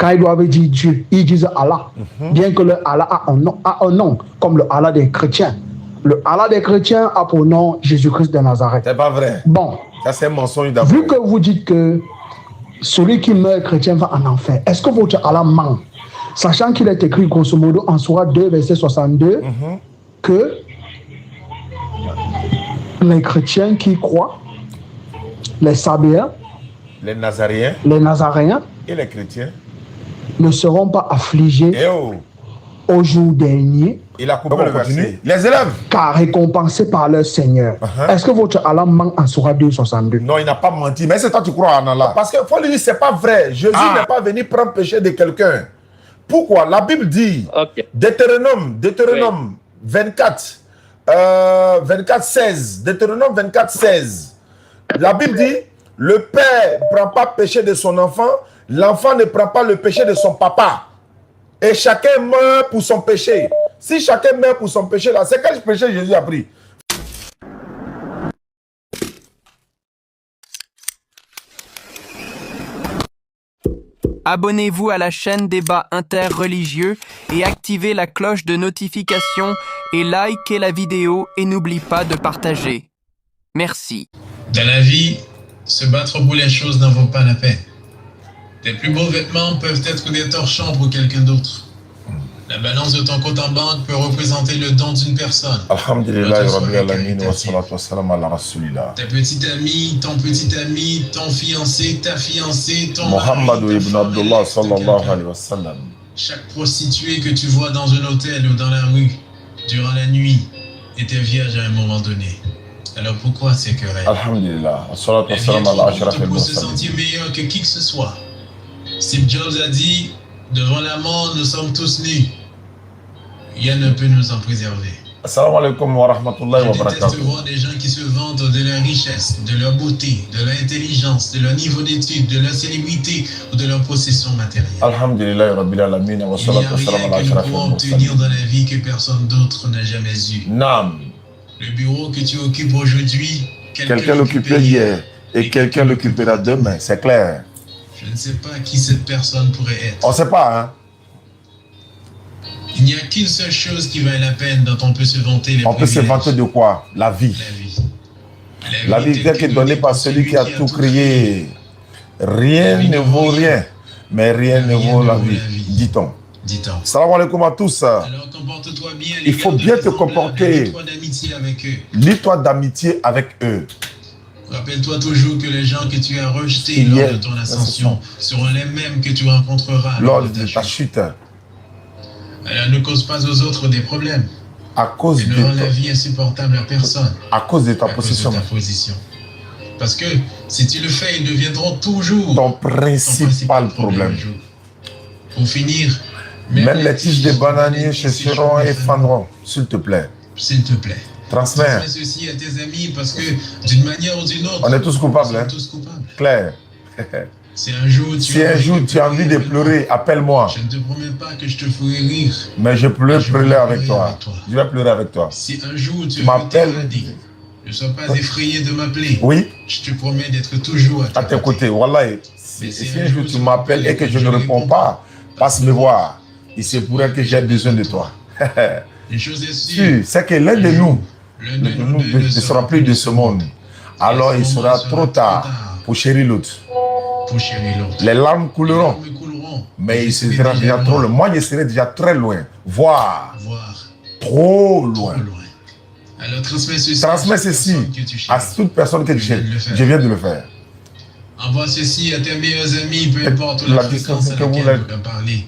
Quand ils doivent dire Dieu, ils disent Allah. Bien que le Allah a un nom, comme le Allah des chrétiens. Le Allah des chrétiens a pour nom Jésus-Christ de Nazareth. C'est pas vrai. Bon. Ça, c'est un mensonge d'abord. Vu que vous dites que celui qui meurt chrétien va en enfer, est-ce que votre Allah ment? Sachant qu'il est écrit grosso modo en Sourate 2, verset 62, que les chrétiens qui croient, les Sabéens, les Nazaréens et les chrétiens ne seront pas affligés au jour dernier. Il a coupé le verset. Les élèves. Car récompensés par leur Seigneur. Est-ce que votre Allah ment en Sourate 2, 62? Non, il n'a pas menti. Mais c'est toi tu crois en Allah. Parce qu'il faut lui dire, c'est pas vrai. Jésus n'est pas venu prendre péché de quelqu'un. Pourquoi? La Bible dit, Deutéronome 24, 16. Deutéronome 24, 16. La Bible dit, le père ne prend pas péché de son enfant, l'enfant ne prend pas le péché de son papa. Et chacun meurt pour son péché. Si chacun meurt pour son péché, là, c'est quel péché Jésus a pris? Abonnez-vous à la chaîne Débat interreligieux et activez la cloche de notification et likez la vidéo et n'oublie pas de partager. Merci. Dans la vie, se battre pour les choses n'en vaut pas la peine. Tes plus beaux vêtements peuvent être des torchons pour quelqu'un d'autre. La balance de ton compte en banque peut représenter le don d'une personne. Alhamdulillah, Rabbil Alamin, wa salatu wa salam ala Rasulillah. Ta petite amie, ton petit ami, ton fiancé, ta fiancée, ton Muhammad ibn Abdullah sallallahu alayhi wa sallam. Chaque prostituée que tu vois dans un hôtel ou dans la rue, durant la nuit, était vierge à un moment donné. Alors pourquoi ces querelles? Alhamdulillah, wa salatu wa salam ala ashraf pour se sentir meilleur que qui que ce soit. Steve Jobs a dit, devant la mort, nous sommes tous nus. Rien ne peut nous en préserver. Assalamu alaikum wa rahmatullahi wa Je déteste barakatuh. voir des gens qui se vantent de leur richesse, de leur beauté, de leur intelligence, de leur niveau d'études, de leur célébrité ou de leur possession matérielle. Alhamdulillah, Rabbil Alamin, wa Il n'y a salatu wa salam rien ala que nous ashraf pouvons obtenir dans la vie que personne d'autre n'a jamais eu. Naam. Le bureau que tu occupes aujourd'hui, Quelqu'un l'occupait hier et quelqu'un l'occupera demain, c'est clair. Je ne sais pas qui cette personne pourrait être. On ne sait pas, hein? Il n'y a qu'une seule chose qui vaille la peine dont on peut se vanter. On peut se vanter de quoi? La vie. La vie telle qu'elle est donnée par celui qui a tout créé. Rien ne vaut rien, mais rien ne vaut la vie, dit-on. Salam alaikum à tous. Alors comporte-toi bien. Il faut bien te comporter. Lie-toi d'amitié avec eux. Lie-toi d'amitié avec eux. Rappelle-toi toujours que les gens que tu as rejetés lors de ton ascension seront les mêmes que tu rencontreras lors de ta chute. Alors ne cause pas aux autres des problèmes. À cause et ne rend la vie insupportable à personne. À cause de ta position. Parce que si tu le fais, ils deviendront toujours ton principal problème. Pour finir, même les tiges de bananiers cesseront et faneront, s'il te plaît. S'il te plaît. Transmets ceci à tes amis parce que d'une manière ou d'une autre, on est tous coupables. Hein? Tous coupables. Clair. Si un jour tu as envie de pleurer, appelle-moi. Je ne te promets pas que je te ferai rire. Mais je pleurerai avec toi. Je vais pleurer avec toi. Si un jour tu m'appelles, ne sois pas effrayé de m'appeler. Oui. Je te promets d'être toujours à tes côtés. Voilà. Si un jour tu m'appelles et que je ne réponds pas, passe me voir. Il se pourrait que j'ai besoin de toi. Une chose est sûre, c'est que l'un de nous ne sera plus de ce monde. Alors il sera trop tard pour chérir l'autre. Les larmes couleront, mais il sera déjà trop loin. Moi, je serai déjà très loin, voire trop loin. Alors transmets ceci à toute personne que je viens de le faire. Envoie ceci à tes meilleurs amis, peu importe la fréquence à laquelle vous parler.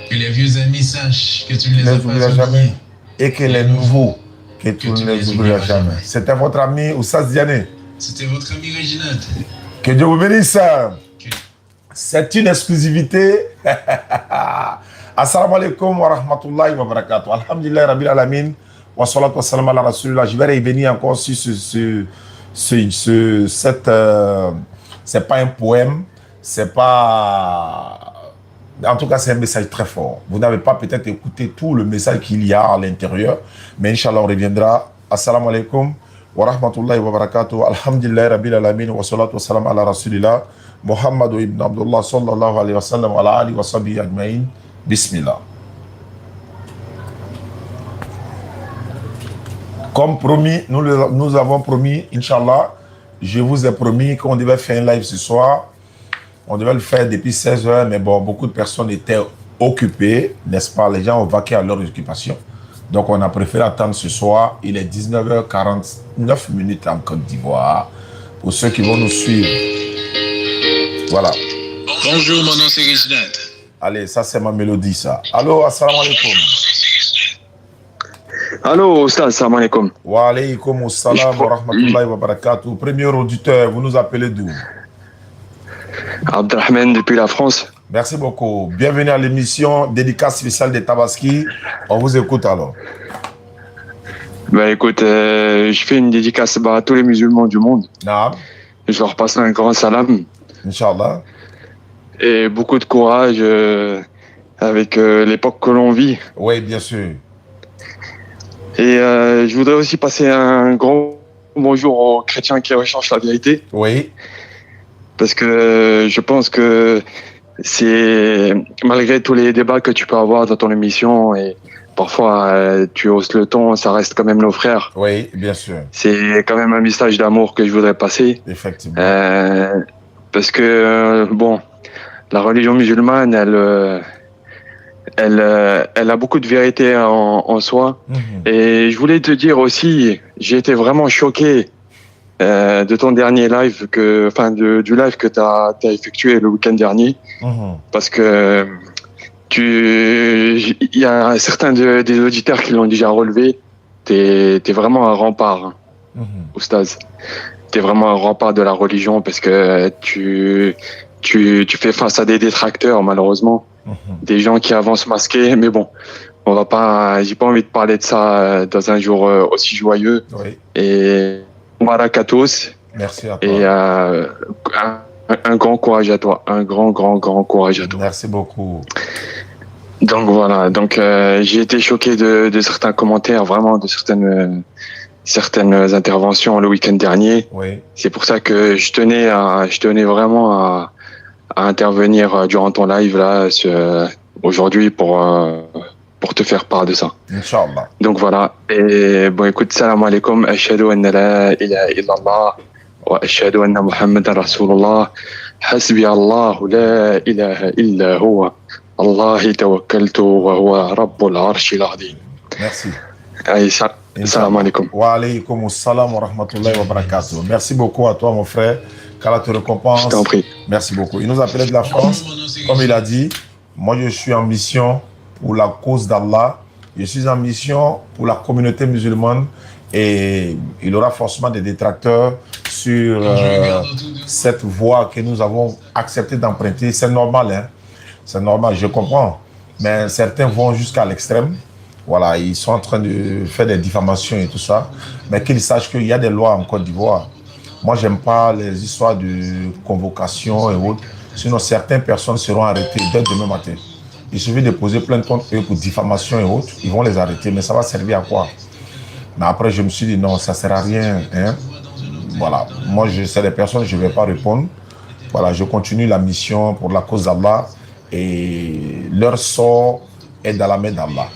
Que les vieux amis sachent que tu ne les as pas oubliés. Et que les nouveaux, que tu ne les oublieras jamais. C'était votre ami Oussas Diané. C'était votre ami Réginald. Que Dieu vous bénisse. C'est une exclusivité. Assalamu alaikum wa rahmatullahi wa barakatuh. Alhamdulillah Rabbil Alamin. Wa salatu wa salam ala Rasulullah. Je vais revenir encore sur cette... c'est pas un poème. C'est pas... En tout cas, c'est un message très fort. Vous n'avez pas peut-être écouté tout le message qu'il y a à l'intérieur. Mais Inch'Allah, on reviendra. Assalamu alaikum wa rahmatullahi wa barakatuh. Alhamdulillah rabbil alamin wa salatu wa salam ala rasulillah Muhammad ibn Abdullah sallallahu alayhi wa sallam wa ala alihi wa sahbihi ajma'in. Bismillah. Comme promis, nous avons promis, Inch'Allah, je vous ai promis qu'on devait faire un live ce soir. On devait le faire depuis 16 h, mais bon, beaucoup de personnes étaient occupées, n'est-ce pas? Les gens ont vaqué à leur occupation. Donc, on a préféré attendre ce soir. Il est 19 h 49 en Côte d'Ivoire. Pour ceux qui vont nous suivre. Voilà. Bonjour, mon nom c'est Reginald. Allez, ça c'est ma mélodie, ça. Allô, assalamu alaikum. Allô, Oustaz, salam alaikum. Wa alaykum assalam wa rahmatullahi wa barakatuh. Premier auditeur, vous nous appelez d'où? Abdelrahman depuis la France. Merci beaucoup. Bienvenue à l'émission Dédicace spéciale des Tabaski. On vous écoute alors. Bah écoute, je fais une dédicace à tous les musulmans du monde. Naam. Je leur passe un grand salam. Inch'Allah. Et beaucoup de courage avec l'époque que l'on vit. Oui, bien sûr. Et je voudrais aussi passer un grand bonjour aux chrétiens qui recherchent la vérité. Oui. Parce que je pense que c'est, malgré tous les débats que tu peux avoir dans ton émission, et parfois tu hausses le ton, ça reste quand même nos frères. Oui, bien sûr. C'est quand même un message d'amour que je voudrais passer. Effectivement. Parce que, bon, la religion musulmane, elle a beaucoup de vérité en soi. Et je voulais te dire aussi, j'ai été vraiment choqué de ton dernier live, du live que tu as effectué le week-end dernier. Parce que il y a certains des auditeurs qui l'ont déjà relevé. T'es vraiment un rempart, Oustaz. T'es vraiment un rempart de la religion parce que tu fais face à des détracteurs, malheureusement. Des gens qui avancent masqués, mais bon, j'ai pas envie de parler de ça dans un jour aussi joyeux. Oui. Et barak à tous. Merci à toi. Et un grand courage à toi, un grand courage à toi. Merci beaucoup. Donc voilà, j'ai été choqué de certains commentaires, vraiment de certaines interventions le week-end dernier. Oui. C'est pour ça que je tenais vraiment à intervenir durant ton live là aujourd'hui pour te faire part de ça. Inch'Allah. Donc voilà. Et bon, écoute, salam alaikum, ashhadu anna la ilaha illallah wa ashhadu anna Muhammadan Rasulullah, hasbi Allah la ilaha illa huwa, Allahi tawakkaltu wa huwa rabbul arshil azim. Merci. Allez, salam alaikum. Wa alaykum assalam wa rahmatullahi wa barakatuh. Merci beaucoup à toi, mon frère. Qu'Allah te récompense. Je t'en prie. Merci beaucoup. Il nous appelait de la France. Comme il a dit, moi je suis en mission pour la cause d'Allah. Je suis en mission pour la communauté musulmane et il aura forcément des détracteurs sur cette voie que nous avons accepté d'emprunter. C'est normal, hein? C'est normal, je comprends. Mais certains vont jusqu'à l'extrême. Voilà, ils sont en train de faire des diffamations et tout ça. Mais qu'ils sachent qu'il y a des lois en Côte d'Ivoire. Moi, j'aime pas les histoires de convocation et autres. Sinon, certaines personnes seront arrêtées dès demain matin. Il suffit de poser plainte contre eux pour diffamation et autres. Ils vont les arrêter. Mais ça va servir à quoi? Mais après, je me suis dit, non, ça ne sert à rien. Hein? Voilà. Moi, c'est des personnes, je ne vais pas répondre. Voilà, je continue la mission pour la cause d'Allah. Et leur sort est dans la main d'Allah.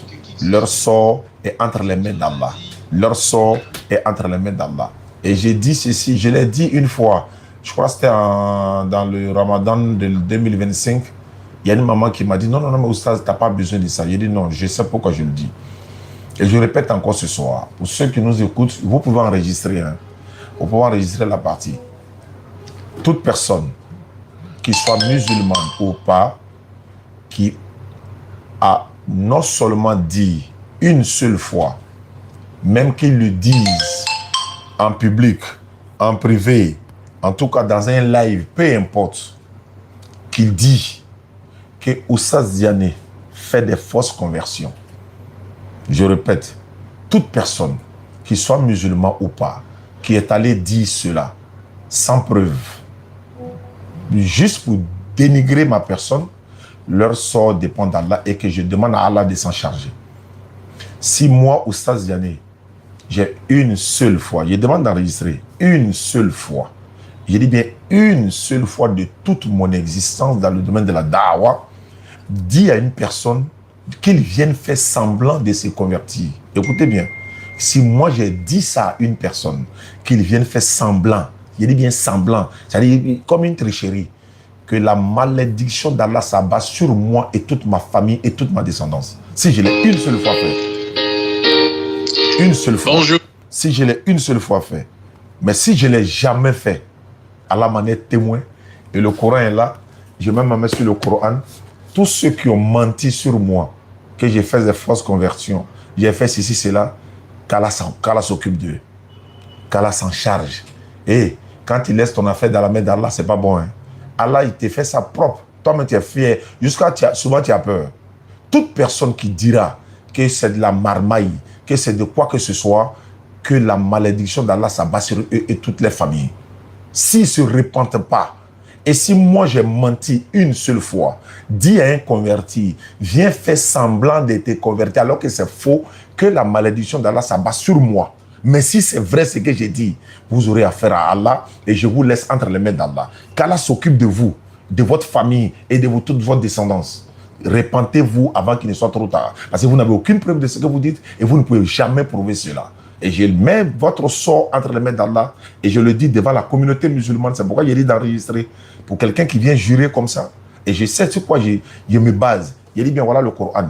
Leur sort est entre les mains d'Allah. Leur sort est entre les mains d'Allah. Et j'ai dit ceci, je l'ai dit une fois. Je crois que c'était dans le Ramadan de 2025. Il y a une maman qui m'a dit, non, mais Oustaz, tu n'as pas besoin de ça. J'ai dit, non, je sais pourquoi je le dis. Et je répète encore ce soir. Pour ceux qui nous écoutent, vous pouvez enregistrer. Hein. Vous pouvez enregistrer la partie. Toute personne, qui soit musulmane ou pas, qui a non seulement dit une seule fois, même qu'ils le disent en public, en privé, en tout cas dans un live, peu importe, qu'il dit que Oustaz Diané fait des fausses conversions. Je répète, toute personne, qui soit musulman ou pas, qui est allé dire cela, sans preuve, juste pour dénigrer ma personne, leur sort dépend d'Allah et que je demande à Allah de s'en charger. Si moi, Oustaz Diané, J'ai une seule fois, je demande d'enregistrer, une seule fois. Je dis bien une seule fois de toute mon existence dans le domaine de la da'wah, dit à une personne qu'il vienne faire semblant de se convertir. Écoutez bien, si moi j'ai dit ça à une personne, qu'il vienne faire semblant, je dis bien semblant, c'est-à-dire comme une tricherie, que la malédiction d'Allah s'abat sur moi et toute ma famille et toute ma descendance. Si je l'ai une seule fois fait, une seule fois, Bonjour. si je l'ai une seule fois fait, mais si je ne l'ai jamais fait, Allah m'en est témoin, et le Coran est là, je mets ma main sur le Coran, tous ceux qui ont menti sur moi, que j'ai fait des fausses conversions, j'ai fait ceci, cela, qu'Allah s'occupe d'eux, qu'Allah s'en charge. Et quand il laisse ton affaire dans la main d'Allah, c'est pas bon. Hein? Allah, il te fait ça propre. Toi-même, tu es fier. Souvent, tu as peur. Toute personne qui dira que c'est de la marmaille, que c'est de quoi que ce soit, que la malédiction d'Allah s'abat sur eux et toutes les familles. S'ils ne se repentent pas, et si moi j'ai menti une seule fois, dis à un converti, viens faire semblant d'être converti alors que c'est faux, que la malédiction d'Allah s'abat sur moi. Mais si c'est vrai ce que j'ai dit, vous aurez affaire à Allah et je vous laisse entre les mains d'Allah. Qu'Allah s'occupe de vous, de votre famille et de toute votre descendance. Repentez-vous avant qu'il ne soit trop tard. Parce que vous n'avez aucune preuve de ce que vous dites et vous ne pouvez jamais prouver cela. Et je mets votre sort entre les mains d'Allah et je le dis devant la communauté musulmane. C'est pourquoi j'ai dit d'enregistrer pour quelqu'un qui vient jurer comme ça. Et je sais sur quoi je me base. Il dit bien voilà le Coran.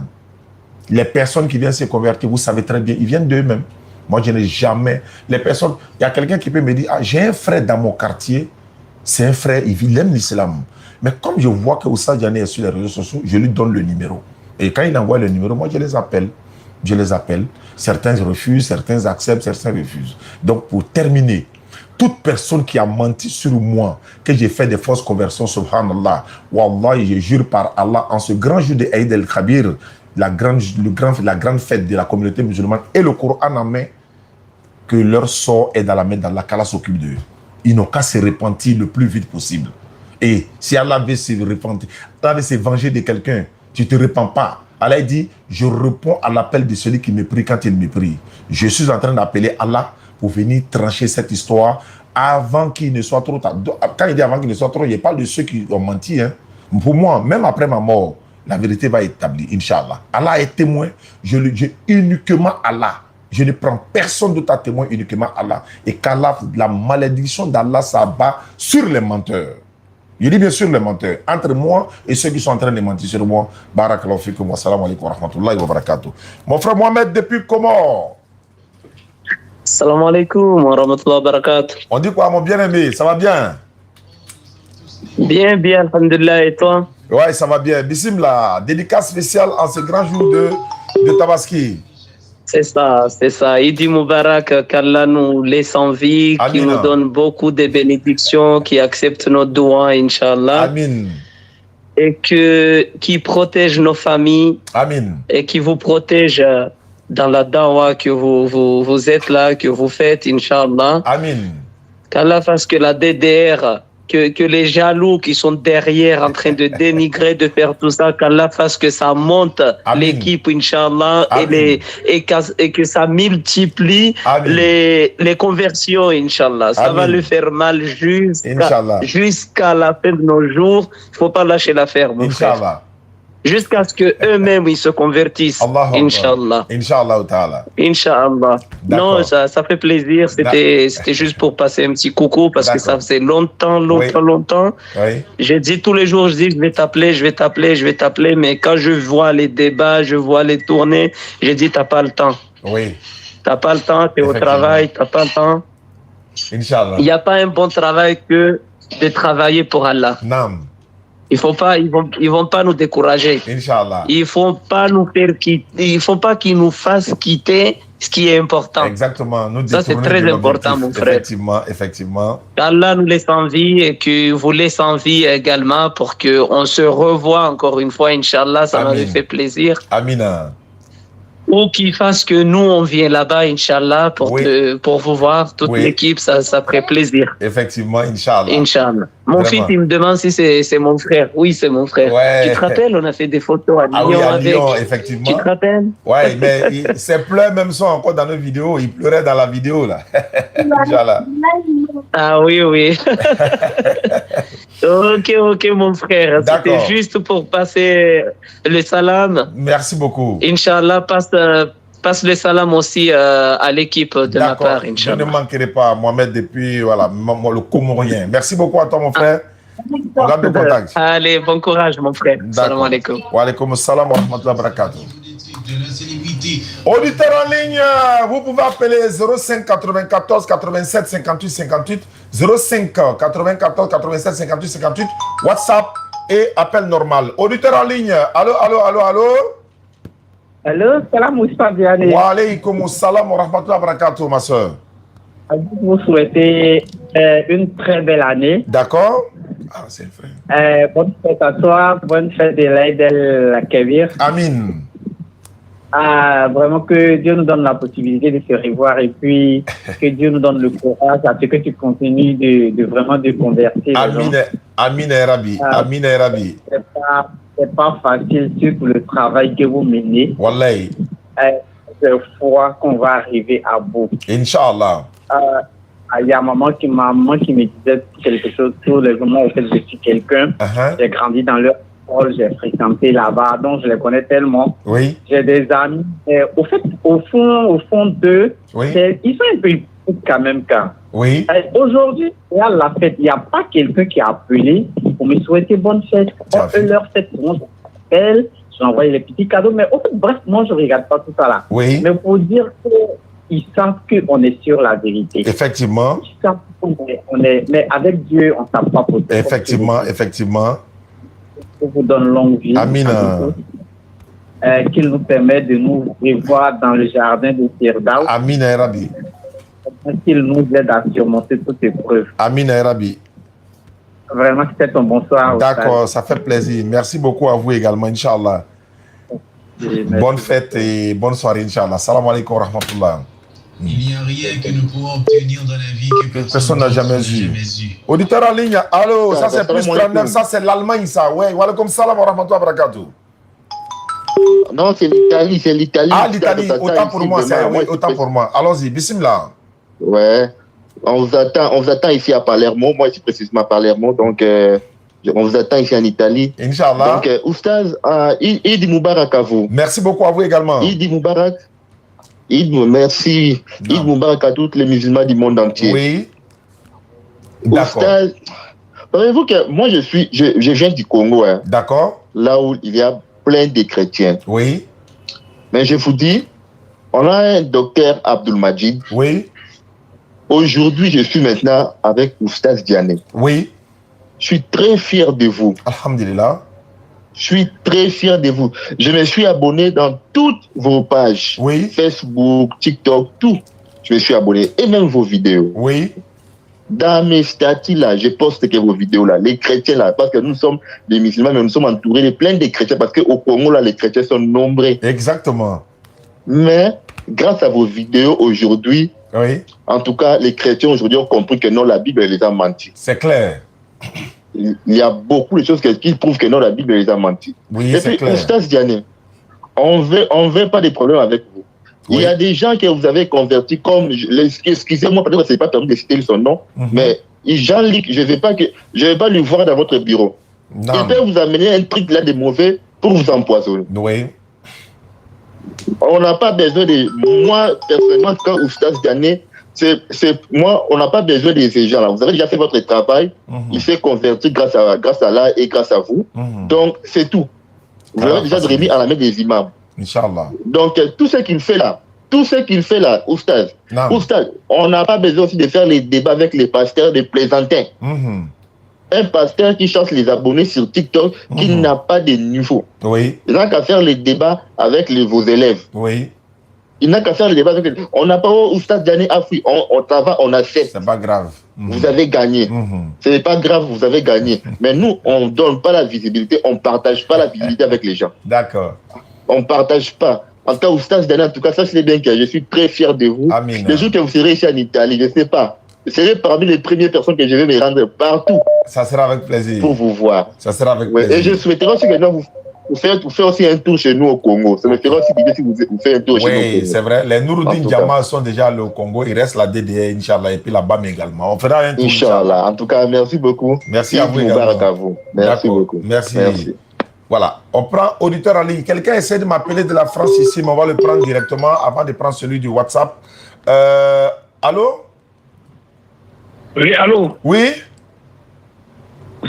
Les personnes qui viennent se convertir, vous savez très bien, ils viennent d'eux-mêmes. Moi, je n'ai jamais... Les personnes... Il y a quelqu'un qui peut me dire, ah, j'ai un frère dans mon quartier, c'est un frère, il aime l'islam. Mais comme je vois que Oussa Diané est sur les réseaux sociaux, je lui donne le numéro. Et quand il envoie le numéro, moi, je les appelle. Certains refusent, certains acceptent, certains refusent. Donc, pour terminer, toute personne qui a menti sur moi, que j'ai fait des fausses conversions, subhanallah, wallah, je jure par Allah, en ce grand jour de Eid el-Kabir, la grande fête de la communauté musulmane et le Coran en main, que leur sort est dans la main d'Allah, qu'Allah s'occupe d'eux. Ils n'ont qu'à se repentir le plus vite possible. Et si Allah veut se repentir, Allah veut se venger de quelqu'un, tu ne te repens pas. Allah dit, je réponds à l'appel de celui qui me prie quand il me prie. Je suis en train d'appeler Allah pour venir trancher cette histoire avant qu'il ne soit trop tard. Quand il dit avant qu'il ne soit trop, il parle de ceux qui ont menti. Hein. Pour moi, même après ma mort, la vérité va être établie, Inch'Allah. Allah est témoin, je uniquement Allah. Je ne prends personne d'autre à témoin, uniquement Allah. Et qu'Allah, la malédiction d'Allah s'abat sur les menteurs. Je dis bien sûr les menteurs. Entre moi et ceux qui sont en train de mentir sur moi, barakallahu fikum wa salam alaikum wa rahmatullahi wa barakatuh. Mon frère Mohamed depuis Comores. Salam alaikum wa rahmatullahi wa barakatuh. On dit quoi mon bien-aimé, ça va bien? Bien, bien, alhamdulillah, et toi? Ouais, ça va bien. Bismillah, dédicace spéciale en ce grand jour de Tabaski. C'est ça. Idi Moubarak, qu'Allah nous laisse en vie, Amin. Qui nous donne beaucoup de bénédictions, qui accepte nos doigts, Inch'Allah. Amin. Et qui protège nos familles. Amin. Et qui vous protège dans la dawa que vous êtes là, que vous faites, Inch'Allah. Amin. Qu'Allah fasse que la DDR, que les jaloux qui sont derrière en train de dénigrer, de faire tout ça, qu'Allah fasse que ça monte l'équipe, Inch'Allah, et que ça multiplie les conversions, Inch'Allah. Ça va le faire mal jusqu'à la fin de nos jours. Il ne faut pas lâcher l'affaire, mon frère. Jusqu'à ce qu'eux-mêmes ils se convertissent. Inch'Allah. Inch'Allah ta'ala. Inch'Allah. Non, ça fait plaisir. C'était juste pour passer un petit coucou parce que ça faisait longtemps. Oui. J'ai dit tous les jours, je vais t'appeler. Mais quand je vois les débats, je vois les tournées, j'ai dit, t'as pas le temps. Oui. T'as pas le temps, t'es au travail, t'as pas le temps. Inch'Allah. Il n'y a pas un bon travail que de travailler pour Allah. Non. Ils vont pas nous décourager. Inch'Allah. Ils faut pas nous faire quitter. Il faut pas qu'ils nous fassent quitter ce qui est important. Exactement. Ça c'est très important, mon frère. Effectivement. Allah nous laisse en vie et que vous laisse en vie également pour que on se revoie encore une fois. Inch'Allah, ça m'avait fait plaisir. Amina. Ou qu'ils fassent que nous, on vient là-bas, Inch'Allah, pour vous voir, toute l'équipe, ça ferait plaisir. Effectivement, Inch'Allah. Inch'Allah. Mon fils, il me demande si c'est mon frère. Oui, c'est mon frère. Ouais. Tu te rappelles, on a fait des photos à Lyon, oui, à avec. Lyon, effectivement. Tu te rappelles? Oui, mais ses pleurs même sont encore dans nos vidéos. Il pleurait dans la vidéo, là. Inch'Allah. Ah oui, oui. Ok, mon frère. C'était juste pour passer le salam. Merci beaucoup. Inch'Allah, passe le salam aussi à l'équipe de ma part, Inch'Allah. Je ne manquerai pas, Mohamed, depuis le Comorien. Merci beaucoup à toi, mon frère. On garde le contact. Allez, bon courage, mon frère. Salam alaikum. Wa alaikum salam wa rahmatullahi wa barakatuh. Auditeurs en ligne, vous pouvez appeler 05 94 87 58 58, 05 94 87 58 58, WhatsApp et appel normal. Auditeurs en ligne, allô. Allô, salam Oustaz Diané. Wa alaykoum salam wa rahmatullahi wa barakatuh, ma soeur. Vous souhaitez une très belle année. D'accord. Ah, c'est vrai. Bonne fête à toi, bonne fête de l'Aïd el-Kabir. Amin. Vraiment que Dieu nous donne la possibilité de se revoir et puis que Dieu nous donne le courage à ce que tu continues de vraiment de convertir. Amin et Rabbi. Amin et Rabbi. C'est pas facile, surtout le travail que vous menez. Wallahi. C'est foi qu'on va arriver à bout. Inch'Allah. Il y a un moment qui me disait quelque chose sur le moment où je suis quelqu'un. J'ai grandi dans leur école, j'ai fréquenté là-bas, donc je les connais tellement. Oui. J'ai des amis. Au fond d'eux, ils sont un peu hypocrites quand même. Oui. Aujourd'hui, il y a la fête. Il n'y a pas quelqu'un qui a appelé pour me souhaiter bonne fête. Eux, leur fête, moi, j'appelle, j'envoie les petits cadeaux. Mais au fait, bref, moi, je ne regarde pas tout ça là. Oui. Mais pour dire qu'ils savent qu'on est sur la vérité. Effectivement. Ils savent qu'on est, mais avec Dieu, on ne s'en pas pour Effectivement. Qu'il vous donne longue vie. Amina. Qu'il nous permet de nous revoir dans le jardin de Firdaus. Amina Rabbi. Qu'il nous aide à surmonter toutes épreuves. Amina Rabbi. Vraiment, c'était un bonsoir. D'accord, ça fait plaisir. Merci beaucoup à vous également, Inch'Allah. Bonne fête et bonne soirée, Inch'Allah. Salam alaikum wa rahmatullah. Il n'y a rien que nous pouvons obtenir dans la vie que personne n'a jamais eu. Auditeur en ligne, allô, ça c'est plus 39, ça c'est l'Allemagne, ça. Ouais, wa alaikum salam wa rahmatullah wa barakatuh. Non, c'est l'Italie, Ah, l'Italie, autant pour moi, c'est oui, autant pour moi. Allons-y, bismillah. Ouais, on vous attend ici à Palermo. Moi, ici précisément à Palermo, donc on vous attend ici en Italie. Inch'Allah. Donc, Oustaz, Eid Mubarak à vous. Merci beaucoup à vous également. Eid Mubarak. Merci. Eid Mubarak à tous les musulmans du monde entier. Oui. D'accord. Oustaz, savez-vous que moi, je viens du Congo. Hein, d'accord. Là où il y a plein de chrétiens. Oui. Mais je vous dis, on a un docteur Abdul Majid. Oui. Aujourd'hui, je suis maintenant avec Oustaz Diané. Oui. Je suis très fier de vous. Alhamdulillah. Je suis très fier de vous. Je me suis abonné dans toutes vos pages. Oui. Facebook, TikTok, tout. Je me suis abonné. Et même vos vidéos. Oui. Dans mes statuts là, je poste que vos vidéos là. Les chrétiens là, parce que nous sommes des musulmans, mais nous sommes entourés de plein de chrétiens. Parce qu'au Congo là, les chrétiens sont nombreux. Exactement. Mais grâce à vos vidéos aujourd'hui, oui. En tout cas, les chrétiens aujourd'hui ont compris que non, la Bible les a menti. C'est clair. Il y a beaucoup de choses qui prouvent que non, la Bible les a menti. Oui, et puis, clair. Oustaz Diané, on veut pas de problème avec vous. Oui. Il y a des gens que vous avez convertis comme, excusez-moi, peut-être que ce n'est pas permis de citer son nom, mais Jean-Luc, je ne vais pas lui voir dans votre bureau. Non. Il peut vous amener un truc là de mauvais pour vous empoisonner. Oui. On n'a pas besoin de... Moi, personnellement, quand Oustaz Diané, moi, on n'a pas besoin de ces gens-là. Vous avez déjà fait votre travail. Il s'est converti grâce à Allah et grâce à vous. Donc, c'est tout. Vous avez déjà remis à la main des imams. Inch'Allah. Donc, tout ce qu'il fait là, Oustaz, on n'a pas besoin aussi de faire les débats avec les pasteurs, des plaisantins. Un pasteur qui chasse les abonnés sur TikTok, qui n'a pas de niveau. Oui. Il n'a qu'à faire les débats avec vos élèves. Oui. Il n'a qu'à faire les débats avec on n'a pas Oustaz Diané Afri, on travaille, on accepte. C'est pas grave. Vous avez gagné. Ce n'est pas grave, vous avez gagné. Mais nous, on ne donne pas la visibilité, on ne partage pas la visibilité avec les gens. D'accord. On ne partage pas. En tout cas, Oustaz Dani, en tout cas, sachez bien que je suis très fier de vous. Amin. Le jour que vous serez ici en Italie, je ne sais pas, vous serez parmi les premières personnes que je vais me rendre partout. Ça sera avec plaisir. Pour vous voir. Ça sera avec plaisir. Et je souhaiterais aussi que vous faites aussi un tour chez nous au Congo. Ça me ferait aussi plaisir si vous faites un tour chez nous au Congo. Oui, c'est vrai. Les Nouroudine Diama sont déjà allés au Congo. Il reste la DDR, Inch'Allah, et puis la BAM également. On fera un tour. Inch'Allah. En tout cas, merci beaucoup. Merci à vous également. À vous. Merci beaucoup. Merci. Voilà. On prend auditeur en ligne. Quelqu'un essaie de m'appeler de la France ici, mais on va le prendre directement avant de prendre celui du WhatsApp. Allô? Oui, allô? Oui?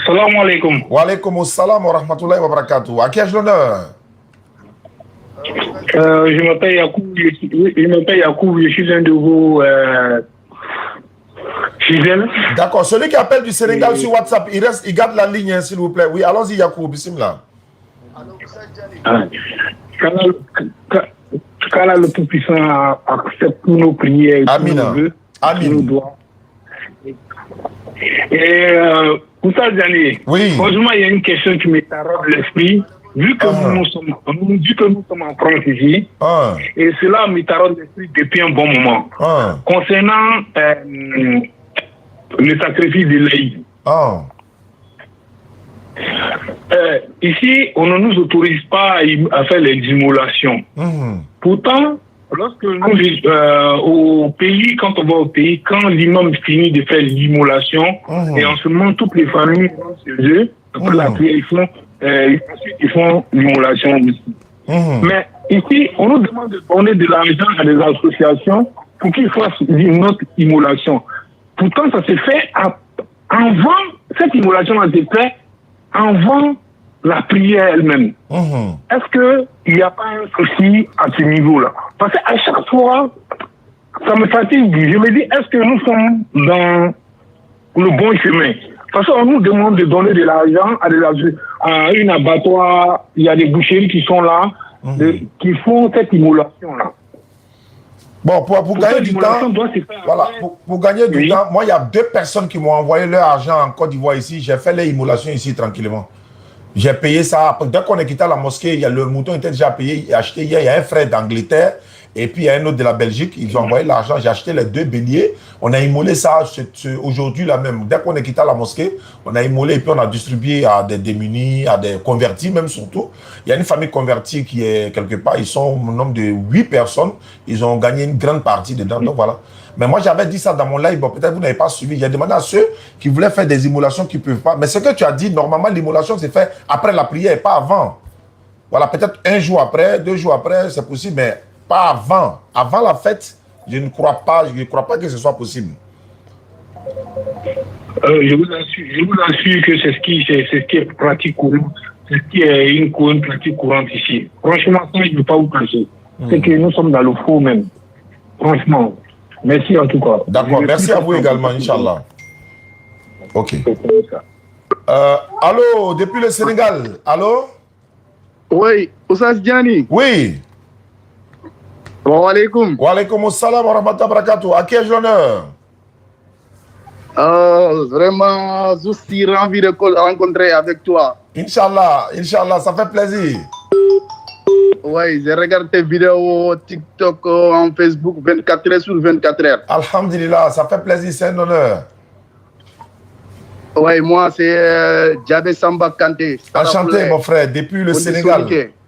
Salam alaikum. Wa alaikum salam wa rahmatullahi wa barakatuh. À qui ai-je l'honneur? Je m'appelle Yacoub. Je suis l'un de vos fidèles. D'accord. Celui qui appelle du Sénégal sur WhatsApp, il garde la ligne, hein, s'il vous plaît. Oui, allons-y, Yacoub. Bismillah. Qu'Allah le Tout-Puissant accepte tous nos prières. Amina. Amin. Et Oustaz Dani, oui. Franchement, il y a une question qui me taraude l'esprit. Vu que nous sommes en France ici, et cela me taraude l'esprit depuis un bon moment. Concernant le sacrifice de l'Aïd. Ici, on ne nous autorise pas à faire les immolations. Pourtant, lorsque nous, au pays, quand on va au pays, quand l'imam finit de faire l'immolation, et en ce moment, toutes les familles vont chez eux, après la prière, ils font l'immolation aussi. Mais ici, on nous demande de donner de l'argent à des associations pour qu'ils fassent notre immolation. Pourtant, ça se fait avant, cette immolation a été faite avant la prière elle-même. Est-ce qu'il n'y a pas un souci à ce niveau-là? Parce qu'à chaque fois, ça me fatigue. Je me dis, est-ce que nous sommes dans le bon chemin? Parce qu'on nous demande de donner de l'argent à une abattoir, il y a des boucheries qui sont là, qui font cette immolation-là. Bon, pour gagner du temps, voilà, pour gagner du temps, moi, il y a 2 personnes qui m'ont envoyé leur argent en Côte d'Ivoire ici. J'ai fait les immolations ici tranquillement. J'ai payé ça. Dès qu'on est quitté à la mosquée, le mouton était déjà payé. J'ai acheté hier, il y a un frère d'Angleterre et puis il y a un autre de la Belgique. Ils ont envoyé l'argent. J'ai acheté les 2 béliers. On a immolé ça aujourd'hui là même. Dès qu'on est quitté à la mosquée, on a immolé et puis on a distribué à des démunis, à des convertis même surtout. Il y a une famille convertie qui est quelque part. Ils sont au nombre de 8 personnes. Ils ont gagné une grande partie dedans. Donc voilà. Mais moi, j'avais dit ça dans mon live. Bon, peut-être vous n'avez pas suivi. J'ai demandé à ceux qui voulaient faire des immolations qui ne peuvent pas. Mais ce que tu as dit, normalement, l'immolation, c'est fait après la prière et pas avant. Voilà, peut-être 1 jour après, 2 jours après, c'est possible, mais pas avant. Avant la fête, je ne crois pas que ce soit possible. Je vous assure que c'est ce qui est pratique courante. C'est ce qui est une pratique courante ici. Franchement, ça, je ne veux pas vous cacher. C'est que nous sommes dans le faux même. Franchement. Merci en tout cas. D'accord, merci à vous également, Inch'Allah. Ok. Allô, depuis le Sénégal. Allô? Oui, Oustaz Dani. Oui. Wa alaikum. Wa alaikum salam wa rahmatullahi wa barakatuh. À qui ai-je l'honneur? Vraiment, je suis ravi de rencontrer avec toi. Inch'Allah, Inch'Allah, ça fait plaisir. Oui, je regarde tes vidéos TikTok, en Facebook, 24 heures sur 24 heures. Alhamdulillah, ça fait plaisir, c'est un honneur. Oui, moi, c'est Djabé Samba Kanté. Enchanté, mon frère, depuis le Sénégal.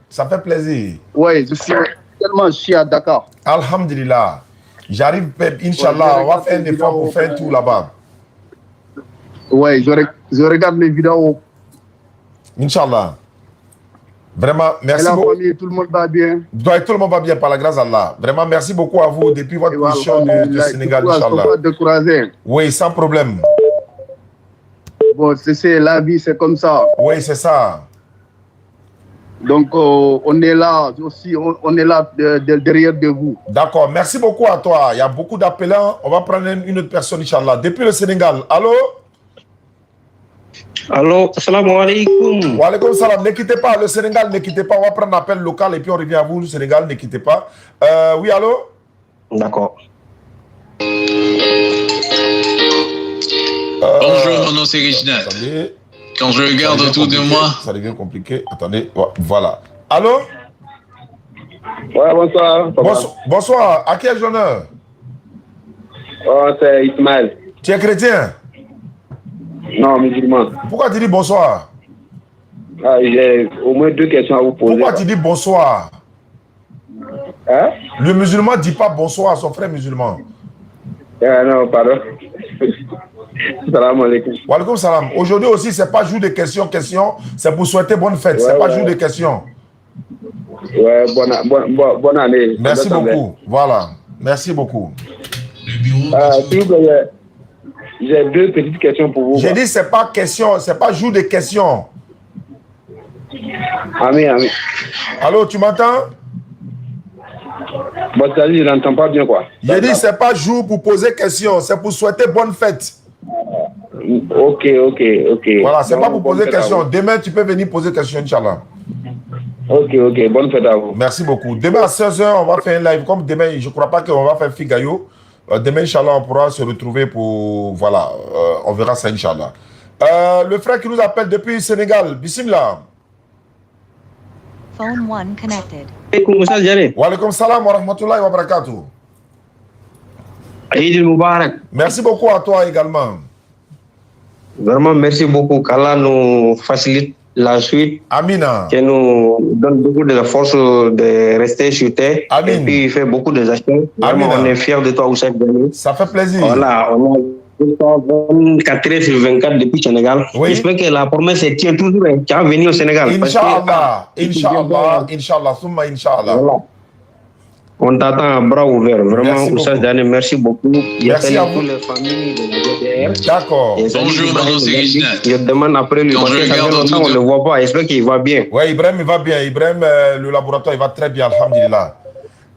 Ça fait plaisir. Oui, je suis tellement chier à Dakar. Alhamdulillah. J'arrive, Inch'Allah, on va faire un effort pour faire tout là-bas. Oui, je regarde les vidéos. Inch'Allah. Vraiment, merci beaucoup. Famille, tout le monde va bien. Tout le monde va bien par la grâce d'Allah. Vraiment, merci beaucoup à vous depuis votre position du Sénégal, Inch'Allah. Oui, sans problème. Bon, c'est la vie, c'est comme ça. Oui, c'est ça. Donc, on est là aussi, on est là derrière de vous. D'accord, merci beaucoup à toi. Il y a beaucoup d'appelants. On va prendre une autre personne, Inch'Allah. Depuis le Sénégal. Allô? Allô, assalamu alaikum. Wa alaikum salam. Ne quittez pas, le Sénégal, ne quittez pas. On va prendre un appel local et puis on revient à vous, le Sénégal, ne quittez pas. Oui, allô? D'accord. Bonjour, mon nom c'est Reginald. Attendez. Quand je regarde autour de moi... Ça devient compliqué. Attendez, voilà. Allô? Ouais, bonsoir. Bonsoir. À quel honneur? Oh, c'est Ismaël. Tu es chrétien? Non, musulman. Pourquoi tu dis bonsoir? J'ai au moins 2 questions à vous poser. Pourquoi tu dis bonsoir? Hein? Le musulman ne dit pas bonsoir à son frère musulman. Non, pardon. Salam alaikum. Wa alaikum salam. Aujourd'hui aussi, ce n'est pas jour de questions, c'est pour souhaiter bonne fête. Ce n'est pas jour de questions. Ouais, bonne année. Merci beaucoup. Voilà. Merci beaucoup. J'ai 2 petites questions pour vous. J'ai dit, ce n'est pas question, ce n'est pas jour de questions. Amen. Allô, tu m'entends? Bon, ça dit, je n'entends pas bien, quoi. J'ai dit, ce n'est pas jour pour poser questions, c'est pour souhaiter bonne fête. Ok. Voilà, c'est pas pour poser questions. Demain, tu peux venir poser questions, Inch'Allah. Ok, bonne fête à vous. Merci beaucoup. Demain à 16h, on va faire un live. Comme demain, je ne crois pas qu'on va faire Figayo. Demain, Inch'Allah, on pourra se retrouver pour... Voilà, on verra ça, Inch'Allah. Le frère qui nous appelle depuis le Sénégal, Bismillah. Phone 1 connected. Wa alaikum salam wa rahmatullahi wa barakatuh. Eid Mubarak. Merci beaucoup à toi également. Vraiment, merci beaucoup. Qu'Allah nous facilite la suite. Amina. Qui nous donne beaucoup de la force de rester sur terre. Amin. Et puis, il fait beaucoup de actions. Vraiment, on est fiers de toi, Oussef Diané. Ça fait plaisir. Voilà, on a 24 sur 24 depuis le Sénégal. Oui. J'espère que la promesse se tient toujours. Tu vas venir au Sénégal. Inch'Allah. Summa Inch'Allah. Voilà. On t'attend à bras ouverts. Vraiment, Oussef Diané, merci beaucoup. Merci à vous. Les familles de DDR. D'accord. Bonjour, Manon Séguinat. Je demande après lui, parce que ça fait longtemps, on ne le voit pas. J'espère qu'il va bien. Oui, Ibrahim, il va bien. Ibrahim, le laboratoire, il va très bien, alhamdulillah.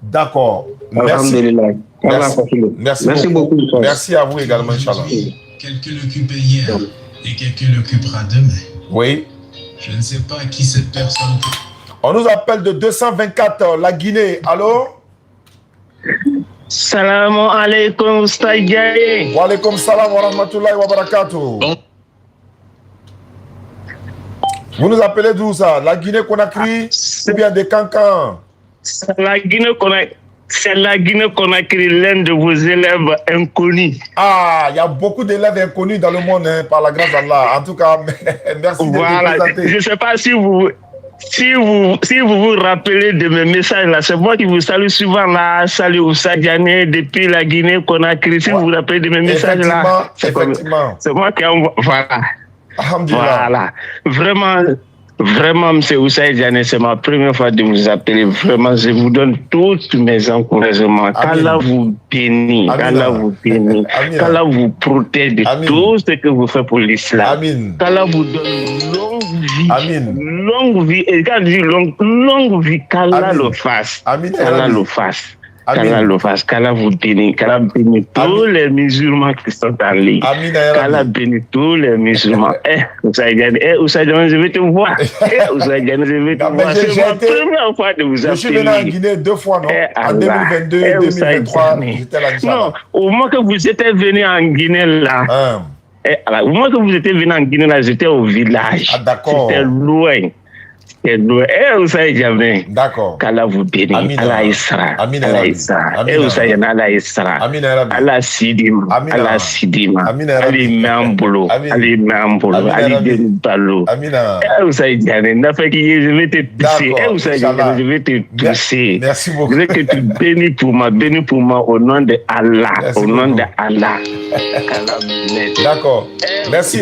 D'accord. Merci. Merci beaucoup. Merci à vous également, Inch'Allah. Quelqu'un l'occupait hier et quelqu'un l'occupera demain. Oui. Je ne sais pas qui cette personne. On nous appelle de 224, la Guinée. Allô? Salam alaikum, Oustaz Diané. Wa alaikum salam wa rahmatullahi wa barakatuh. Bon. Vous nous appelez d'où ça? La Guinée-Conakry ou bien des Cancans? C'est la Guinée-Conakry, l'un de vos élèves inconnus. Ah, il y a beaucoup d'élèves inconnus dans le monde, hein, par la grâce d'Allah. En tout cas, merci de voilà. présenter. Je ne sais pas si vous vous rappelez de mes messages là, c'est moi qui vous salue souvent là, salut Oustaz Diané depuis la Guinée-Conakry. Si vous vous rappelez de mes messages là, c'est moi qui envoie. Voilà. Voilà. Vraiment, M. Oustaz Diané, c'est ma première fois de vous appeler. Vraiment, je vous donne tous mes encouragements. Qu'Allah vous bénisse, qu'Allah vous bénisse, qu'Allah vous protège de tout ce que vous faites pour l'islam. Qu'Allah vous donne longue vie. Et quand je dis longue vie, qu'Allah le fasse. Qu'Allah le fasse. Qu'Allah le fasse, qu'Allah vous bénisse, qu'Allah bénisse tous les musulmans qui sont en ligne. Qu'Allah bénisse tous les musulmans. Oustaz Diané, je vais te voir. Oustaz Diané, je vais te voir. C'est ma première fois de vous appeler. Je suis venu en Guinée 2 fois, non? En 2022, 2023, j'étais là. Non, au moment que vous étiez venu en Guinée là, au moment que vous étiez venu en Guinée là, j'étais au village. Ah, d'accord. C'était loin. Oustaz Diané. D'accord. Qu'Allah vous bénisse. Allah Isra. Allah Isra. Oustaz Diané, Allah Isra. Allah Sidima. Allah Sidima. Ali Mambolo. Ali Mambolo. Ali Denbalo. Oustaz Diané, je vais te tousser. Oustaz Diané, je vais te tousser. Merci beaucoup. Je veux que tu bénis pour moi au nom de Allah. Au nom de Allah. D'accord. Merci.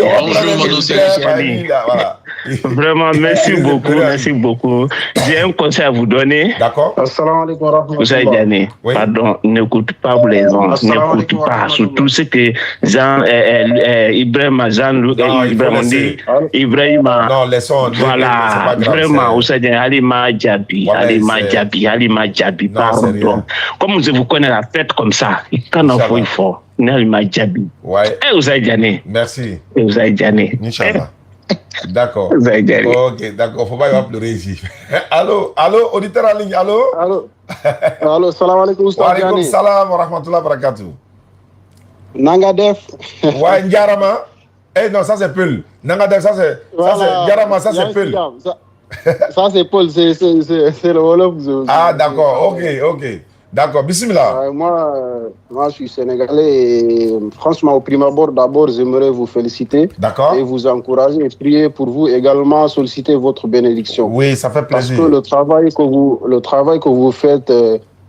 Vraiment, merci beaucoup. Merci beaucoup. J'ai un conseil à vous donner. D'accord. Oustaz Diané, pardon, n'écoute pas les gens. N'écoute pas. Surtout ce que Ibrahim non, laissons. Voilà, vraiment, Oustaz Diané, Halima Djabi, pardon. Comme je vous connais la fête comme ça, quand on faut, il faut. Halima Djabi. Ouais. Oustaz Diané. Merci. Oustaz Diané. Inch'Allah. D'accord. Ok, d'accord. Faut pas y avoir pleurer ici. Allô, auditeur en ligne, allô, salam alaikum, Oustaz Diané. Wa alaikum salam wa rahmatullahi wa barakatuh. Nangadef. Ouais, Ngarama. Eh non, ça c'est Peul. Nangadef, ça c'est Ngarama, ça c'est Peul. Ça, c'est Paul, c'est le Wolof. Ah, d'accord, ok. D'accord, bismillah. Moi, je suis sénégalais et franchement, au prime abord, d'abord, j'aimerais vous féliciter. D'accord. Et vous encourager et prier pour vous également, solliciter votre bénédiction. Oui, ça fait plaisir. Parce que le travail que vous faites,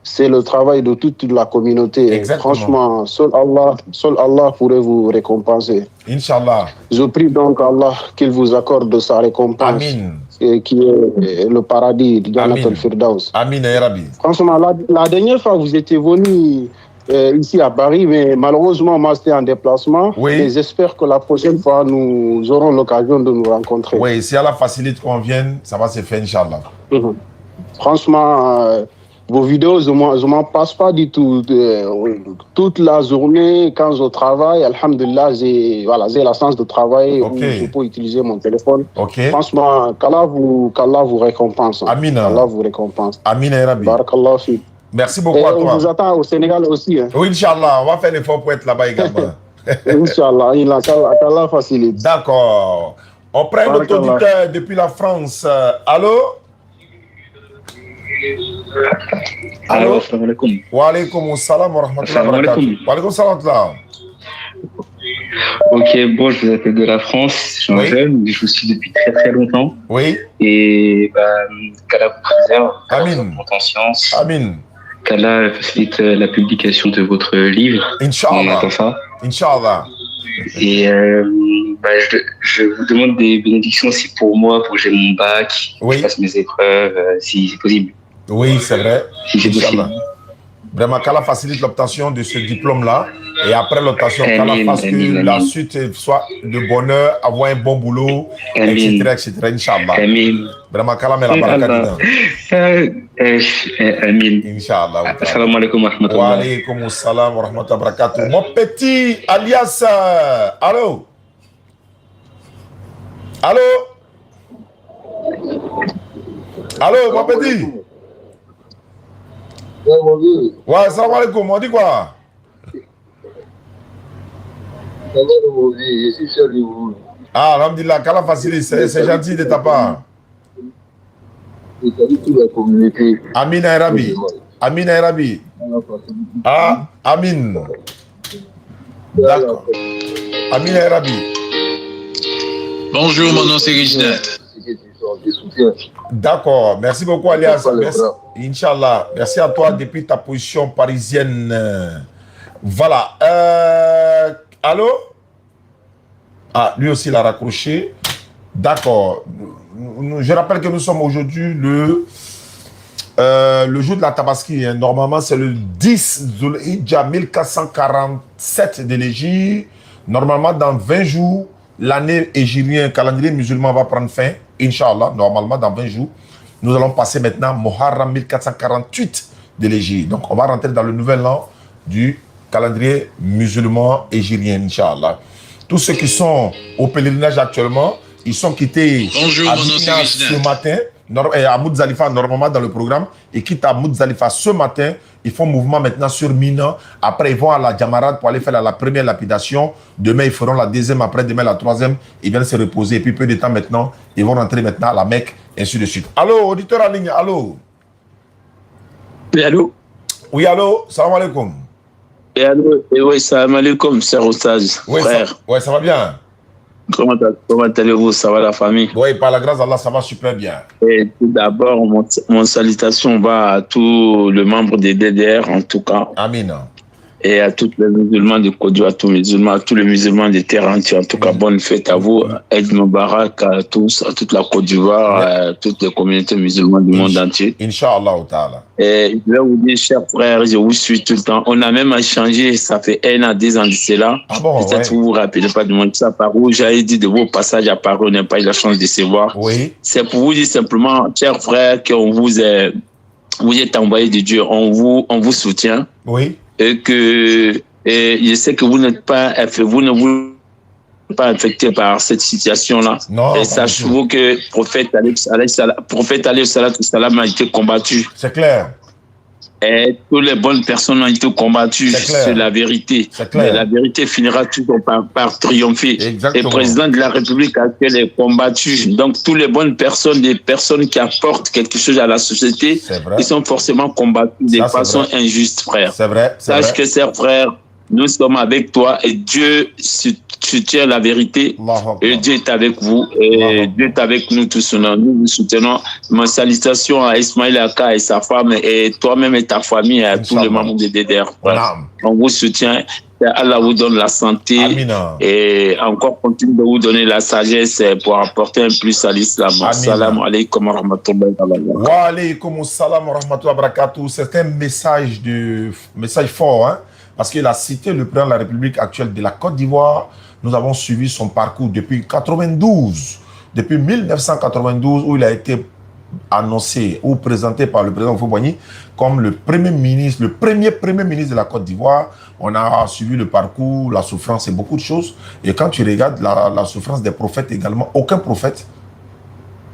c'est le travail de toute la communauté. Exactement. Franchement, seul Allah pourrait vous récompenser. Inch'Allah. Je prie donc Allah qu'il vous accorde sa récompense. Amin. Qui est le paradis, Jannat al-Firdaus. Amin, ya Rabbi. Franchement, la dernière fois, vous étiez venu ici à Paris, mais malheureusement, moi, j'étais en déplacement. Oui. Et j'espère que la prochaine fois, nous aurons l'occasion de nous rencontrer. Oui, si Allah facilite qu'on vienne, ça va se faire, Inch'Allah. Franchement, vos vidéos, je ne m'en passe pas du tout. Toute la journée, quand je travaille, alhamdulillah, j'ai la chance de travailler où je peux utiliser mon téléphone. Franchement, qu'Allah vous récompense. Amin. Allah vous récompense. Amin, ya Rabbi. Barakallah fi. Merci beaucoup à toi. On vous attend au Sénégal aussi. Hein. Oui, Inch'Allah, on va faire l'effort pour être là-bas également. Inch'Allah, qu'Allah facilite. D'accord. On prend notre auditeur depuis la France. Allô? Allô, salam alaikum. Wa alaikum salam wa rahmatullahi wa barakatuh. Wa alaikum salam wa Ok, bon, je vous appelle de la France, je suis un jeune, je vous suis depuis très très longtemps. Oui. Et qu'Allah vous préserve, Amin. votre conscience. Amin. Qu'Allah facilite la publication de votre livre. Inch'Allah. Inch'Allah. Et je vous demande des bénédictions aussi pour moi, pour que j'ai mon bac, que je fasse mes épreuves, si c'est possible. Oui, c'est vrai. Si c'est possible. Vraiment, qu'Allah facilite l'obtention de ce diplôme-là. Et après l'obtention, qu'Allah fasse que la suite soit de bonheur, avoir un bon boulot, etc. Inch'Allah. Vraiment, qu'Allah met la baraka dedans. Amin. Inch'Allah. Assalamu alaikum wa rahmatullah. Wa alaikum salam wa rahmatullah wa barakatuh. Mon petit alias, allô? Allô? Allô, mon petit? Ouais, salam alaikum, on dit quoi? Je suis fier de vous. Ah, alhamdulillah, qu'Allah facilite, c'est gentil de ta part. Je salue toute la communauté. Amin ya Rabbi. Amin ya Rabbi. Ah, Amin. D'accord. Amin ya Rabbi. Bonjour, mon nom c'est Reginald. D'accord, merci beaucoup Alias. Inch'Allah, merci à toi depuis ta position parisienne. Voilà. Allô? Ah, lui aussi il a raccroché. D'accord. Je rappelle que nous sommes aujourd'hui le jour de la Tabaski. Hein. Normalement, c'est le 10 Zulhijjah 1447 de l'Égypte. Normalement, dans 20 jours, l'année égyrien, calendrier musulman va prendre fin. Inch'Allah, normalement, dans 20 jours. Nous allons passer maintenant Muharram 1448 de l'Égypte. Donc, on va rentrer dans le nouvel an du calendrier musulman égyrien, Inch'Allah. Tous ceux qui sont au pèlerinage actuellement, ils sont quittés à Mina ce matin, à Mouzdalifa normalement dans le programme, et quittent à Mouzdalifa ce matin. Ils font mouvement maintenant sur Mina. Après, ils vont à la Jamarat pour aller faire la première lapidation. Demain, ils feront la deuxième. Après, demain, la troisième. Ils viennent se reposer. Et puis, peu de temps maintenant, ils vont rentrer maintenant à la Mecque, et ainsi de suite. Allô, auditeur en ligne, allô? Oui, allô? Oui, allô? Salam alaikum. Et allô? Et oui, salam alaikum, cher Oustaz, frère. Oui, ça va bien. Comment allez-vous? Ça va la famille? Oui, par la grâce d'Allah, ça va super bien. Et tout d'abord, mon salutation va à tous les membres des DDR, en tout cas. Amin. Et à tous les musulmans de Côte d'Ivoire, à tous les musulmans de terre entière. En tout cas, bonne fête à vous. Eid Mubarak à tous, à toute la Côte d'Ivoire, à toutes les communautés musulmanes du monde entier. Inch'Allah ta'ala. Et je vais vous dire, chers frères, je vous suis tout le temps. On a même échangé, ça fait 1 an, 2 ans de cela. Ah bon, peut-être vous vous rappelez pas de moi, ça par où j'avais dit de vos passages à Paris, on n'a pas eu la chance de se voir. Oui. C'est pour vous dire simplement, chers frères, qu'on vous êtes envoyé de Dieu, on vous soutient. Oui. Et que je sais que vous n'êtes pas affecté par cette situation-là. Non. Et sachez-vous que prophète alayhi salam a été combattu. C'est clair. Et toutes les bonnes personnes ont été combattues sur la vérité. Mais la vérité finira toujours par triompher. Exactement. Le président de la République actuelle est combattu. Donc, toutes les bonnes personnes, des personnes qui apportent quelque chose à la société, ils sont forcément combattus de façon injuste, frère. C'est vrai. Sache que, chers frères, nous sommes avec toi et Dieu soutient la vérité et Dieu est avec vous et Dieu est avec nous tous. Nous vous soutenons. Ma salutation à Ismaël Aka et sa femme et toi-même et ta famille et à tous les membres de DDR. On vous soutient. Allah vous donne la santé et encore continue de vous donner la sagesse pour apporter un plus à l'islam. Assalamu alaikum wa rahmatullahi wa barakatuh. Wa alaikum assalam wa rahmatullahi wa barakatuh. C'est un message fort, hein? Parce qu'il a cité le président de la République actuelle de la Côte d'Ivoire. Nous avons suivi son parcours depuis 92, depuis 1992, où il a été annoncé ou présenté par le président Houphouët-Boigny comme le premier ministre de la Côte d'Ivoire. On a suivi le parcours, la souffrance et beaucoup de choses. Et quand tu regardes la souffrance des prophètes également, aucun prophète,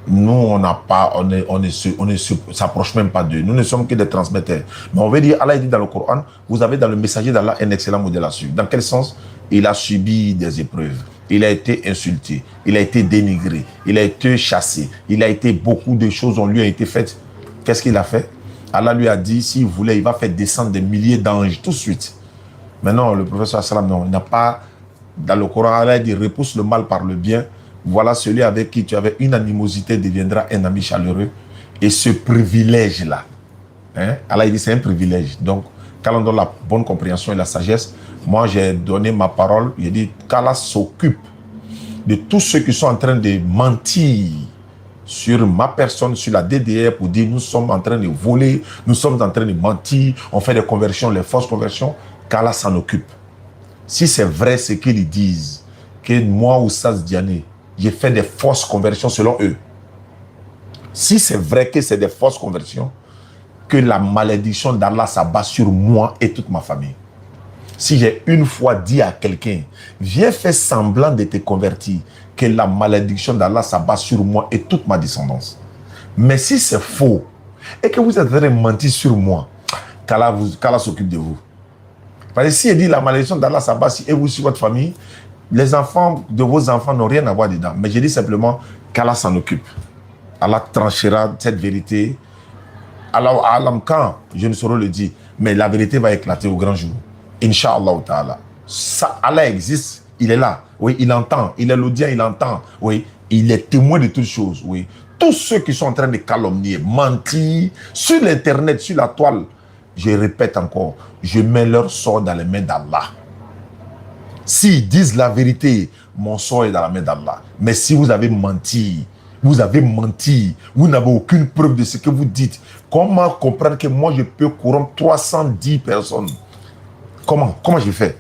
nous, on n'a pas, on ne s'approche même pas d'eux. Nous ne sommes que des transmetteurs. Mais on veut dire, Allah dit dans le Coran, vous avez dans le messager d'Allah un excellent modèle à suivre. Dans quel sens? Il a subi des épreuves. Il a été insulté. Il a été dénigré. Il a été chassé. Il a été beaucoup de choses, on lui a été faites. Qu'est-ce qu'il a fait? Allah lui a dit, s'il voulait, il va faire descendre des milliers d'anges tout de suite. Maintenant, le professeur Salam, non, il n'a pas, dans le Coran, Allah dit, repousse le mal par le bien. Voilà celui avec qui tu avais une animosité deviendra un ami chaleureux. Et ce privilège-là, hein, Allah dit c'est un privilège. Donc, quand on donne la bonne compréhension et la sagesse, moi j'ai donné ma parole, j'ai dit qu'Allah s'occupe de tous ceux qui sont en train de mentir sur ma personne, sur la DDR, pour dire nous sommes en train de voler, nous sommes en train de mentir, on fait des conversions, les fausses conversions, qu'Allah s'en occupe. Si c'est vrai ce qu'ils disent, que moi, Oustaz Diané, j'ai fait des fausses conversions selon eux. Si c'est vrai que c'est des fausses conversions, que la malédiction d'Allah s'abat sur moi et toute ma famille. Si j'ai une fois dit à quelqu'un, viens faire semblant de te convertir, que la malédiction d'Allah s'abat sur moi et toute ma descendance. Mais si c'est faux, et que vous êtes en train de mentir sur moi, qu'Allah s'occupe de vous. Parce que si il dit la malédiction d'Allah s'abat sur vous, sur votre famille, les enfants de vos enfants n'ont rien à voir dedans. Mais je dis simplement qu'Allah s'en occupe. Allah tranchera cette vérité. Alors, Alam, quand je ne saurais le dire, mais la vérité va éclater au grand jour. Inch'Allah ta'ala. Ça, Allah existe, il est là. Oui, il entend. Il est l'audient, il entend. Oui, il est témoin de toutes choses. Oui. Tous ceux qui sont en train de calomnier, mentir sur l'internet, sur la toile, je répète encore, je mets leur sort dans les mains d'Allah. S'ils disent la vérité, mon sort est dans la main d'Allah. Mais si vous avez menti, vous n'avez aucune preuve de ce que vous dites, comment comprendre que moi je peux corrompre 310 personnes? Comment je fais?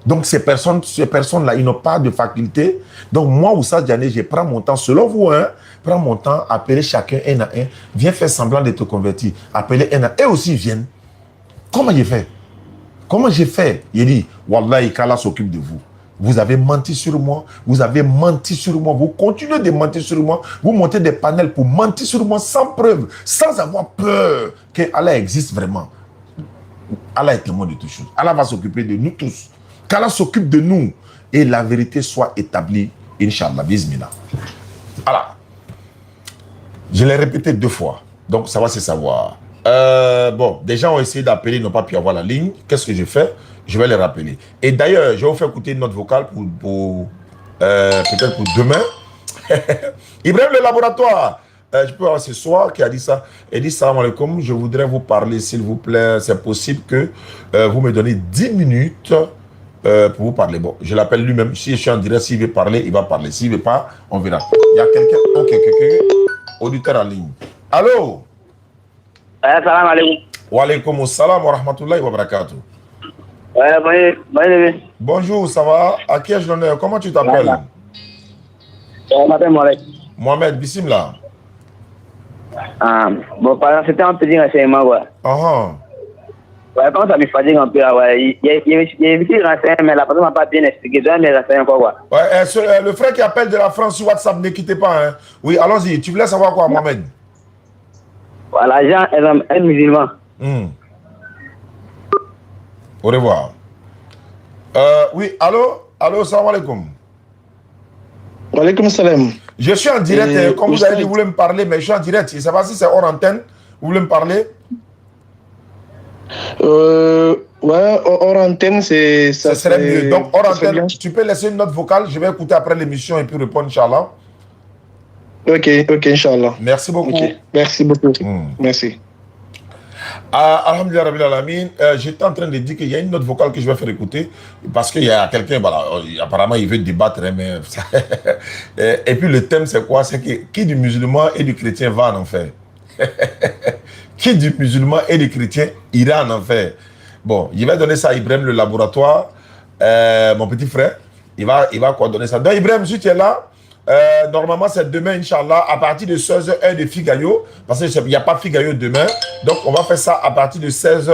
Donc ces personnes-là, ils n'ont pas de faculté. Donc moi, Oustaz Diané, je prends mon temps, selon vous, hein, prends mon temps, appelez chacun un à un, viens faire semblant de te convertir, appelez un à un, eux aussi viennent. Comment j'ai fait? Comment j'ai fait? Il dit, Wallahi, qu'Allah s'occupe de vous. Vous avez menti sur moi, vous continuez de mentir sur moi, vous montez des panels pour mentir sur moi sans preuve, sans avoir peur que Allah existe vraiment. Allah est témoin de toutes choses. Allah va s'occuper de nous tous. Qu'Allah s'occupe de nous et la vérité soit établie, Inch'Allah, bismillah. Alors, je l'ai répété 2 fois, donc ça va se savoir. Bon, des gens ont essayé d'appeler, ils n'ont pas pu avoir la ligne. Qu'est-ce que je fais? Je vais les rappeler. Et d'ailleurs, je vais vous faire écouter une note vocale pour peut-être pour demain. Ibrahim le laboratoire, je peux avoir ce soir qui a dit ça. Il dit salam alaikum, je voudrais vous parler s'il vous plaît. C'est possible que vous me donnez 10 minutes pour vous parler. Bon, je l'appelle lui-même. Si je suis en direct, s'il veut parler, il va parler. S'il ne veut pas, on verra. Il y a quelqu'un, ok, quelqu'un, auditeur en ligne. Allô? Salam alaikum. Wa alaikum salam wa rahmatullahi wa barakatuh. Bonjour, ça va? À qui ai-je l'honneur? Comment tu t'appelles? Je m'appelle Mohamed. Mohamed, bismillah. Bon, c'était un petit renseignement, ouais. Ouais, quand ça me fatigue un peu, ouais. Il y a un petit renseignement, mais la personne ne m'a pas bien expliqué. Je vais me renseigner encore, quoi. Ouais, le frère qui appelle de la France sur WhatsApp, ne quittez pas, hein. Oui, allons-y. Tu voulais savoir quoi, Mohamed? Voilà, l'agent est un musulman. Au revoir. Oui, allô? Allô, salam alaikum. Wa alaikum salam. Je suis en direct, comme vous avez dit, vous voulez me parler, mais je suis en direct. Je ne sais pas si c'est hors antenne. Vous voulez me parler? Ouais, hors antenne, ça serait mieux. Donc, hors antenne, tu peux laisser une note vocale. Je vais écouter après l'émission et puis répondre, Inch'Allah. Ok, Inch'Allah. Merci beaucoup. Okay. Merci beaucoup. Merci. Alhamdulillah Rabbil Alamin, j'étais en train de dire qu'il y a une note vocale que je vais faire écouter parce qu'il y a quelqu'un, voilà, apparemment il veut débattre, mais et puis le thème c'est quoi? C'est que qui du musulman et du chrétien va en enfer? Qui du musulman et du chrétien ira en enfer? Bon, je vais donner ça à Ibrahim, le laboratoire, mon petit frère, il va coordonner ça. Donc Ibrahim, si tu es là, normalement c'est demain Inch'Allah à partir de 16h heure de Figayo, parce qu'il n'y a pas Figayo demain, donc on va faire ça à partir de 16h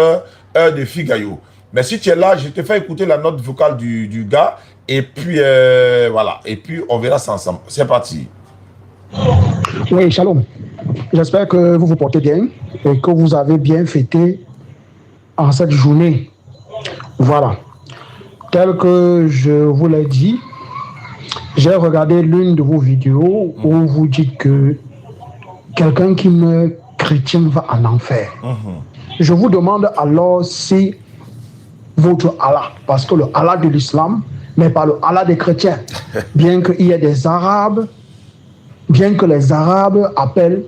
heure de Figayo. Mais si tu es là, je te fais écouter la note vocale du gars et puis voilà, et puis on verra ça ensemble. C'est parti. Oui, shalom. J'espère que vous vous portez bien et que vous avez bien fêté en cette journée. Voilà. Tel que je vous l'ai dit, j'ai regardé l'une de vos vidéos où vous dites que quelqu'un qui meurt chrétien va en enfer. Je vous demande alors si votre Allah, parce que le Allah de l'islam n'est pas le Allah des chrétiens, bien qu'il y ait des Arabes, bien que les Arabes appellent,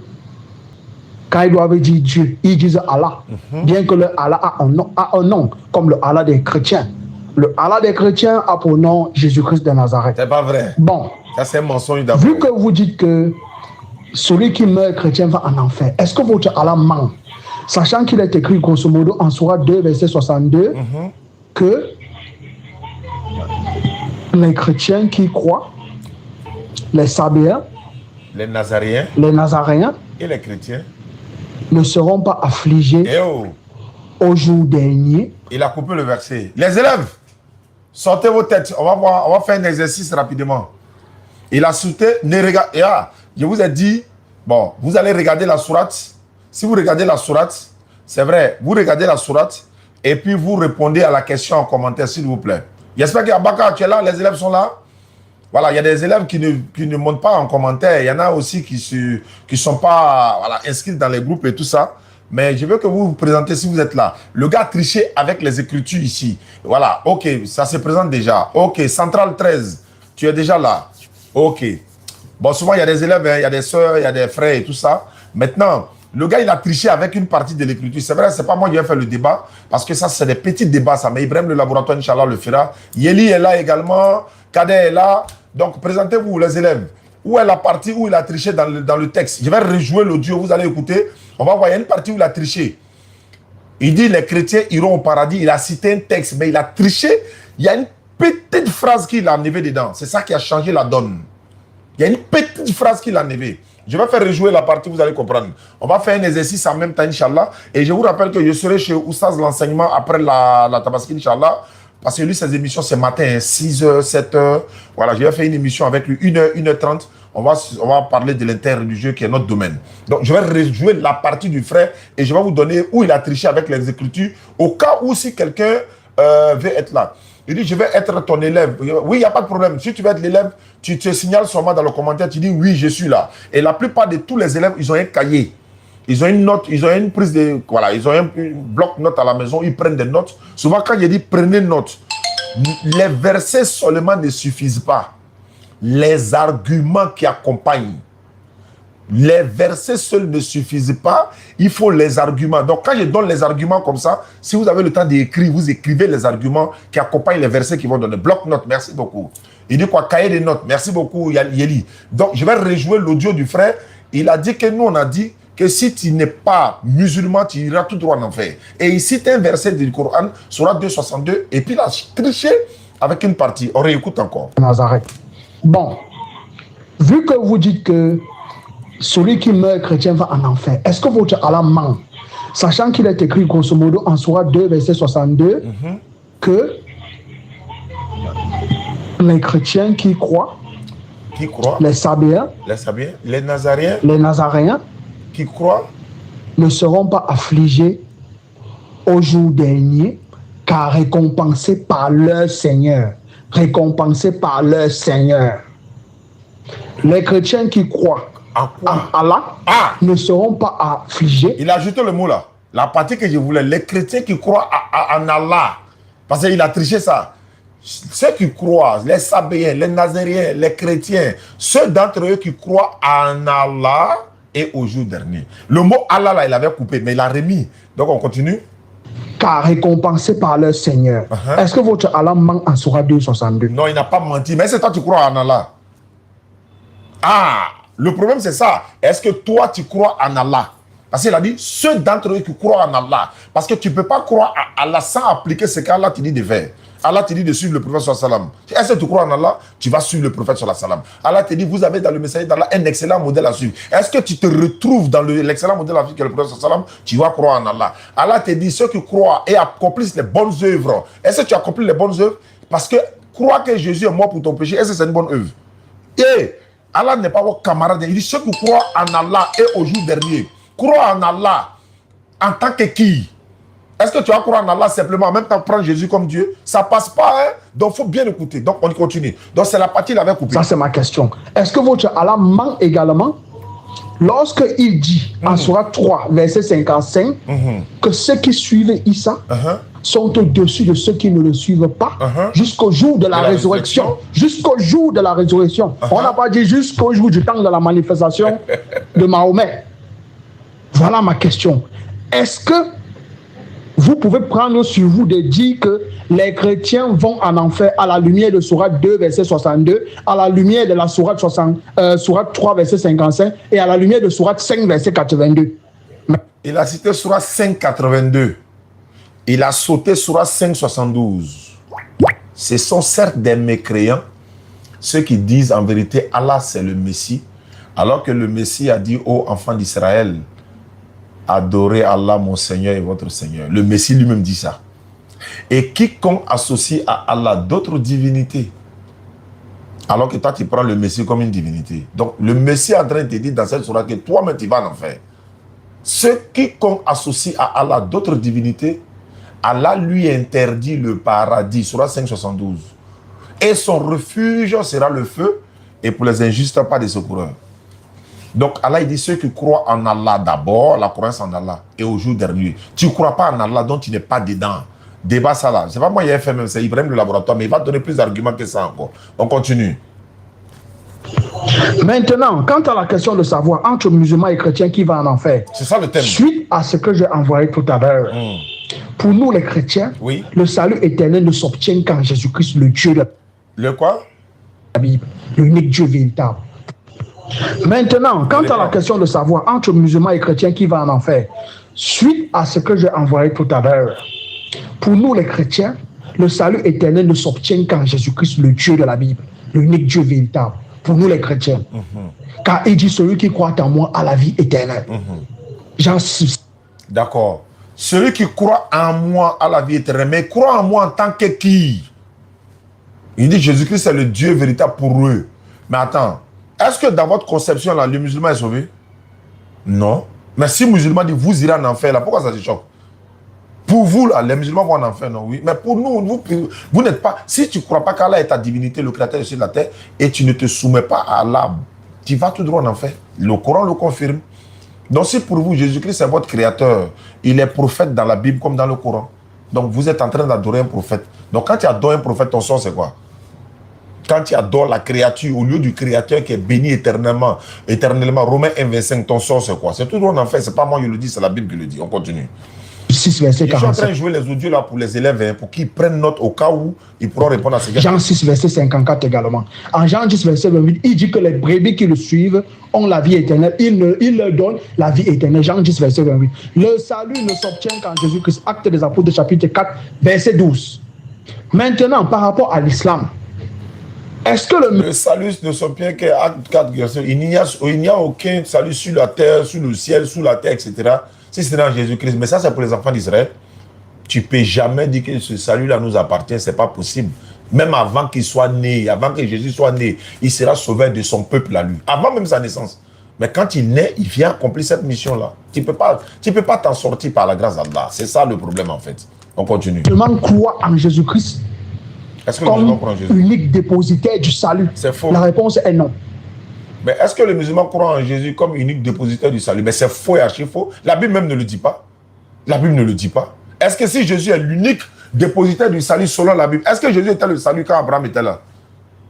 quand ils doivent dire Dieu, ils disent Allah, bien que le Allah a un nom, comme le Allah des chrétiens. Le Allah des chrétiens a pour nom Jésus-Christ de Nazareth. C'est pas vrai. Bon. Ça, c'est un mensonge d'abord. Vu que vous dites que celui qui meurt chrétien va en enfer, est-ce que votre Allah ment? Sachant qu'il est écrit grosso modo en Sourate 2, verset 62, que les chrétiens qui croient, les Sabéens, les Nazaréens et les chrétiens ne seront pas affligés au jour dernier. Il a coupé le verset. Les élèves, sortez vos têtes. On va faire un exercice rapidement. Il a sauté. Je vous ai dit, bon, vous allez regarder la sourate. Si vous regardez la sourate, c'est vrai, vous regardez la sourate et puis vous répondez à la question en commentaire, s'il vous plaît. J'espère qu'Abaka, tu es là, les élèves sont là. Voilà, il y a des élèves qui ne montent pas en commentaire. Il y en a aussi qui sont pas inscrits dans les groupes et tout ça. Mais je veux que vous vous présentez si vous êtes là. Le gars a triché avec les écritures ici. Voilà, ok, ça se présente déjà. Ok, Central 13, tu es déjà là. Ok. Bon, souvent, il y a des élèves, il y a des soeurs, il y a des frères et tout ça. Maintenant, le gars, il a triché avec une partie de l'écriture. C'est vrai, c'est pas moi qui vais faire le débat, parce que ça, c'est des petits débats, ça. Mais Ibrahim, le laboratoire, Inch'Allah, le fera. Yeli est là également. Kader est là. Donc, présentez-vous, les élèves. Où est la partie où il a triché dans le texte? Je vais rejouer l'audio, vous allez écouter. On va voir, il y a une partie où il a triché. Il dit les chrétiens iront au paradis. Il a cité un texte, mais il a triché. Il y a une petite phrase qu'il a enlevée dedans. C'est ça qui a changé la donne. Il y a une petite phrase qu'il a enlevée. Je vais faire rejouer la partie, vous allez comprendre. On va faire un exercice en même temps, Inch'Allah. Et je vous rappelle que je serai chez Oustaz l'enseignement après la Tabaski, Inch'Allah. Parce que lui, ses émissions, c'est matin, 6h, 7h. Voilà, je vais faire une émission avec lui, 1h, 1h30. On va parler de l'interreligieux qui est notre domaine. Donc, je vais rejouer la partie du frère et je vais vous donner où il a triché avec les écritures. Au cas où, si quelqu'un veut être là. Il dit, je vais être ton élève. Oui, il n'y a pas de problème. Si tu veux être l'élève, tu te signales seulement dans le commentaire, tu dis, oui, je suis là. Et la plupart de tous les élèves, ils ont un cahier. Ils ont une note, ils ont une prise de... Voilà, ils ont un bloc-notes à la maison, ils prennent des notes. Souvent, quand je dis prenez note, les versets seulement ne suffisent pas. Les arguments qui accompagnent. Les versets seuls ne suffisent pas. Il faut les arguments. Donc, quand je donne les arguments comme ça, si vous avez le temps d'écrire, vous écrivez les arguments qui accompagnent les versets qui vont donner. Bloc-notes, merci beaucoup. Il dit quoi? Cahier des notes, merci beaucoup, Yeli. Donc, je vais rejouer l'audio du frère. Il a dit que nous, on a dit que si tu n'es pas musulman, tu iras tout droit en enfer. Et il cite un verset du Coran, Sourate 262, et puis il a triché avec une partie. On réécoute encore. Nazareth. Bon, vu que vous dites que celui qui meurt chrétien va en enfer, est-ce que votre Allah ment? Sachant qu'il est écrit grosso modo en Sourate 2, verset 62, que les chrétiens qui croient, les Sabéens, les Nazaréens, qui croient, ne seront pas affligés au jour dernier, car récompensés par leur Seigneur. Récompensés par leur Seigneur. Les chrétiens qui croient en Allah ne seront pas affligés. Il a ajouté le mot là. La partie que je voulais. Les chrétiens qui croient en Allah. Parce qu'il a triché ça. Ceux qui croient, les Sabéens, les Nazériens, les chrétiens, ceux d'entre eux qui croient en Allah et au jour dernier. Le mot Allah là, il avait coupé, mais il a remis. Donc on continue. Car récompensés par leur Seigneur. Est-ce que votre Allah ment en Sourate 2,62? Non, il n'a pas menti. Mais c'est toi tu crois en Allah. Ah, le problème c'est ça. Est-ce que toi tu crois en Allah? Parce qu'il a dit ceux d'entre eux qui croient en Allah. Parce que tu ne peux pas croire à Allah sans appliquer ce qu'Allah te dit de faire. Allah te dit de suivre le prophète sallallahu alayhi wa sallam. Est-ce que tu crois en Allah? Tu vas suivre le prophète sallallahu alayhi wa sallam. Allah te dit, vous avez dans le messager d'Allah un excellent modèle à suivre. Est-ce que tu te retrouves dans l'excellent modèle à suivre que le prophète sallallahu alayhi wa sallam? Tu vas croire en Allah. Allah te dit, ceux qui croient et accomplissent les bonnes œuvres. Est-ce que tu accomplis les bonnes œuvres? Parce que croire que Jésus est mort pour ton péché, est-ce que c'est une bonne œuvre? Et Allah n'est pas votre camarade. Il dit, ceux qui croient en Allah et au jour dernier, croient en Allah en tant que qui? Est-ce que tu vas croire en Allah simplement en même temps prendre Jésus comme Dieu? Ça passe pas, hein? Donc, il faut bien écouter. Donc, on continue. Donc, c'est la partie qu'il avait coupée. Ça, c'est ma question. Est-ce que votre Allah ment également lorsqu'il dit en Sourate 3, verset 55, que ceux qui suivent Issa sont au-dessus de ceux qui ne le suivent pas jusqu'au jour de la résurrection. Jusqu'au jour de la résurrection. On n'a pas dit jusqu'au jour du temps de la manifestation de Mahomet. Voilà ma question. Est-ce que vous pouvez prendre sur vous de dire que les chrétiens vont en enfer à la lumière de Sourate 2, verset 62, à la lumière de la Sourate 3, verset 55 et à la lumière de Sourate 5, verset 82? Il a cité Sourate 5, 82. Il a sauté Sourate 5, 72. Ce sont certes des mécréants, ceux qui disent en vérité Allah c'est le Messie, alors que le Messie a dit aux enfants d'Israël, adorez Allah mon Seigneur et votre Seigneur. Le Messie lui-même dit ça. Et quiconque associe à Allah d'autres divinités, alors que toi tu prends le Messie comme une divinité. Donc le Messie est en train de te dire dans cette sourate que toi-même tu vas en enfer. Ceux quiconque associe à Allah d'autres divinités, Allah lui interdit le paradis. Sourate 5, 72. Et son refuge sera le feu, et pour les injustes pas des secoureurs. Donc Allah il dit ceux qui croient en Allah d'abord, la croyance en Allah, et au jour dernier. Tu ne crois pas en Allah, donc tu n'es pas dedans. Débat ça là. C'est pas moi qui ai fait même, c'est Ibrahim le laboratoire, mais il va donner plus d'arguments que ça encore. On continue. Maintenant, quant à la question de savoir entre musulmans et chrétiens qui va en enfer, c'est ça le thème. Suite à ce que j'ai envoyé tout à l'heure, pour nous les chrétiens, le salut éternel ne s'obtient qu'en Jésus-Christ, le Dieu de le quoi? La Bible, l'unique Dieu véritable. Maintenant, quant à la question de savoir entre musulmans et chrétiens qui va en enfer, suite à ce que j'ai envoyé tout à l'heure, pour nous les chrétiens, le salut éternel ne s'obtient qu'en Jésus-Christ, le Dieu de la Bible, l'unique Dieu véritable. Pour nous les chrétiens. Car il dit celui qui croit en moi a la vie éternelle. Jean 6. D'accord. Celui qui croit en moi a la vie éternelle, mais croit en moi en tant que qui? Il dit Jésus-Christ c'est le Dieu véritable pour eux. Mais attends, est-ce que dans votre conception là, le musulman est sauvé? Non. Mais si le musulman dit vous irez en enfer là, pourquoi ça se choque? Pour vous là, les musulmans vont en enfer, non? Oui. Mais pour nous, vous n'êtes pas. Si tu ne crois pas qu'Allah est ta divinité, le créateur de la terre, et tu ne te soumets pas à Allah, tu vas tout droit en enfer. Le Coran le confirme. Donc si pour vous, Jésus-Christ est votre créateur, il est prophète dans la Bible comme dans le Coran. Donc vous êtes en train d'adorer un prophète. Donc quand tu adores un prophète, ton sort c'est quoi? Quand tu adores la créature au lieu du créateur qui est béni éternellement, Romains 1, 25, ton sort c'est quoi? C'est tout droit en enfer. C'est pas moi qui le dis, c'est la Bible qui le dit. On continue. 6, verset 47. Je suis en train de jouer les audios là pour les élèves, hein, pour qu'ils prennent note au cas où ils pourront répondre à ces questions. Jean 6, verset 54 également. En Jean 10, verset 28, il dit que les brebis qui le suivent ont la vie éternelle. Il leur donne la vie éternelle. Jean 10, verset 28. Le salut ne s'obtient qu'en Jésus-Christ. Acte des Apôtres, chapitre 4, verset 12. Maintenant, par rapport à l'islam, est-ce que le salut ne s'obtient qu'en Acte 4, verset 12. Il n'y a aucun salut sur la terre, sous le ciel, sous la terre, etc. Si c'est dans Jésus-Christ, mais ça c'est pour les enfants d'Israël, tu ne peux jamais dire que ce salut-là nous appartient, ce n'est pas possible. Même avant qu'il soit né, avant que Jésus soit né, il sera sauveur de son peuple à lui. Avant même sa naissance. Mais quand il naît, il vient accomplir cette mission-là. Tu peux pas t'en sortir par la grâce d'Allah. C'est ça le problème en fait. On continue. Le musulman croit en Jésus-Christ comme unique dépositaire du salut. C'est faux. La réponse est non. Mais est-ce que le musulman croit en Jésus comme unique dépositaire du salut? Mais c'est faux et archi faux. La Bible même ne le dit pas. La Bible ne le dit pas. Est-ce que si Jésus est l'unique dépositaire du salut selon la Bible, est-ce que Jésus était le salut quand Abraham était là?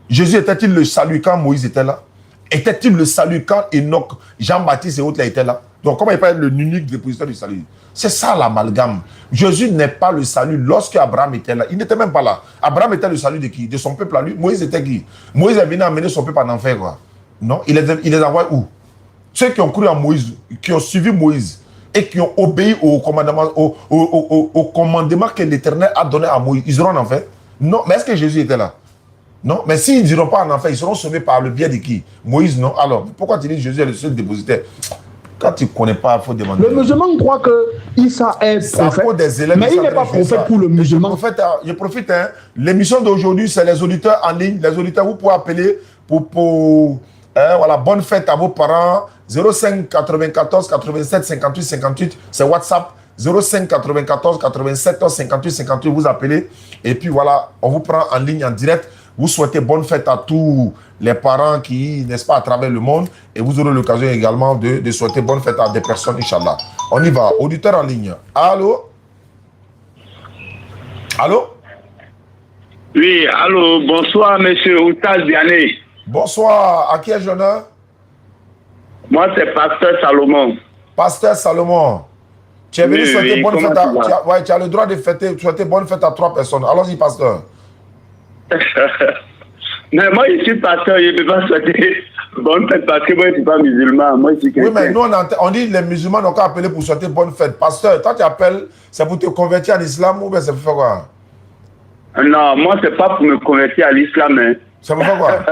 Jésus était-il le salut quand Moïse était là? Était-il le salut quand Enoch, Jean-Baptiste et autres là étaient là? Donc comment il peut être l'unique dépositaire du salut? C'est ça l'amalgame. Jésus n'est pas le salut lorsque Abraham était là. Il n'était même pas là. Abraham était le salut de qui? De son peuple à lui. Moïse était qui? Moïse est venu amener son peuple en enfer, quoi. Non, il les envoie où? Ceux qui ont cru en Moïse, qui ont suivi Moïse et qui ont obéi au commandement que l'Éternel a donné à Moïse, ils seront en enfer? Non, mais est-ce que Jésus était là? Non, mais s'ils n'iront pas en enfer, ils seront sauvés par le biais de qui? Moïse, non? Alors, pourquoi tu dis que Jésus est le seul dépositaire? Quand tu ne connais pas, il faut demander. Le musulman croit que Isa est prophète, mais il n'est pas prophète pour le musulman. Je profite, hein. L'émission d'aujourd'hui, c'est les auditeurs en ligne. Les auditeurs, vous pouvez appeler pour voilà, bonne fête à vos parents. 05 94 87 58 58, c'est WhatsApp. 05 94 87 58 58, vous appelez. Et puis voilà, on vous prend en ligne, en direct. Vous souhaitez bonne fête à tous les parents qui, n'est-ce pas, à travers le monde. Et vous aurez l'occasion également de souhaiter bonne fête à des personnes, Inch'Allah. On y va. Auditeur en ligne. Allô? Allô? Oui, allô. Bonsoir, monsieur Oustaz Diané. Bonsoir. À qui ai-je l'honneur? Moi, c'est Pasteur Salomon. Pasteur Salomon. Tu es venu souhaiter bonne fête à... Tu as le droit de souhaiter bonne fête à 3 personnes. Allons-y, pasteur. Mais moi, je suis pasteur, je ne peux pas souhaiter bonne fête parce que moi, je ne suis pas musulman. Moi, je suis chrétien. Oui, mais nous, on dit les musulmans n'ont qu'à appeler pour souhaiter bonne fête. Pasteur, toi, tu appelles, c'est pour te convertir en islam ou bien c'est pour faire quoi? Non, moi, ce n'est pas pour me convertir à l'islam. Hein. C'est pour faire quoi?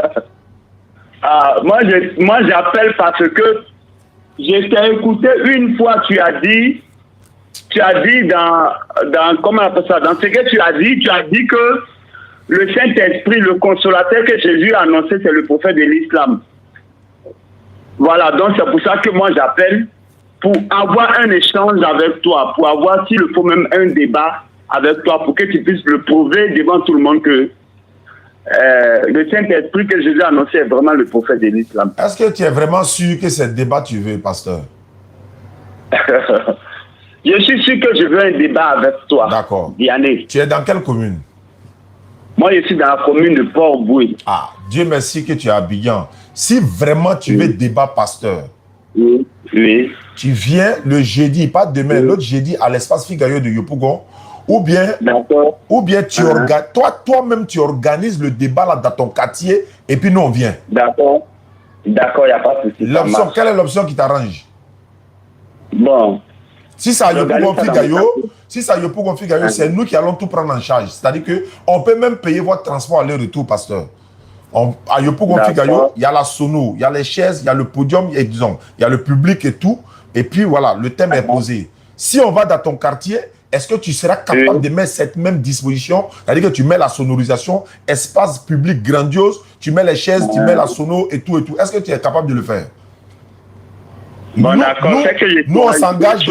Moi, j'appelle parce que je t'ai écouté une fois, tu as dit comment on appelle ça, dans ce que tu as dit que le Saint-Esprit, le consolateur que Jésus a annoncé, c'est le prophète de l'islam. Voilà, donc c'est pour ça que moi j'appelle pour avoir un échange avec toi, pour avoir, s'il faut même un débat avec toi, pour que tu puisses le prouver devant tout le monde que le Saint-Esprit que Jésus a annoncé est vraiment le prophète de l'islam. Est-ce que tu es vraiment sûr que c'est débat tu veux, pasteur? Je suis sûr que je veux un débat avec toi. D'accord. Diané. Tu es dans quelle commune? Moi, je suis dans la commune de Port-Boué. Ah, Dieu merci que tu es à Abidjan. Si vraiment tu veux débat, pasteur, oui. Tu viens le jeudi, pas demain, l'autre jeudi à l'espace Figayo de Yopougon, ou bien tu toi-même tu organises le débat là dans ton quartier et puis nous on vient. D'accord, il n'y a pas de souci. Quelle est l'option qui t'arrange? Bon. Si ça Yopougon Figayo, c'est nous qui allons tout prendre en charge. C'est-à-dire qu'on peut même payer votre transport aller-retour, pasteur. À Yopougon Figayo, il y a la sono, il y a les chaises, il y a le podium, et disons, il y a le public et tout. Et puis voilà, le thème est posé. Si on va dans ton quartier, est-ce que tu seras capable de mettre cette même disposition? C'est-à-dire que tu mets la sonorisation, espace public grandiose, tu mets les chaises, tu mets la sono et tout et tout. Est-ce que tu es capable de le faire? Bon, d'accord. Nous, on s'engage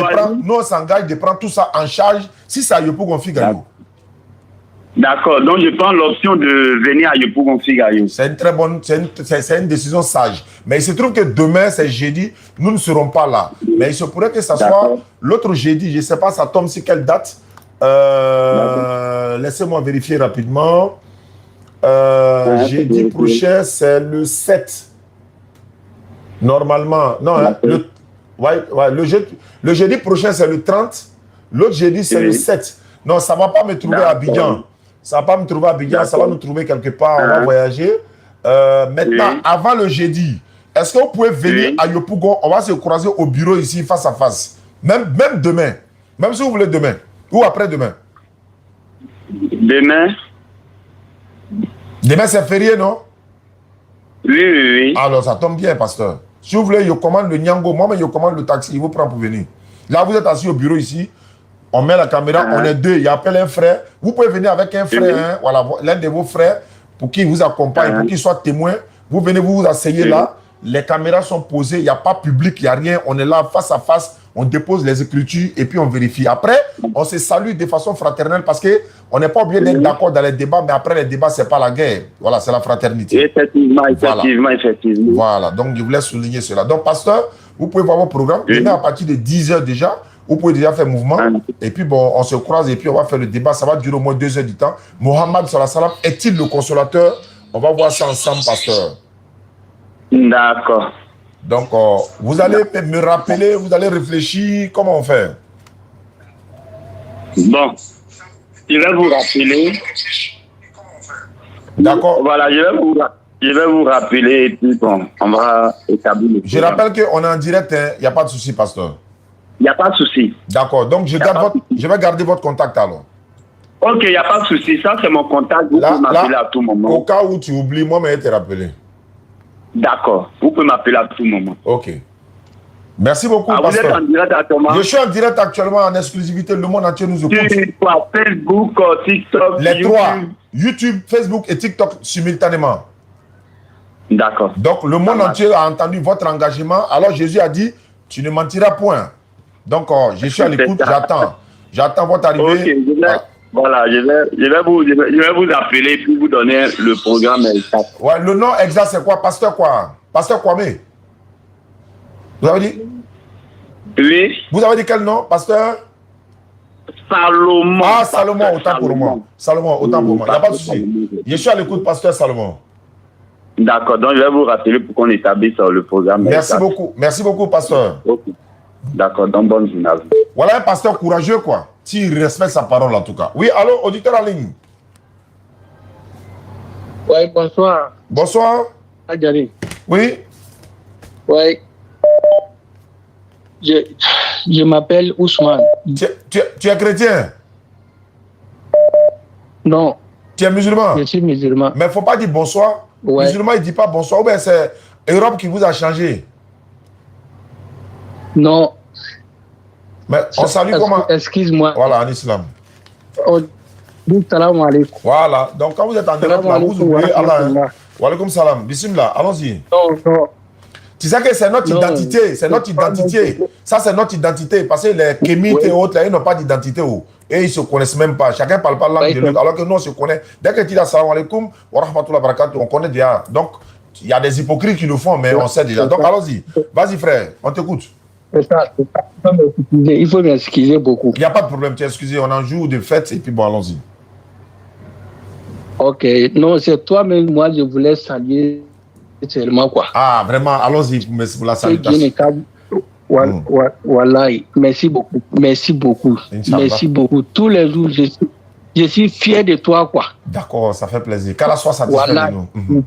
de prendre tout ça en charge si c'est à Yopougon Figayo. D'accord. Donc, je prends l'option de venir à Yopougon Figayo. C'est une très bonne, c'est une décision sage. Mais il se trouve que demain, c'est jeudi, nous ne serons pas là. Mais il se pourrait que ça soit l'autre jeudi, je ne sais pas, ça tombe sur quelle date. Laissez-moi vérifier rapidement. Jeudi prochain, c'est le 7. Normalement, non, hein, le jeudi prochain, c'est le 30. L'autre jeudi, c'est le 7. Non, ça ne va pas me trouver à Abidjan. Ça ne va pas me trouver à Abidjan, ça va nous trouver quelque part, on va voyager. Maintenant, avant le jeudi, est-ce que vous pouvez venir à Yopougon? On va se croiser au bureau ici, face à face. Même demain. Même si vous voulez demain. Ou après-demain. Demain? Demain, c'est férié, non? Oui. Alors, ça tombe bien, pasteur. Si vous voulez, je commande le Nyango. Moi-même, je commande le taxi. Il vous prend pour venir. Là, vous êtes assis au bureau ici. On met la caméra. On est deux. Il appelle un frère. Vous pouvez venir avec un frère. Voilà, l'un de vos frères, pour qu'il vous accompagne, pour qu'il soit témoin. Vous venez, vous vous asseyez là. les caméras sont posées, il n'y a pas public, il n'y a rien. On est là face à face, on dépose les écritures et puis on vérifie. Après, on se salue de façon fraternelle parce qu'on n'est pas obligé d'être d'accord dans les débats, mais après les débats, ce n'est pas la guerre. Voilà, c'est la fraternité. Effectivement, effectivement. Voilà, donc je voulais souligner cela. Donc, pasteur, vous pouvez voir vos programmes. Demain, à partir de 10h déjà, vous pouvez déjà faire mouvement. Et puis, bon, on se croise et puis on va faire le débat. Ça va durer au moins 2 heures du temps. Mohammed sallallahu alayhi wa sallam est-il le consolateur? On va voir ça ensemble, pasteur. D'accord. Donc, vous allez me rappeler, vous allez réfléchir. Comment on fait? Bon, je vais vous rappeler. D'accord. Voilà, je vais vous rappeler et puis bon, on va établir le Je rappelle qu'on est en direct, il n'y a pas de souci, pasteur. Il n'y a pas de souci. D'accord, donc je vais garder votre contact alors. Ok, il n'y a pas de souci. Ça, c'est mon contact. Vous pouvez m'appeler à tout moment. Au cas où tu oublies, moi, mais je vais te rappeler. D'accord. Vous pouvez m'appeler à tout moment. Ok. Merci beaucoup, pasteur. Vous êtes en direct actuellement? Je suis en direct actuellement en exclusivité. Le monde entier nous écoute. Sur quoi? Facebook, TikTok, les YouTube. 3. YouTube, Facebook et TikTok simultanément. D'accord. Donc, le monde entier a entendu votre engagement. Alors, Jésus a dit, tu ne mentiras point. Donc, je suis à l'écoute, j'attends. J'attends votre arrivée. Ok, voilà, je vais vous appeler et puis vous donner le programme exact. Ouais, le nom exact, c'est quoi? Pasteur quoi? Pasteur Kwame? Vous avez dit? Oui. Vous avez dit quel nom, pasteur? Salomon. Ah, Salomon, autant pour moi. Salomon, autant pour moi. Il n'y a pas de souci. Je suis à l'écoute, pasteur Salomon. D'accord, donc je vais vous rappeler pour qu'on établisse le programme. Merci beaucoup. Merci beaucoup, pasteur. Okay. D'accord, donc bonne journée. Voilà un pasteur courageux, quoi. S'il respecte sa parole, en tout cas. Oui, allô, auditeur en ligne. Oui, bonsoir. Bonsoir. Adjani. Oui. Oui. Je m'appelle Ousmane. Tu es chrétien? Non. Tu es musulman? Je suis musulman. Mais il ne faut pas dire bonsoir. Ouais. Musulman, il ne dit pas bonsoir. Ou bien c'est Europe qui vous a changé? Non. Mais on salue comment? Excuse-moi. Voilà, en islam. Salam alaikum. Voilà. Donc quand vous êtes en direct, vous oubliez Allah. Wa alaikum salam. Bismillah. Allons-y. Non. Tu sais que c'est notre identité. C'est notre identité. Ça, c'est notre identité. Parce que les kémites et autres, là, ils n'ont pas d'identité. Et ils ne se connaissent même pas. Chacun ne parle pas la langue de l'autre. Alors que nous, on se connaît. Dès que tu dis salam alaikum, wa rahmatullahi wa barakatuh, on connaît déjà. Donc, il y a des hypocrites qui le font, mais on sait déjà. Donc, allons-y. Vas-y, frère. On t'écoute. Il faut m'excuser beaucoup. Il n'y a pas de problème, tu es excusé. On a un jour de fête et puis bon, allons-y. Ok, non, c'est toi, mais moi, je voulais saluer seulement quoi. Ah, vraiment, allons-y pour la salutation. Voilà, merci beaucoup. Merci beaucoup. Inch'Allah. Merci beaucoup. Tous les jours, je suis fier de toi, quoi. D'accord, ça fait plaisir. Qu'Allah soit satisfait de nous.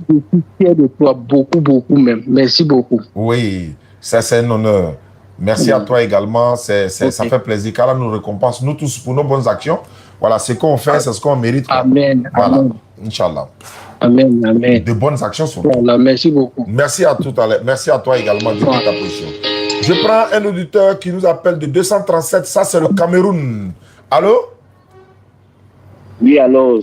Je suis fier de toi, beaucoup même. Merci beaucoup. Oui. C'est un honneur. Merci à toi également. Ça fait plaisir. qu'Allah nous récompense, nous tous, pour nos bonnes actions. Voilà, ce qu'on fait, c'est ce qu'on mérite. Amen. Voilà. Amen. Inch'Allah. Amen. Amen. De bonnes actions sont. Voilà, merci beaucoup. Merci à tout à l'heure. Merci à toi également de ta position. Je prends un auditeur qui nous appelle de 237. Ça, c'est le Cameroun. Allô? Oui, alors,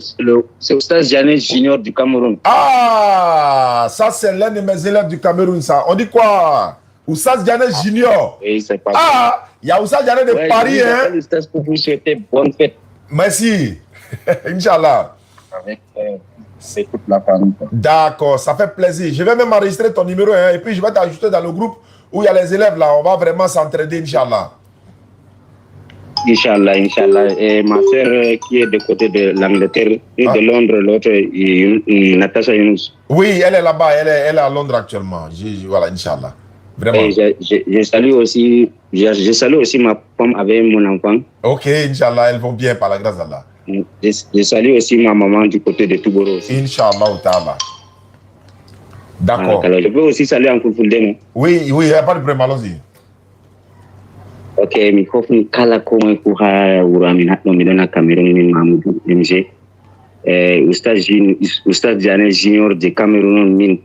c'est Oustaz Janet Junior du Cameroun. Ah, ça, c'est l'un de mes élèves du Cameroun, ça. On dit quoi? Oustaz Janet Junior. Oui, c'est pas Ah, il y a Oustaz Janet de Paris, hein? Oustaz, pour vous souhaiter bonne fête. Merci. Inch'Allah. Avec c'est toute la famille. D'accord, ça fait plaisir. Je vais même enregistrer ton numéro, hein, et puis je vais t'ajouter dans le groupe où il y a les élèves là. On va vraiment s'entraider, Inch'Allah. Inch'Allah, Inch'Allah. Et ma soeur qui est de côté de l'Angleterre et de Londres, l'autre, Natasha Younous. Oui, elle est là-bas, elle est à Londres actuellement. Voilà, Inch'Allah. Vraiment. Et je salue aussi ma femme avec mon enfant. Ok, Inch'Allah, elles vont bien par la grâce d'Allah. Je salue aussi ma maman du côté de Touboro. Inch'Allah, ta'ala. D'accord. Alors, je peux aussi saluer en Fulfulde. Oui, il n'y a pas de problème, allons-y. Ok, mi hofni kala ko moy ko ha wuro amin haddo mi dona Cameroun min Mamoudou MG Oustaz Janet Junior de Cameroun min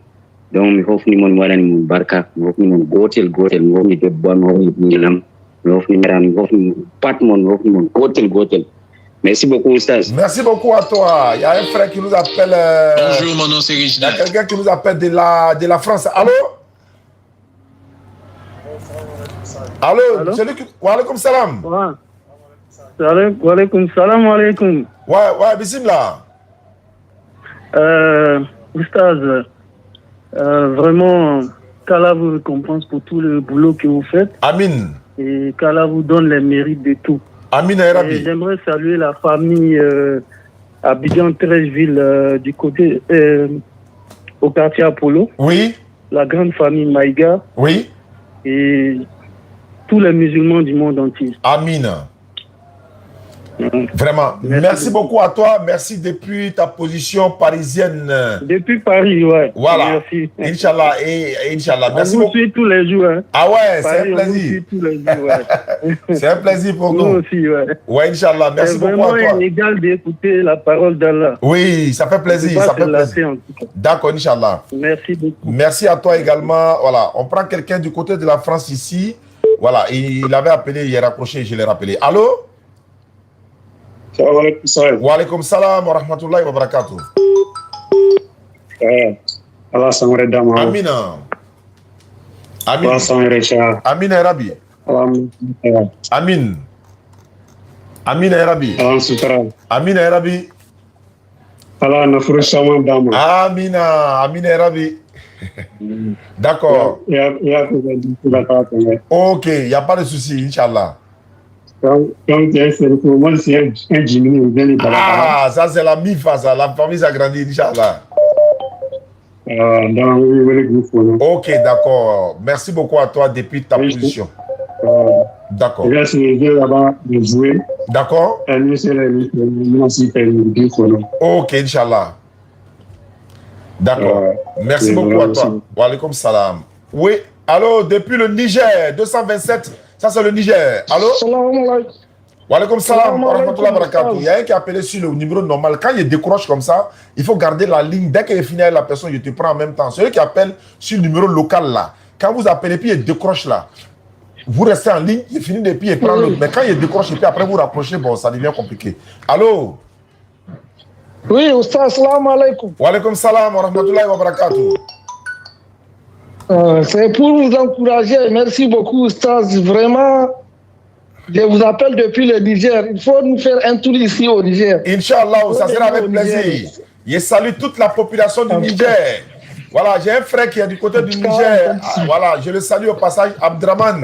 donc mi hofni mon wadani mon barka mi hofni mon gotel mi hofni debbo mi hofni ɓingelam mi hofni mera mi hofni pat mon mi hofni mon gotel Merci beaucoup, Stas. Merci beaucoup à toi. Il y a un frère qui nous appelle. Bonjour, mon nom c'est Richard. Il y a quelqu'un qui nous appelle de la France. Allô? Allô? Celui qui... Wa alaykoum salam. Wa alaykoum salam, wa alaykoum. Ouais, bismillah. Oustaz, vraiment, qu'Allah vous récompense pour tout le boulot que vous faites. Amin. Et qu'Allah vous donne les mérites de tout. Amin, Arabi. J'aimerais saluer la famille Abidjan 13 ville du côté au quartier Apollo. Oui. La grande famille Maïga. Oui. Et tous les musulmans du monde entier. Amin. Vraiment, merci beaucoup à toi. Merci depuis ta position parisienne. Depuis Paris, ouais. Voilà. Merci. Inch'Allah. Et Inch'Allah. Merci beaucoup. On vous suit tous les jours. Hein. Ah ouais, Paris, c'est un plaisir. Tous les jours, ouais. C'est un plaisir pour nous. Nous aussi, ouais. Ouais, Inch'Allah. Merci beaucoup à toi. C'est vraiment égal d'écouter la parole d'Allah. Oui, ça fait plaisir. Ça fait plaisir. D'accord, Inch'Allah. Merci beaucoup. Merci à toi également. Voilà, on prend quelqu'un du côté de la France ici. Voilà, il avait appelé, il est raccroché, je l'ai rappelé. Allô? Wa alaykoum salam wa rahmatullahi wa barakatuh. Allah samare dama. Amina. Amin. Allah samare cha. Amin ya Rabbi. Amin. Amin ya Rabbi. Allah sutra. Amin ya Rabbi. Allah nafru sama dama. Amina. Amin ya Rabbi. D'accord. Ok, il n'y a pas de souci, Inch'Allah. Ah, ça c'est la MIFA, ça, la famille s'agrandit, Inch'Allah. Ok, d'accord. Merci beaucoup à toi depuis ta position. D'accord. D'accord. Ok, Inch'Allah. D'accord. Merci beaucoup à toi. Wa alaykoum salam. Oui, allô, depuis le Niger, 227, ça c'est le Niger. Allô? Wa alaykoum salam wa rahmatullahi wa barakatuh. Il y a un qui a appelé sur le numéro normal. Quand il décroche comme ça, il faut garder la ligne. Dès qu'il est fini avec la personne, je te prends en même temps. Celui qui appelle sur le numéro local là, quand vous appelez puis il décroche là, vous restez en ligne, il finit et puis il prend l'autre. Mais quand il décroche et puis après vous rapprochez, bon, ça devient compliqué. Allô? Oui, Oustaz, salam alaikum. Wa alaykoum salam wa rahmatullahi wa barakatuh. C'est pour vous encourager. Merci beaucoup, Oustaz. Vraiment, je vous appelle depuis le Niger. Il faut nous faire un tour ici au Niger. Inch'Allah, ça sera avec plaisir. Je salue toute la population du Niger. Voilà, j'ai un frère qui est du côté du Niger. Voilà, je le salue au passage, Abdraman.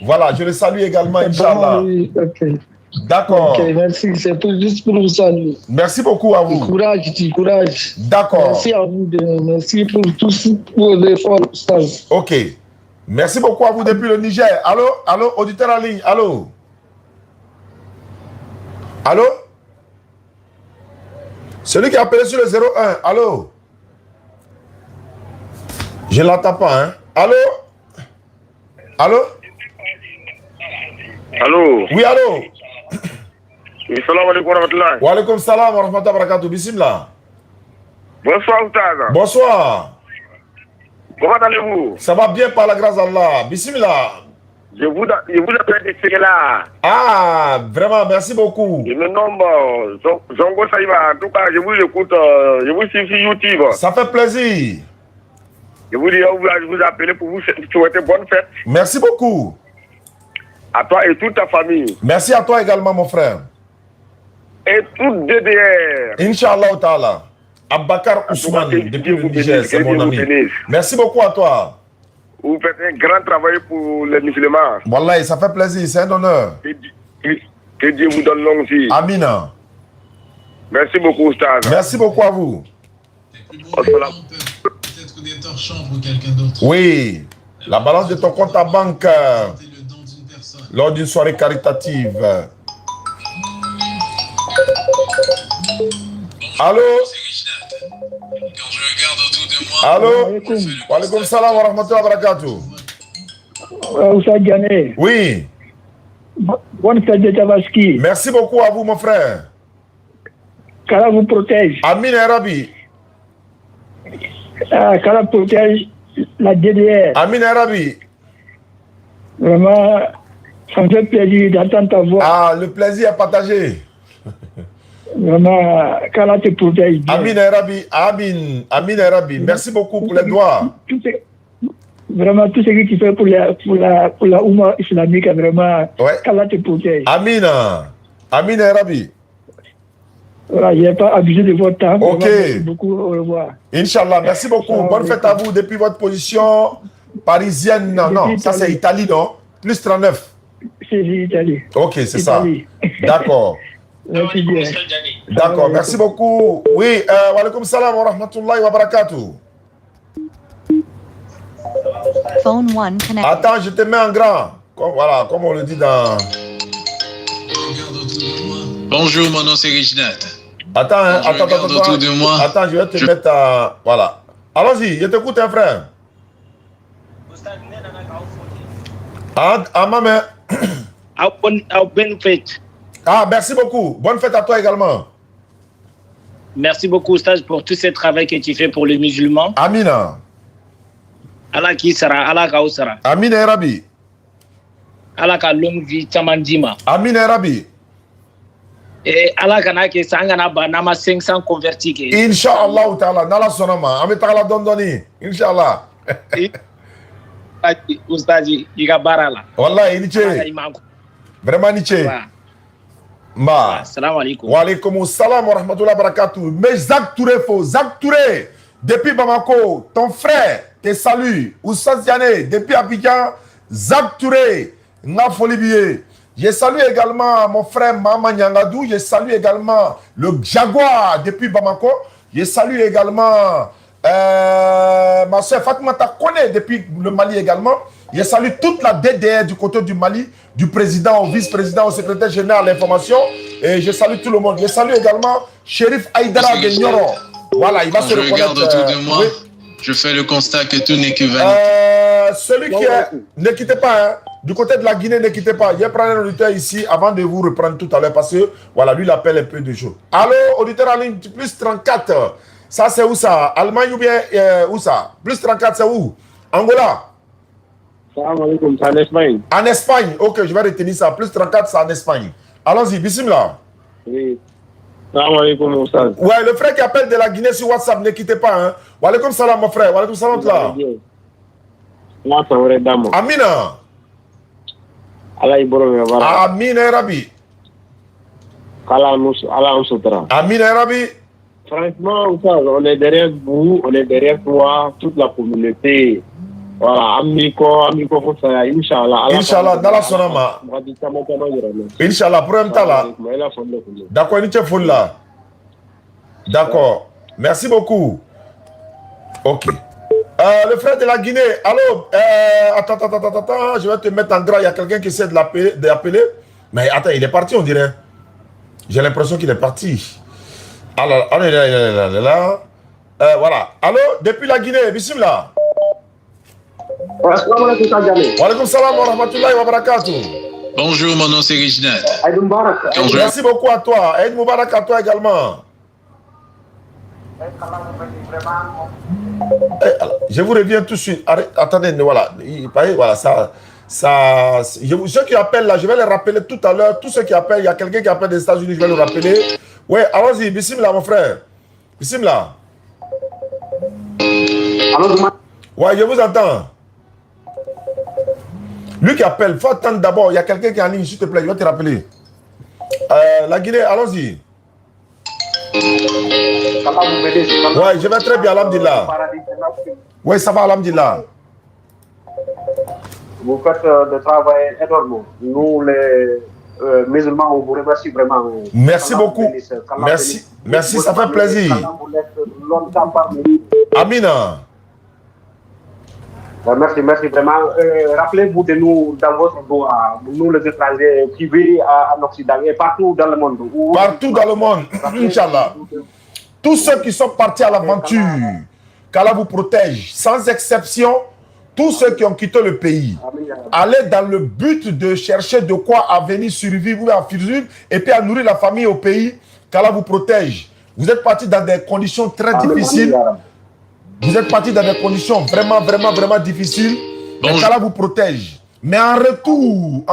Voilà, je le salue également, Inch'Allah. D'accord. Ok, merci. C'est juste pour vous saluer. Merci beaucoup à vous. Courage. D'accord. Merci à vous. Merci pour tous vos efforts, Oustaz. Ok. Merci beaucoup à vous depuis le Niger. Allô, auditeur en ligne. Allô? Celui qui a appelé sur le 01. Allô? Je ne l'entends pas, hein? Allô? Oui, allô? Salam alaikum wa rahmatullahi. Wa alaykoum salam wa rahmatullahi wa barakatuh. Bismillah. Bonsoir, Oustaz. Bonsoir. Comment allez-vous? Ça va bien par la grâce d'Allah. Bismillah. Je vous appelle de Sénégal. Ah, vraiment, merci beaucoup. Je me nomme Zongo Saïba. En tout cas, je vous écoute, je vous suis sur YouTube. Ça fait plaisir. Je vous appelle pour vous souhaiter bonne fête. Merci beaucoup. À toi et toute ta famille. Merci à toi également, mon frère. Et toute DDR. Inch'Allah ta'ala. Abakar Ousmane, depuis le Niger, c'est mon ami. Merci beaucoup à toi. Vous faites un grand travail pour les musulmans. Wallah, ça fait plaisir, c'est un honneur. Que Dieu vous donne longue vie. Amina. Merci beaucoup, Oustaz. Merci beaucoup à vous. Peut-être des torchons pour quelqu'un d'autre. Oui, la balance de ton compte à banque lors d'une soirée caritative. Allô? Allô? Wa alaykoum salam wa rahmatullahi wa barakatuh. Oustaz Diané. Oui. Bonne fête de Tabaski. Merci beaucoup à vous, mon frère. Qu'Allah vous protège. Amin ya Rabbi. Qu'Allah protège la DDR. Amin ya Rabbi. Vraiment, ça me fait plaisir d'entendre ta voix. Ah, le plaisir est partagé. Vraiment, qu'Allah te protège. Amin Arabi, Amin, Amin Arabi. Merci beaucoup pour les doigts. Vraiment, tout ce que tu fais pour la Oumma islamique, vraiment, qu'Allah te protège. Amin, Amin Arabi. Voilà, il n'y a pas abusé de votre temps. Ok. Merci beaucoup, au revoir. Inch'Allah, merci beaucoup. Bonne fête à vous depuis votre position parisienne. Non, ça c'est Italie, non? Plus 39. C'est l'Italie. Ok, c'est ça. D'accord. Merci bien. D'accord, merci beaucoup. Oui, wa alaykoum salam wa rahmatullahi wa barakatuh. Phone 1 connected. Attends, je te mets en grand. Voilà, comme on le dit dans... Bonjour, mon nom c'est Reginald. Attends, hein, attends, autour de moi. Attends, je vais te mettre à... Voilà. Allons-y, je t'écoute, hein, frère. Ah, ma mère. Bonne fête. Ah, merci beaucoup. Bonne fête à toi également. Merci beaucoup, Stage, pour tout ce travail que tu fais pour les musulmans. Amina. Allah qui sera, Allah ka sera. Amina Rabi. Allah ka longue vie Tamandima. Amina Rabi. Et Allah kana ke sangana banama 500 convertis ke. Inch'Allah ta'ala, nala sonama. Ami ta'ala dondoni. Inch'Allah. Ustazi, iga barala. Wallahi, niche. Vraiment niche. Ma. Assalamu alaikum. Wa alaikum salam wa rahmatullahi wa barakatuh. Mais Zak Touré, Zak Touré, depuis Bamako, ton frère te salue. Oussaz Diané, depuis Abidjan, Zak Touré, n'a folie. Je salue également mon frère Mama Nyangadou. Je salue également le Jaguar depuis Bamako. Je salue également ma soeur Fatoumata Kone depuis le Mali également. Je salue toute la DDR du côté du Mali, du président au vice-président, au secrétaire général à l'information. Et je salue tout le monde. Je salue également Shérif Aïdara de Nyoro. Voilà, il va se reconnaître. Je regarde autour de moi. Oui. Je fais le constat que tout n'est que vanité. Celui qui est... Ne quittez pas, hein. Du côté de la Guinée, ne quittez pas. Je vais prendre un auditeur ici avant de vous reprendre tout à l'heure parce que, voilà, lui, il appelle un peu de jour. Allô, auditeur en ligne, plus 34. Ça, c'est où ça? Allemagne ou bien où ça? Plus 34, c'est où? Angola? C'est en Espagne. En Espagne, ok, je vais retenir ça. Plus 34, c'est en Espagne. Allons-y, bismillah. Oui. Salam alaikum, Oustaz. Ouais, le frère qui appelle de la Guinée sur WhatsApp, ne quittez pas. Hein. Wa alaikum salam, mon frère. Wa alaikum salam, là. Amina. Amina Rabi. Amina Rabi. Franchement, Oustaz, on est derrière vous, on est derrière toi, toute la communauté. Voilà, Amiko, Inch'Allah. Inch'Allah, dans la sonama. Inch'Allah, pour un temps là. D'accord, il est là. D'accord. Merci beaucoup. Ok. Le frère de la Guinée, allô, attends, je vais te mettre en gras. Il y a quelqu'un qui essaie de l'appeler. Mais attends, il est parti, on dirait. J'ai l'impression qu'il est parti. Alors, on est là. Voilà. Allô, depuis la Guinée, bismillah. Wa alaikum salam wa rahmatullahi wa barakatuh. Bonjour, mon nom c'est Reginald. Merci beaucoup à toi. Aïd Moubarak à toi également. Je vous reviens tout de suite. Attendez, voilà. Voilà, ça, ceux qui appellent là, je vais les rappeler tout à l'heure. Tous ceux qui appellent, il y a quelqu'un qui appelle des États-Unis, je vais le rappeler. Ouais, allons-y, bismillah, mon frère. Bismillah. Ouais, je vous entends. Lui qui appelle, faut attendre d'abord. Il y a quelqu'un qui est en ligne, s'il te plaît, je vais te rappeler. La Guinée, allons-y. Ouais, je vais très bien, alhamdulillah. Oui, ça va, alhamdulillah. Vous faites le travail énorme. Nous, les musulmans, on vous remercie vraiment. Merci beaucoup. Merci, ça fait plaisir. Amina. Merci vraiment. Rappelez-vous de nous dans votre droit, nous les étrangers qui vivent en Occident et partout dans le monde. Partout dans le monde, Inch'Allah. Tous ceux qui sont partis à l'aventure, qu'Allah vous protège, sans exception, tous ceux qui ont quitté le pays, allez dans le but de chercher de quoi à venir survivre, à survivre et puis à nourrir la famille au pays, qu'Allah vous protège. Vous êtes partis dans des conditions très difficiles. Vous êtes partis dans des conditions vraiment difficiles. Mais qu'Allah vous protège. Mais en retour,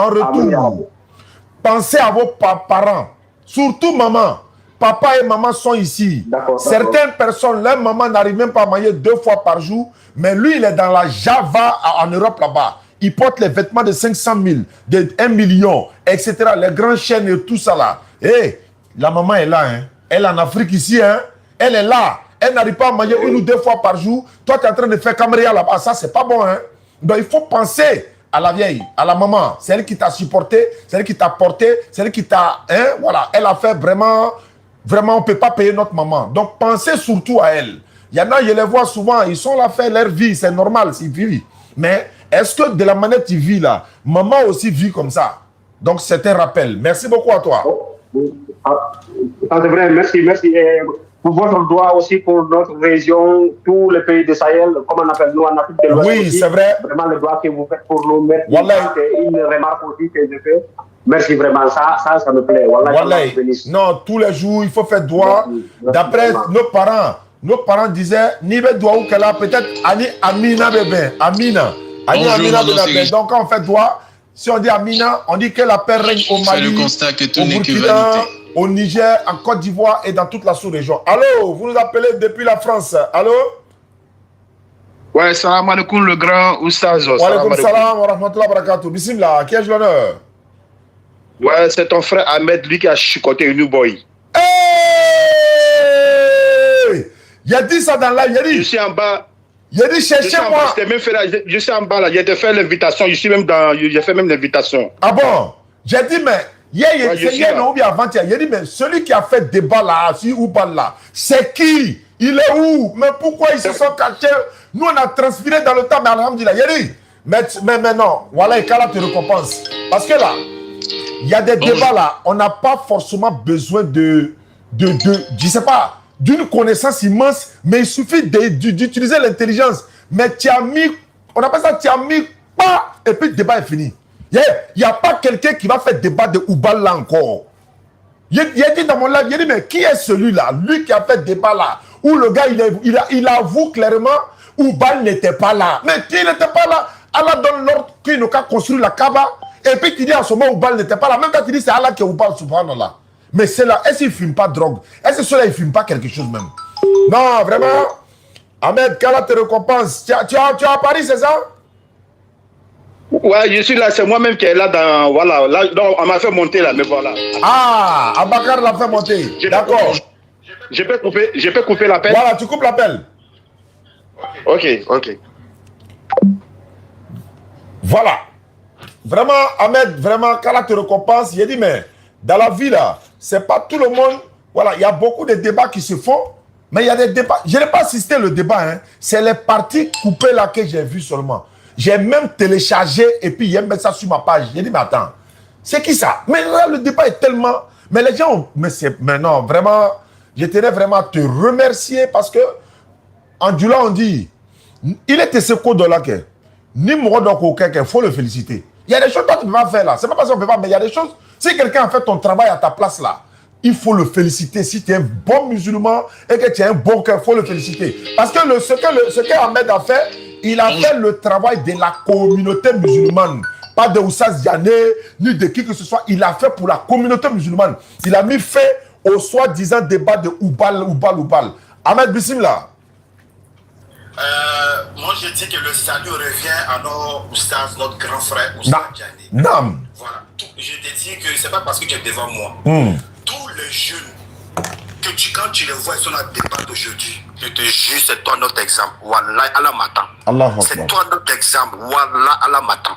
pensez à vos parents. Surtout maman. Papa et maman sont ici. Certaines personnes, leur maman n'arrive même pas à manger 2 fois par jour, mais lui, il est dans la Java en Europe là-bas. Il porte les vêtements de 500 000, de 1 million, etc. Les grandes chaînes et tout ça là. Et la maman est là. Hein. Elle est en Afrique ici. Hein. Elle est là. Elle n'arrive pas à manger 1 ou 2 fois par jour. Toi, tu es en train de faire caméra là-bas. Ça, c'est pas bon. Hein. Donc, il faut penser à la vieille, à la maman. C'est elle qui t'a supporté, c'est elle qui t'a porté, c'est elle qui t'a... Hein, voilà. Elle a fait vraiment... Vraiment, on ne peut pas payer notre maman. Donc, pensez surtout à elle. Il y en a, je les vois souvent, ils sont là faire leur vie. C'est normal, ils vivent. Mais est-ce que de la manière que tu vis là, maman aussi vit comme ça? Donc, c'est un rappel. Merci beaucoup à toi. C'est vrai, merci. Et pour votre droit aussi pour notre région, tous les pays de Sahel, comme on appelle nous en Afrique de l'Ouest. Oui, c'est vrai. Vraiment le droit que vous faites pour nous. Merci. Voilà. C'est une remarque aussi que je fais. Merci vraiment, ça me plaît. Voilà. Non, tous les jours, il faut faire droit. D'après nos parents disaient, Nibe doit ou qu'elle a peut-être Ani Amina bébé. Amina. Bébé. Donc, quand on fait droit, si on dit Amina, on dit que la paix règne au Mali, au Burkina, au Niger, en Côte d'Ivoire et dans toute la sous-région. Allô, vous nous appelez depuis la France. Allô? Ouais, salam alaikum, le grand Oustaz. Wa alaikum salam wa rahmatullahi wa barakatuh. Bismillah, qui ai-je l'honneur? Ouais, c'est ton frère Ahmed, lui qui a chicoté une New Boy. Hey! Il a dit ça dans la... Il a dit... Je suis en bas. Il a dit, cherchez-moi. Je suis en bas là, j'ai fait l'invitation, j'ai fait même l'invitation. Ah bon? J'ai dit, mais... Hier, non, bien avant-hier. Il a dit, mais celui qui a fait débat là, si ou pas là, c'est qui? Il est où? Mais pourquoi ils se sont cachés? Nous, on a transpiré dans le temps, mais alhamdulillah. Il a dit, mais non, voilà, et qu'Allah te récompense. Parce que là, il y a des débats là, on n'a pas forcément besoin je sais pas, d'une connaissance immense, mais il suffit d'utiliser l'intelligence. Mais tu as mis, on appelle ça, tu as mis pas, et puis le débat est fini. Il n'y a pas quelqu'un qui va faire débat de Oubal là encore. Il a dit dans mon live, il a dit, mais qui est celui-là, lui qui a fait débat là, où le gars, il avoue clairement, Oubal n'était pas là. Mais qui n'était pas là? Allah donne l'ordre qu'il n'a qu'à construire la Kaaba. Et puis tu dis à ce moment où Oubal n'était pas là. Même quand tu dis c'est Allah qui est Oubal, subhanallah. Mais c'est là, est-ce qu'il ne fume pas de drogue? Est-ce que cela, il ne fume pas quelque chose même? Non, vraiment. Ahmed, qu'Allah te récompense. Tu es à Paris, c'est ça? Ouais, je suis là, c'est moi-même qui est là dans... Voilà, là, donc, on m'a fait monter là, mais voilà. Ah, Abakar l'a fait monter. D'accord. Je peux couper l'appel? Voilà, tu coupes l'appel. Ok. Voilà. Vraiment, Ahmed, vraiment, qu'Allah te récompense. Il a dit, mais dans la vie, là, c'est pas tout le monde. Voilà, il y a beaucoup de débats qui se font, mais il y a des débats. Je n'ai pas assisté le débat, hein. C'est les parties coupées là que j'ai vues seulement. J'ai même téléchargé et puis il mis ça sur ma page. J'ai dit, mais attends, c'est qui ça? Mais là, le débat est tellement... Mais les gens, mais non, vraiment, je tenais vraiment à te remercier parce que, en Dula, on dit, il était ce code là que, ni moi, donc, il faut le féliciter. Il y a des choses que tu ne peux pas faire là. C'est pas parce qu'on ne peut pas, mais il y a des choses. Si quelqu'un a fait ton travail à ta place là, il faut le féliciter. Si tu es un bon musulman et que tu as un bon cœur, il faut le féliciter. Parce que ce qu'Ahmed a fait, il a fait le travail de la communauté musulmane. Pas de Oussaz Diané, ni de qui que ce soit. Il a fait pour la communauté musulmane. Il a mis fin au soi-disant débat de Oubal. Ahmed Bismillah. Moi, je dis que le salut revient à notre grand frère Oussaz Diané. Nam. Voilà. Je te dis que c'est pas parce que tu es devant moi. Tous les jeunes que quand tu les vois, ils sont dans le débat d'aujourd'hui. Je te jure, c'est toi notre exemple. Wallah, Allah m'attend. C'est toi notre exemple. Wallah, Allah m'attend.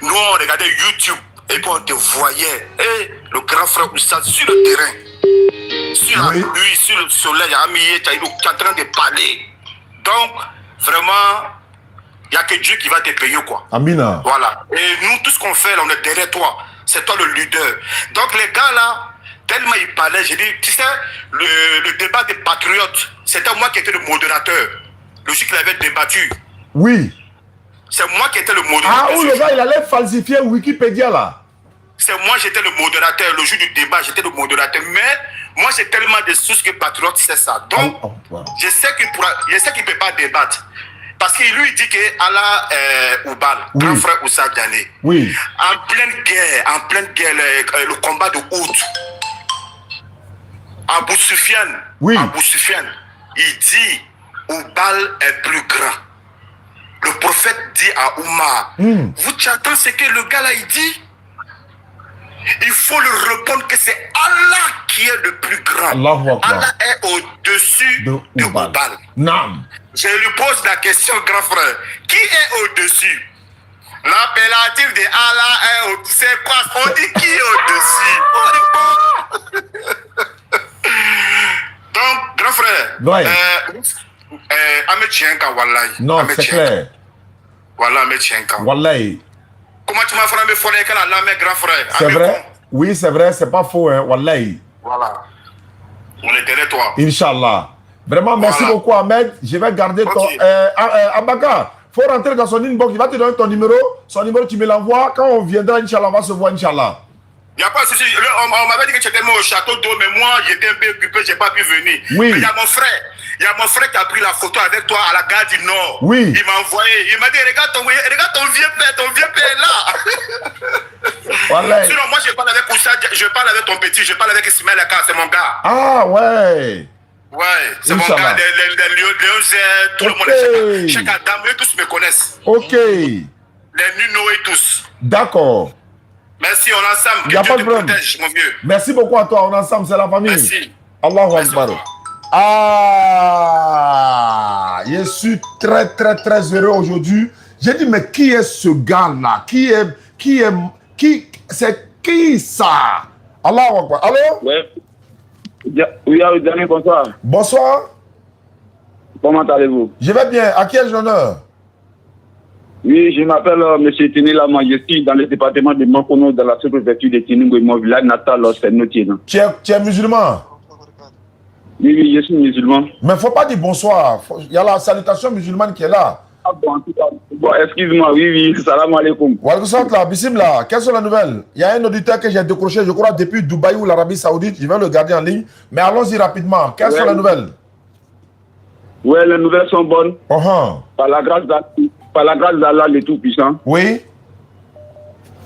Nous, on regardait YouTube et puis on te voyait. Et le grand frère Oussaz sur le terrain, sur la pluie, sur le soleil, tu es en train de parler. Donc, vraiment, il n'y a que Dieu qui va te payer, quoi. Amina. Voilà. Et nous, tout ce qu'on fait, là, on est derrière toi. C'est toi le leader. Donc, les gars, là, tellement ils parlaient, j'ai dit, tu sais, le débat des patriotes, c'était moi qui étais le modérateur. Le jour qu'il avait débattu. Oui. C'est moi qui étais le modérateur. Ah, où le gars, il allait falsifier Wikipédia, là. C'est moi, j'étais le modérateur. Le jour du débat, j'étais le modérateur. Mais moi, j'ai tellement de sources que patriote, c'est ça. Donc, je sais qu'il ne peut pas débattre. Parce qu'il lui dit que Allah Oubal, grand frère Oussaz Diané, oui. en pleine guerre, le combat de août, Abou Soufiane, il dit Oubal est plus grand. Le prophète dit à Oumar, vous t'attendez ce que le gars là il dit? Il faut lui répondre que c'est Allah qui est le plus grand. Allah est au-dessus de Oubal. Je lui pose la question, grand frère. Qui est au-dessus? L'appellatif de Allah est au-dessus. C'est quoi? On dit qui est au-dessus? Donc, grand frère, Ahmed Chienka, wallahi. Non, c'est clair. Voilà, Ahmed Chienka. Wallahi. Comment tu m'as fait me foller qu'elle a mes grand frère? C'est vrai? Oui, c'est vrai, c'est pas faux, hein, wallahi. Voilà. On est derrière toi. Inch'Allah. Vraiment, merci beaucoup, Ahmed. Je vais garder ton... Abaka, il faut rentrer dans son inbox. Il va te donner ton numéro. Son numéro, tu me l'envoies. Quand on viendra, Inch'Allah, on va se voir, Inch'Allah. Il n'y a pas de souci. On m'avait dit que tu étais au château d'eau, mais moi, j'étais un peu occupé, je n'ai pas pu venir. Oui. Mais il y a mon frère. Il y a mon frère qui a pris la photo avec toi à la gare du Nord. Oui. Il m'a envoyé. Il m'a dit, regarde ton vieux père est là. Voilà. Sinon, moi, je parle avec Oussa, je parle avec ton petit, je parle avec Ismaël Aka, c'est mon gars. Ah, ouais. Ouais, c'est mon gars, les Lions, tout le monde. Chaque Adam, eux tous me connaissent. Ok. Les Nuno et tous. D'accord. Merci, on est ensemble. Il n'y a pas de problème. Protège, mon vieux. Merci beaucoup à toi, on est ensemble, c'est la famille. Merci. Allahu Akbar. Ah, je suis très heureux aujourd'hui. J'ai dit, mais qui est ce gars-là? C'est qui ça? Allahu Akbar. Allô? Ouais. Oui, Daniel, bonsoir. Bonsoir. Comment allez-vous? Je vais bien. À qui ai-je l'honneur? Oui, je m'appelle M. Tinila Majesty dans le département de Mankono, dans la sous-préfecture de Tiningo, mon village natal, c'est Notien. Tu es musulman? Oui, je suis musulman. Mais il ne faut pas dire bonsoir. Il y a la salutation musulmane qui est là. Ah bon, excuse-moi, oui, salam alaikum. Wa alaikum salam, bismillah. Quelles sont les nouvelles? Il y a un auditeur que j'ai décroché, je crois, depuis Dubaï ou l'Arabie Saoudite. Je vais le garder en ligne. Mais allons-y rapidement. Quelles sont les nouvelles? Oui, les nouvelles sont bonnes. Par la grâce d'Allah, le Tout-Puissant. Oui.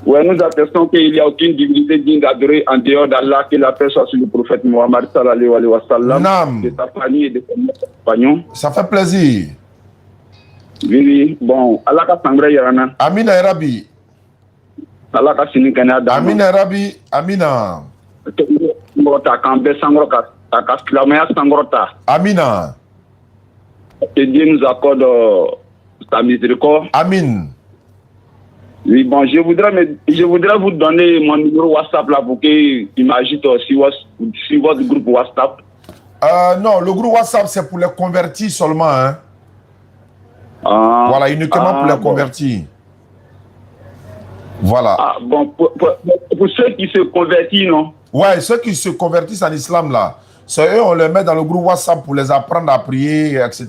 Oui, nous attestons qu'il n'y a aucune divinité digne d'adorer en dehors d'Allah, que la paix soit sur le prophète Mohammed sallallahu alayhi wa sallam, de sa famille et de ses compagnons. Ça fait plaisir. Oui, bon, Allah ka sangre yarana. Amina ya Rabbi. Allah ka sini kana da. Amina ya Rabbi, amina. Ngota kambe sangrota, ta kaslamaya sangrota. Amina. Que Dieu nous accorde sa miséricorde. Amin. Oui, bon, je voudrais vous donner mon numéro WhatsApp là pour qu'il m'ajoute sur votre groupe WhatsApp. Non, le groupe WhatsApp c'est pour les convertis seulement, hein. Voilà, uniquement pour les convertis. Voilà. Ah, bon, pour ceux qui se convertissent, non? Ouais, ceux qui se convertissent en islam là, c'est eux, on les met dans le groupe WhatsApp pour les apprendre à prier, etc.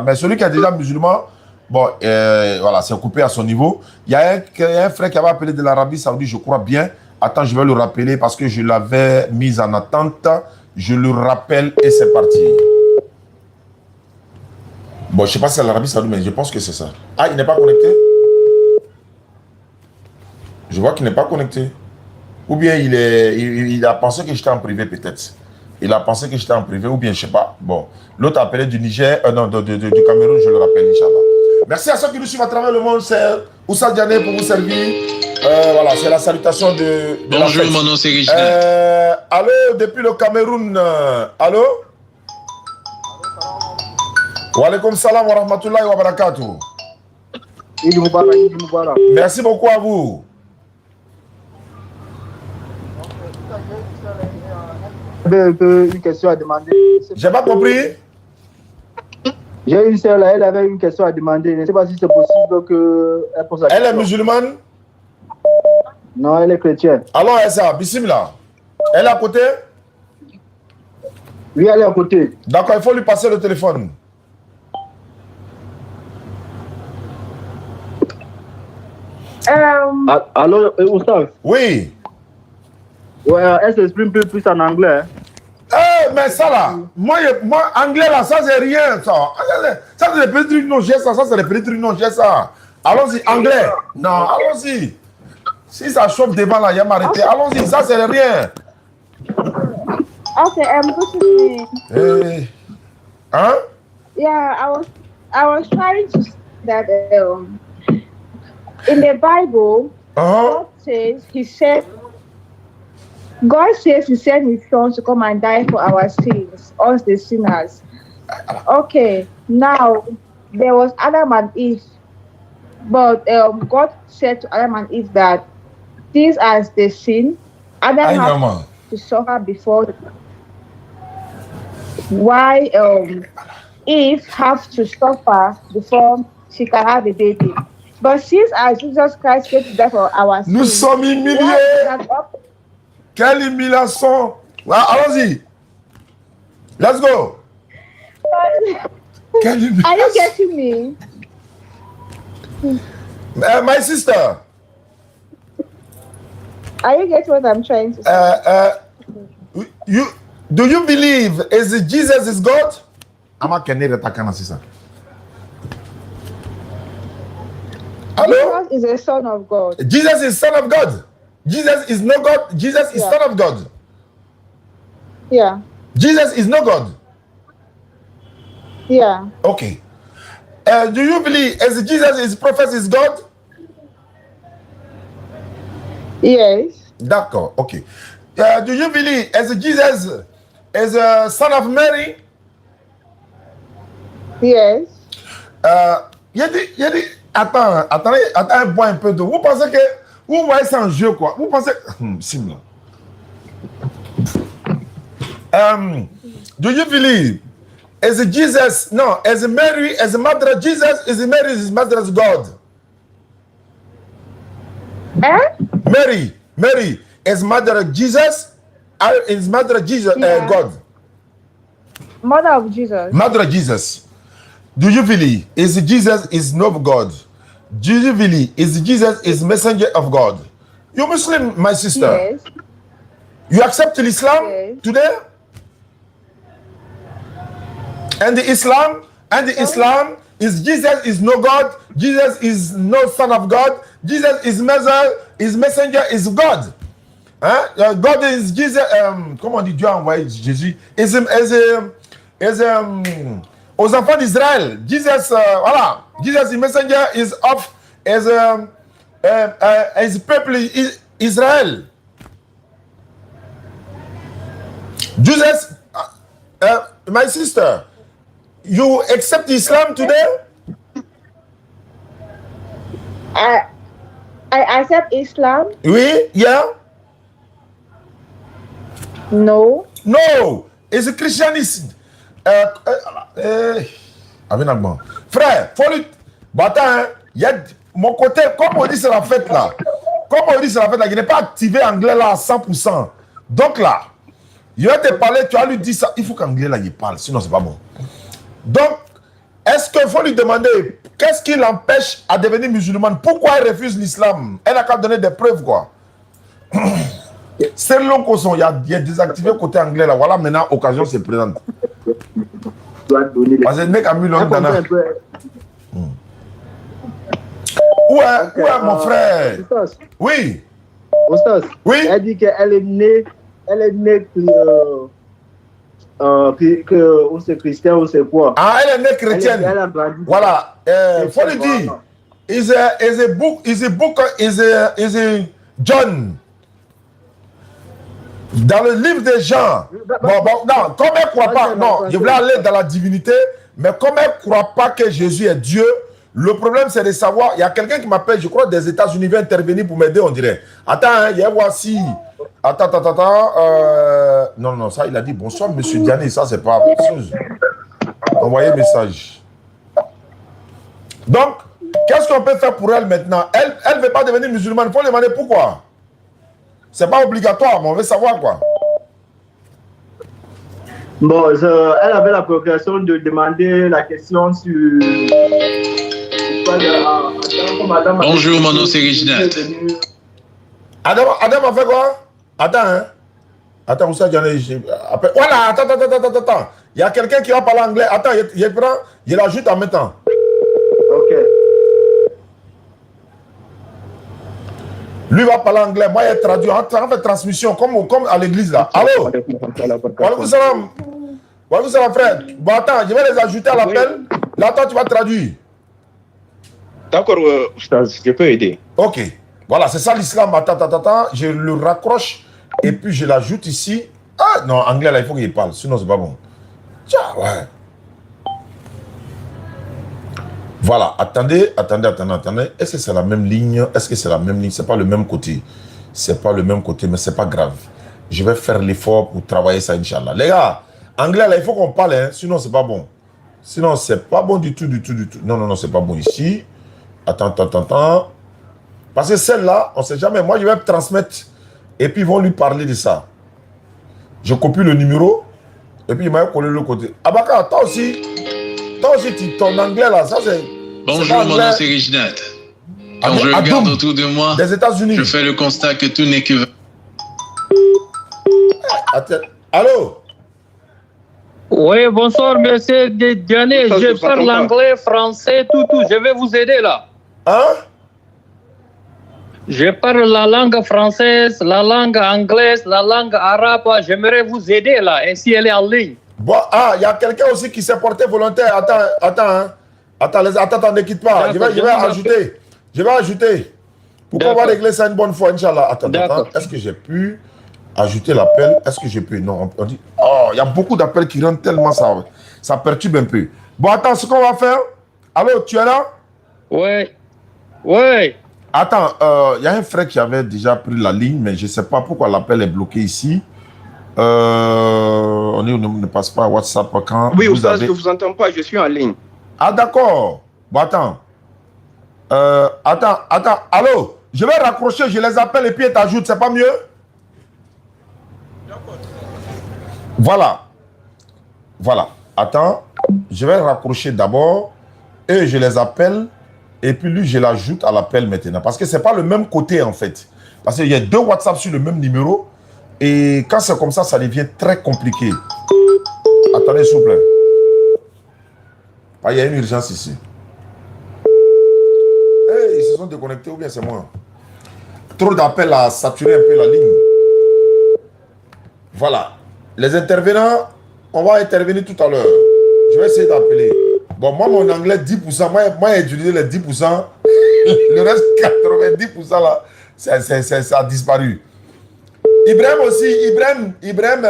Mais celui qui est déjà musulman, bon, voilà, c'est coupé à son niveau. Il y a un frère qui avait appelé de l'Arabie Saoudite, je crois bien. Attends, je vais le rappeler parce que je l'avais mis en attente. Je le rappelle et c'est parti. Bon, je ne sais pas si c'est l'Arabie Saoudite, mais je pense que c'est ça. Ah, il n'est pas connecté? Je vois qu'il n'est pas connecté. Ou bien il a pensé que j'étais en privé peut-être. Il a pensé que j'étais en privé ou bien je ne sais pas. Bon, l'autre a appelé du Niger, non, du Cameroun, je le rappelle, Inch'Allah. Merci à ceux qui nous suivent à travers le monde, c'est Oussa Diané pour vous servir. Voilà, c'est la salutation de bonjour, mon nom c'est Richard. Allô, depuis le Cameroun. Allô? Wa alaikum salam wa rahmatullahi wa barakatuh. Merci beaucoup à vous. Une question à demander. J'ai pas compris. J'ai une sœur là, elle avait une question à demander. Je ne sais pas si c'est possible qu'elle pose la question. Elle est musulmane? Non, elle est chrétienne. Alors, Essa, bismillah. Elle est à côté? Oui, elle est à côté. D'accord, il faut lui passer le téléphone. Alors, Oustaz? Oui. Ouais, elle s'exprime plus en anglais. Mais ça là, moi anglais là, ça c'est rien ça. Ça c'est les petits trucs non, j'ai ça, c'est les petits trucs non, j'ai ça. Allons-y, anglais. Non, allons-y. Si ça chauffe devant là, il y a m'arrêter. Allons-y, ça c'est rien. Okay, good evening. Hey. Huh? Yeah, I was trying to say that in the Bible, God says He sent His Son to come and die for our sins, us the sinners. Okay, now there was Adam and Eve, but God said to Adam and Eve that these are the sin. Adam had to suffer before. Why Eve have to suffer before she can have a baby? But since as Jesus Christ came to die for our sins, nous sommes humiliés. Quelle humiliation! Allons-y. Let's go. Are you getting me? My sister. Are you getting what I'm trying to say? Do you believe Jesus is God? Jesus is a son of God. Jesus is son of God. Jesus is no God. Jesus is son of God. Yeah. Jesus is no God. Yeah. Okay. Do you believe Jesus is prophet is God? Yes. D'accord. Okay. Do you believe Jesus is a son of Mary? Yes. Attendez un point un peu de. Vous pensez que vous voyez ça en jeu quoi? Vous pensez do you believe is Jesus is Mary as a mother of Jesus is Mary is mother of God? Mary is mother of Jesus or is mother of Jesus God? Mother of Jesus. Mother of Jesus. Do you believe is Jesus is not God? Do you believe is Jesus is messenger of God? You Muslim, my sister. Yes. You accept Islam today? And the Islam is Jesus is no God. Jesus is no son of God. Jesus is messenger is God. Hein? God is Jesus. Comment on dit Dieu a envoyé Jésus? Aux enfants d'Israël, Jesus, voilà, Jesus is messenger is of as people Israel. Jesus, my sister, you accept Islam today? I accept Islam. Oui, yeah. No. It's a Christianism. Frère, faut lui. Attends, il y a mon côté, comme on dit c'est la fête là. Il n'est pas activé anglais là à 100%. Donc là, il va te parler, tu vas lui dire ça. Il faut qu'anglais là il parle, sinon c'est pas bon. Donc, est-ce qu'il faut lui demander qu'est-ce qui l'empêche à devenir musulmane? Pourquoi elle refuse l'islam? Elle n'a qu'à donner des preuves quoi. C'est long qu'on il y a désactivé côté anglais là. Voilà, maintenant, occasion se présente. Parce que le mec a mis l'homme dans Où est mon frère? Oui. Oui. Elle dit qu'elle est née que on c'est chrétien ou c'est quoi? Ah, elle est née chrétienne. Voilà. Faut le dire. Is a book John. Dans le livre des Jean, non, comme elle ne croit pas, non, je voulais aller dans la divinité, mais comme elle ne croit pas que Jésus est Dieu, le problème c'est de savoir, il y a quelqu'un qui m'appelle, je crois, des États-Unis, vient intervenir pour m'aider, on dirait. Attends, il y a voici. Attends. Non, ça, il a dit, bonsoir, monsieur Diané, ça, c'est pas chose. Envoyez message. Donc, qu'est-ce qu'on peut faire pour elle maintenant? Elle ne veut pas devenir musulmane, il faut lui demander pourquoi. C'est pas obligatoire, mais on veut savoir quoi. Bon, elle avait la progression de demander la question sur... Bonjour, mon nom c'est Reginald. Adam a fait quoi? Attends, où ça, j'en ai... Voilà, attends. Il y a quelqu'un qui va parler anglais. Attends, il l'ajoute en même temps. Ok. Lui va parler anglais, moi il traduit, en fait transmission, comme à l'église là. Allô? Walaikum salam. Walaikum salam frère. Bon attends, je vais les ajouter à l'appel. Là toi tu vas traduire. D'accord, je peux aider. Ok. Voilà, c'est ça l'islam. Attends. Je le raccroche et puis je l'ajoute ici. Ah non, anglais là, il faut qu'il parle, sinon c'est pas bon. Tiens, ouais. Voilà, attendez. Est-ce que c'est la même ligne? Est-ce que c'est la même ligne? C'est pas le même côté. C'est pas le même côté, mais c'est pas grave. Je vais faire l'effort pour travailler ça, Inch'Allah. Les gars, anglais là, il faut qu'on parle, hein, sinon c'est pas bon. Sinon, c'est pas bon du tout. Non, c'est pas bon ici. Attends. Parce que celle-là, on sait jamais. Moi, je vais transmettre et puis ils vont lui parler de ça. Je copie le numéro et puis il m'a collé le côté. Abaka, toi aussi, ton anglais là, ça c'est... Bonjour, mon nom c'est Reginald. Quand je regarde autour de moi, des États-Unis, je fais le constat que tout n'est que... Allô? Oui, bonsoir, monsieur Diané. Je parle l'anglais, français, tout. Je vais vous aider là. Hein? Je parle la langue française, la langue anglaise, la langue arabe. J'aimerais vous aider là, ainsi elle est en ligne. Bon, il y a quelqu'un aussi qui s'est porté volontaire. Attends, ne quitte pas. Je vais ajouter. Pourquoi on va régler ça une bonne fois, Inch'Allah. Attends. Est-ce que j'ai pu ajouter l'appel? Est-ce que j'ai pu? Non, on dit, il y a beaucoup d'appels qui rentrent tellement ça perturbe un peu. Bon, attends, ce qu'on va faire. Allô, tu es là? Oui. Attends, il y a un frère qui avait déjà pris la ligne, mais je ne sais pas pourquoi l'appel est bloqué ici. On ne passe pas à WhatsApp quand oui, je ne vous entends pas, je suis en ligne. Ah, d'accord. Bon, attends. Attends. Allô? Je vais raccrocher, je les appelle et puis t'ajoute, c'est pas mieux? Voilà. Attends, je vais raccrocher d'abord et je les appelle et puis lui, je l'ajoute à l'appel maintenant. Parce que c'est pas le même côté en fait. Parce qu'il y a 2 WhatsApp sur le même numéro et quand c'est comme ça, ça devient très compliqué. Attendez, s'il vous plaît. Il y a une urgence ici. Hey, ils se sont déconnectés ou bien c'est moi? Trop d'appels à saturer un peu la ligne. Voilà. Les intervenants, on va intervenir tout à l'heure. Je vais essayer d'appeler. Bon, moi, mon anglais, 10%. Moi, j'ai utilisé les 10%. Le reste, 90% là, ça a disparu. Ibrahim aussi. Ibrahim,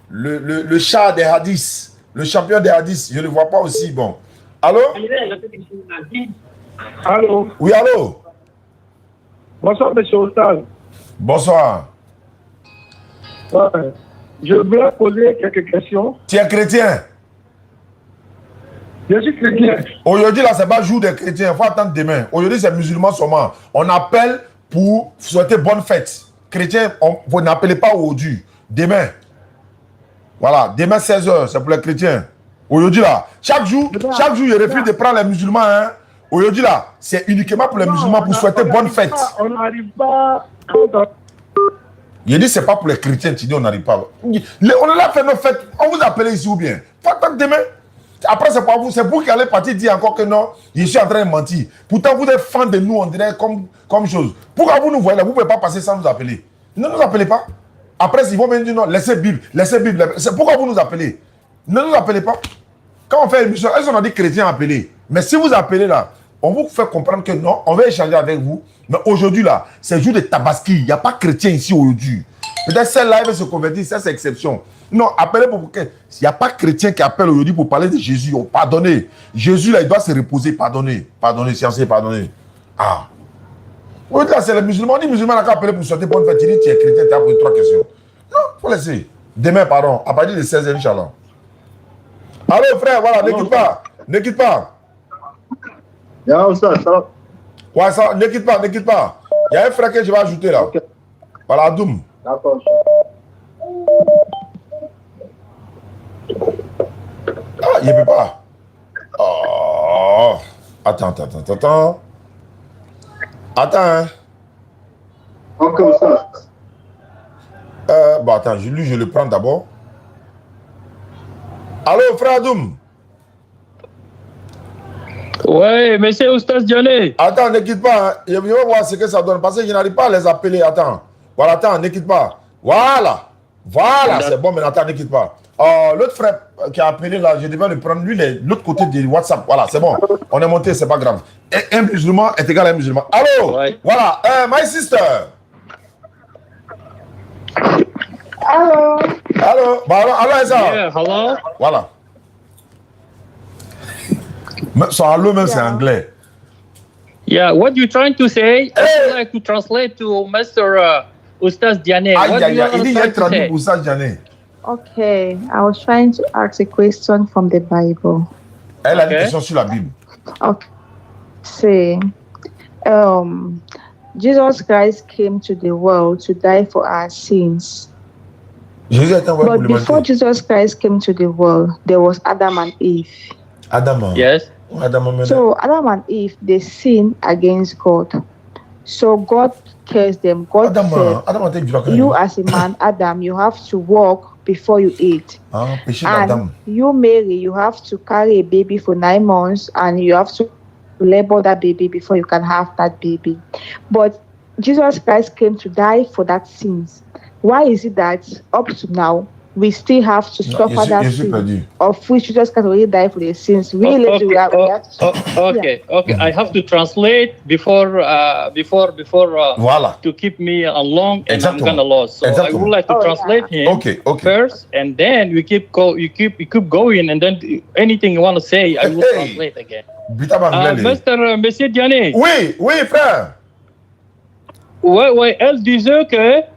le chat des hadiths. Le champion des hadiths. Je ne le vois pas aussi. Bon. Allô? Allô? Oui, allô? Bonsoir, monsieur Ostal. Bonsoir. Ouais. Je voulais poser quelques questions. Tu es chrétien? Je suis chrétien. Aujourd'hui, là, c'est pas jour des chrétiens. Il faut attendre demain. Aujourd'hui, c'est musulman seulement. On appelle pour souhaiter bonne fête. Chrétien, vous n'appelez pas aujourd'hui. Demain. Voilà. Demain, 16h, c'est pour les chrétiens. Aujourd'hui, là, chaque jour, je refuse de prendre les musulmans. Hein. Aujourd'hui, là, c'est uniquement pour les musulmans pour souhaiter bonne fête. On n'arrive pas. Il dit, c'est pas pour les chrétiens, tu dis, on n'arrive pas. On a là fait nos fêtes. On vous appelle ici ou bien. Faut attendre demain. Après, c'est pas vous. C'est vous qui allez partir dire encore que non, je suis en train de mentir. Pourtant, vous êtes fans de nous, on dirait comme chose. Pourquoi vous nous voyez là? Vous ne pouvez pas passer sans nous appeler. Ne nous appelez pas. Après, ils vont venir dire non, laissez Bible. C'est pourquoi vous nous appelez. Ne nous appelez pas. Quand on fait une émission, est-ce qu'on a dit chrétien appelé? Mais si vous appelez là, on vous fait comprendre que non, on va échanger avec vous. Mais aujourd'hui là, c'est le jour de Tabaski. Il n'y a pas chrétien ici aujourd'hui. Peut-être celle-là, elle va se convertir, ça c'est exception. Non, appelez pour que. Il n'y a pas chrétien qui appelle aujourd'hui pour parler de Jésus. Oh, pardonnez. Jésus là, il doit se reposer. Pardonnez, sciences, pardonnez. Ah. Oui, là, c'est les musulmans. On dit musulmans qui appellent pour souhaiter bonne fête. Tu dis, tu es chrétien, tu as posé 3 questions. Non, il faut laisser. Demain, pardon, à partir de 16h, Inch'Allah. Allô, frère, voilà, ne quitte pas. Ça va. Ouais, ça, ne quitte pas. Il y a un frère que je vais ajouter là. Okay. Voilà, Adoum. D'accord. Ah, il ne peut pas. Oh. Attends. Attends, hein. Comme ça. Bon, attends, je le prends d'abord. Allô, frère Adoum. Ouais, monsieur Oustaz Diané. Attends, ne quitte pas. Hein. Je vais voir ce que ça donne. Parce que je n'arrive pas à les appeler. Attends. Voilà, attends, ne quitte pas. Voilà. Voilà, c'est bon, mais attends, ne quitte pas. L'autre frère qui a appelé là, je devais le prendre. Lui, l'autre côté du WhatsApp. Voilà, c'est bon. On est monté, c'est pas grave. Un musulman est égal à un musulman. Allô? Ouais. Voilà. My sister. Hello. Hello. Hello, Esa. Yeah, hello. Voilà. So, hello, même c'est anglais. Yeah, what you trying to say? I would like to translate to Mr. Oustaz Diané. What do you want to say? Oustaz Diané. Okay, I was trying to ask a question from the Bible. Elle a une question sur la Bible. Okay. Say, Jesus Christ came to the world to die for our sins. But before Jesus Christ came to the world, there was Adam and Eve. Adam. Yes. So Adam and Eve, they sinned against God. So God cursed them. God said, you as a man, Adam, you have to walk before you eat. And you, Mary, you have to carry a baby for 9 months and you have to labor that baby before you can have that baby. But Jesus Christ came to die for that sins. Why is it that up to now, we still have to suffer that sin of which Jesus Christ already died for the sins? Okay. I have to translate before to keep me along, and I'm gonna lose. So I would like to translate him first, and then we keep going, and then anything you want to say, I will translate again. Monsieur Diané. Oui, frère. Ouais, elle disait que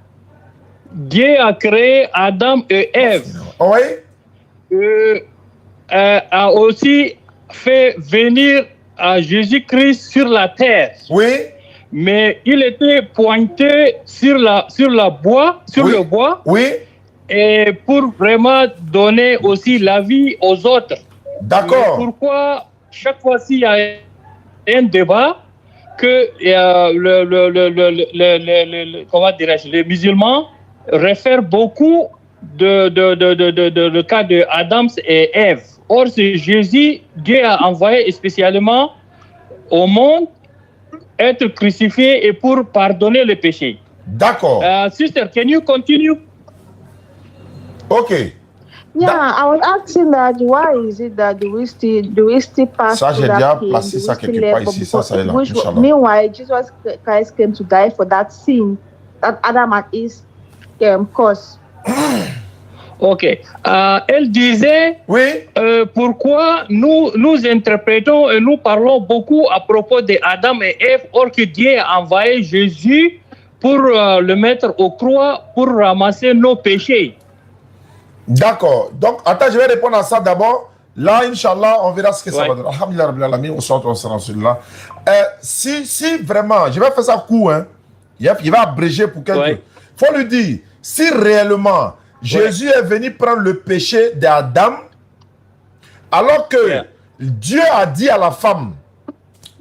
Dieu a créé Adam et Ève. Oui. A aussi fait venir à Jésus-Christ sur la terre. Oui. Mais il était pointé sur le bois. Oui. Et pour vraiment donner aussi la vie aux autres. D'accord. Pourquoi chaque fois-ci il y a un débat que comment dirais-je, les musulmans réfèrent beaucoup le cas de Adam et Ève. Or, c'est Jésus, Dieu a envoyé spécialement au monde être crucifié et pour pardonner les péchés. D'accord. Sister, can you continue? Okay. Yeah, I was asking that why is it that do we still pass ça, through that pain? Placé ça quelque part ici, ça est là. Meanwhile, Jesus Christ came to die for that sin that Adam and Eve caused. Ok. Elle disait pourquoi nous interprétons et nous parlons beaucoup à propos de Adam et Ève, or que Dieu a envoyé Jésus pour le mettre au croix pour ramasser nos péchés. D'accord. Donc, attends, je vais répondre à ça d'abord. Là, Inch'Allah, on verra ce que ça va donner. Alhamdulillah, Rabbil Alamin, on sort celui-là. Si vraiment, je vais faire ça court, hein. Il va abréger pour quelqu'un. Il faut lui dire, si réellement Jésus est venu prendre le péché d'Adam, alors que Dieu a dit à la femme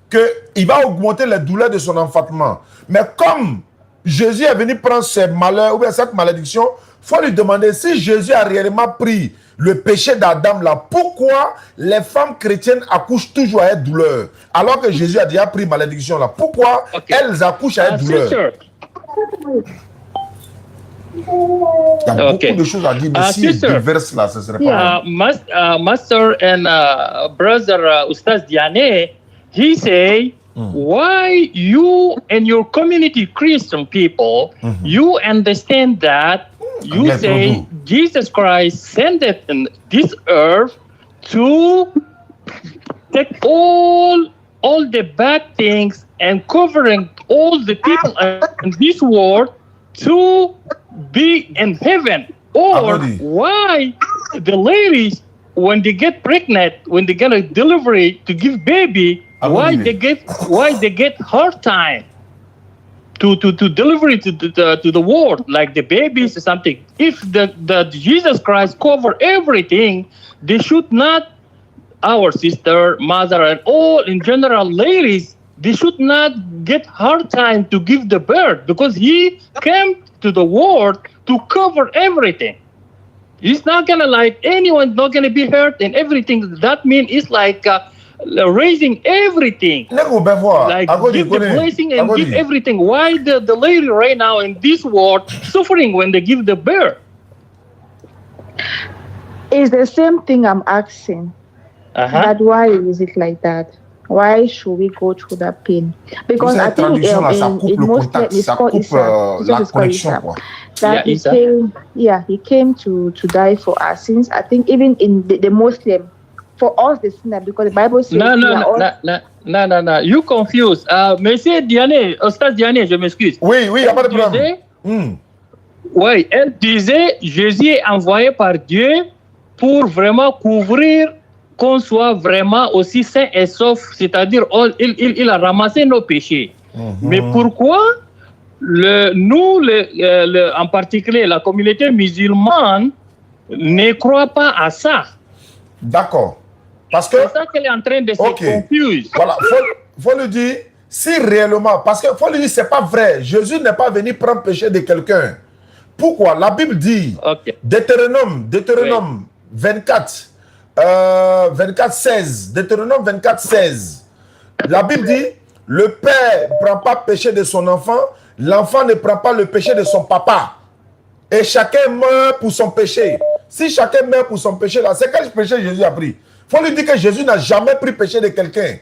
qu'il va augmenter les douleurs de son enfantement. Mais comme Jésus est venu prendre ses malheurs ou bien cette malédiction, il faut lui demander si Jésus a réellement pris le péché d'Adam là, pourquoi les femmes chrétiennes accouchent toujours à douleur alors que Jésus a déjà pris malédiction là? Pourquoi elles accouchent à douleur? Il y a beaucoup de choses à dire, mais si il déverse là, ce serait pas... Master and brother Oustaz Diané, he say, why you and your community Christian people, you understand that you say Jesus Christ sent it in this earth to take all the bad things and covering all the people in this world to be in heaven. Or why the ladies, when they get pregnant, when they get a delivery to give baby, why they get hard time to deliver it to the world, like the babies or something. If the Jesus Christ cover everything, they should not, our sister, mother, and all in general ladies, they should not get hard time to give the birth because he came to the world to cover everything. He's not gonna like anyone's not gonna be hurt and everything. That means it's like raising everything. Like give the blessing and give everything. Why the lady right now in this world suffering when they give the birth? It's the same thing I'm asking. But why is it like that? Why should we go through that pain? Because I think in Muslim, it's called Islam. That he came to die for our sins. I think even in the Muslim, for us the sinner, because the Bible says No. You confused. Monsieur Diané, Ostaz Diané, je m'excuse. Oui, il n'y a pas de problème. Oui, elle disait, Jésus est envoyé par Dieu pour vraiment couvrir qu'on soit vraiment aussi sain et sauf, c'est-à-dire il a ramassé nos péchés. Mais pourquoi nous, en particulier la communauté musulmane, ne croit pas à ça? D'accord. Parce que c'est ça qu'elle est en train de se confuse. Voilà, faut lui dire, si réellement, parce qu'il faut lui dire, c'est pas vrai. Jésus n'est pas venu prendre péché de quelqu'un. Pourquoi? La Bible dit, Deutéronome 24, 16. Deutéronome 24, 16. La Bible dit, le père ne prend pas péché de son enfant, l'enfant ne prend pas le péché de son papa. Et chacun meurt pour son péché. Si chacun meurt pour son péché, là, c'est quel péché Jésus a pris? Il faut lui dire que Jésus n'a jamais pris péché de quelqu'un.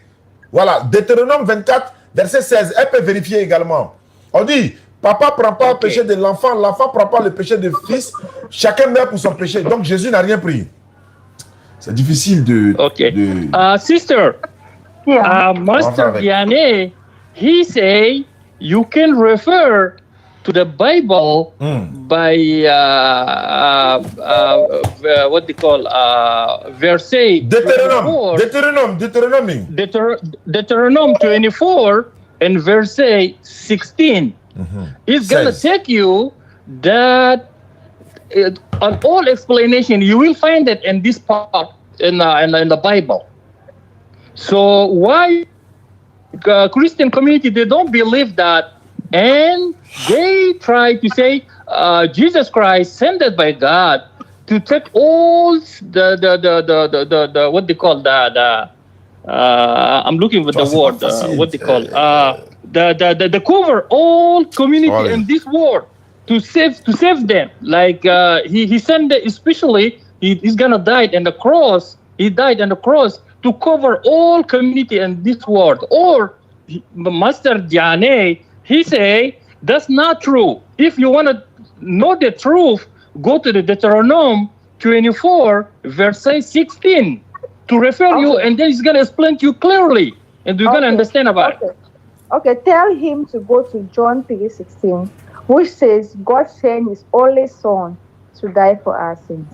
Voilà, Deutéronome 24, verset 16. Elle peut vérifier également. On dit, papa ne prend pas le péché de l'enfant, l'enfant ne prend pas le péché du fils, chacun meurt pour son péché. Donc Jésus n'a rien pris. C'est difficile de... Sister, Master Diane, he say you can refer to the Bible by what they call verse Deuteronomy 24 and verse 16. It's gonna take you that on all explanation you will find it in this part in the Bible. So why Christian community, they don't believe that, and they try to say Jesus Christ sent by God to take all the what they call I'm looking for the word what they call the cover all community in this world to save them. Like he sent especially he's gonna die on the cross. He died on the cross to cover all community in this world. Or Master Diane, he say that's not true. If you want to know the truth, go to the Deuteronomy 24 verse 16 to refer you, and then he's gonna explain to you clearly, and you're gonna understand about it. Okay, tell him to go to John 3:16, which says God sent His only Son to die for our sins.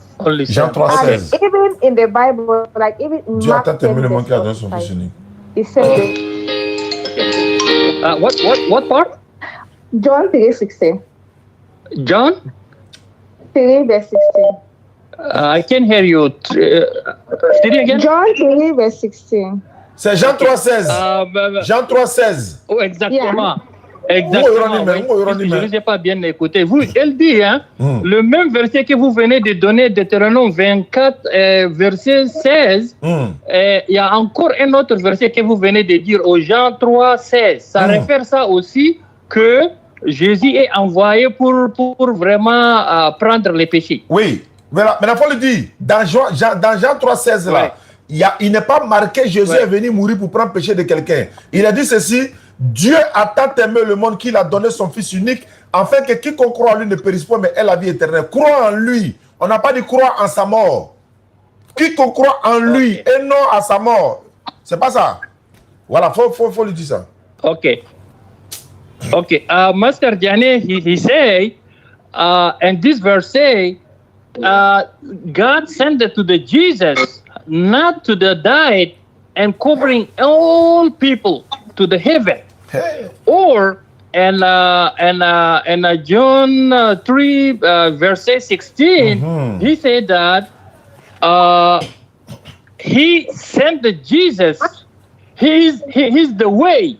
Jean 3:16. Even in the Bible, like even in Mark 10, it says what part? John 3:16. John 3 verse 16. I can hear you. Say it again. John 3 verse 16. C'est Jean 3:16. Jean 3:16. Oh, exactement. Exactement. Je ne vous ai pas bien écouté. Elle dit, hein, le même verset que vous venez de donner, Deutéronome 24, verset 16, il y a encore un autre verset que vous venez de dire au Jean 3:16. Ça réfère ça aussi que Jésus est envoyé pour vraiment prendre les péchés. Oui, mais il faut le dire, dans Jean 3:16, là, il n'est pas marqué Jésus est venu mourir pour prendre le péché de quelqu'un. Il a dit ceci, Dieu a tant aimé le monde qu'il a donné son Fils unique, afin que quiconque croit en lui ne périsse pas, mais ait la vie éternelle. Crois en lui. On n'a pas dit croire en sa mort. Quiconque croit en lui et non à sa mort. C'est pas ça. Voilà, faut lui dire ça. Okay. Master Diane, he say, and this verse say, God sent it to the Jesus, not to the died and covering all people to the heaven. Or and John 3 verse 16, he said that he sent the Jesus. He's the way,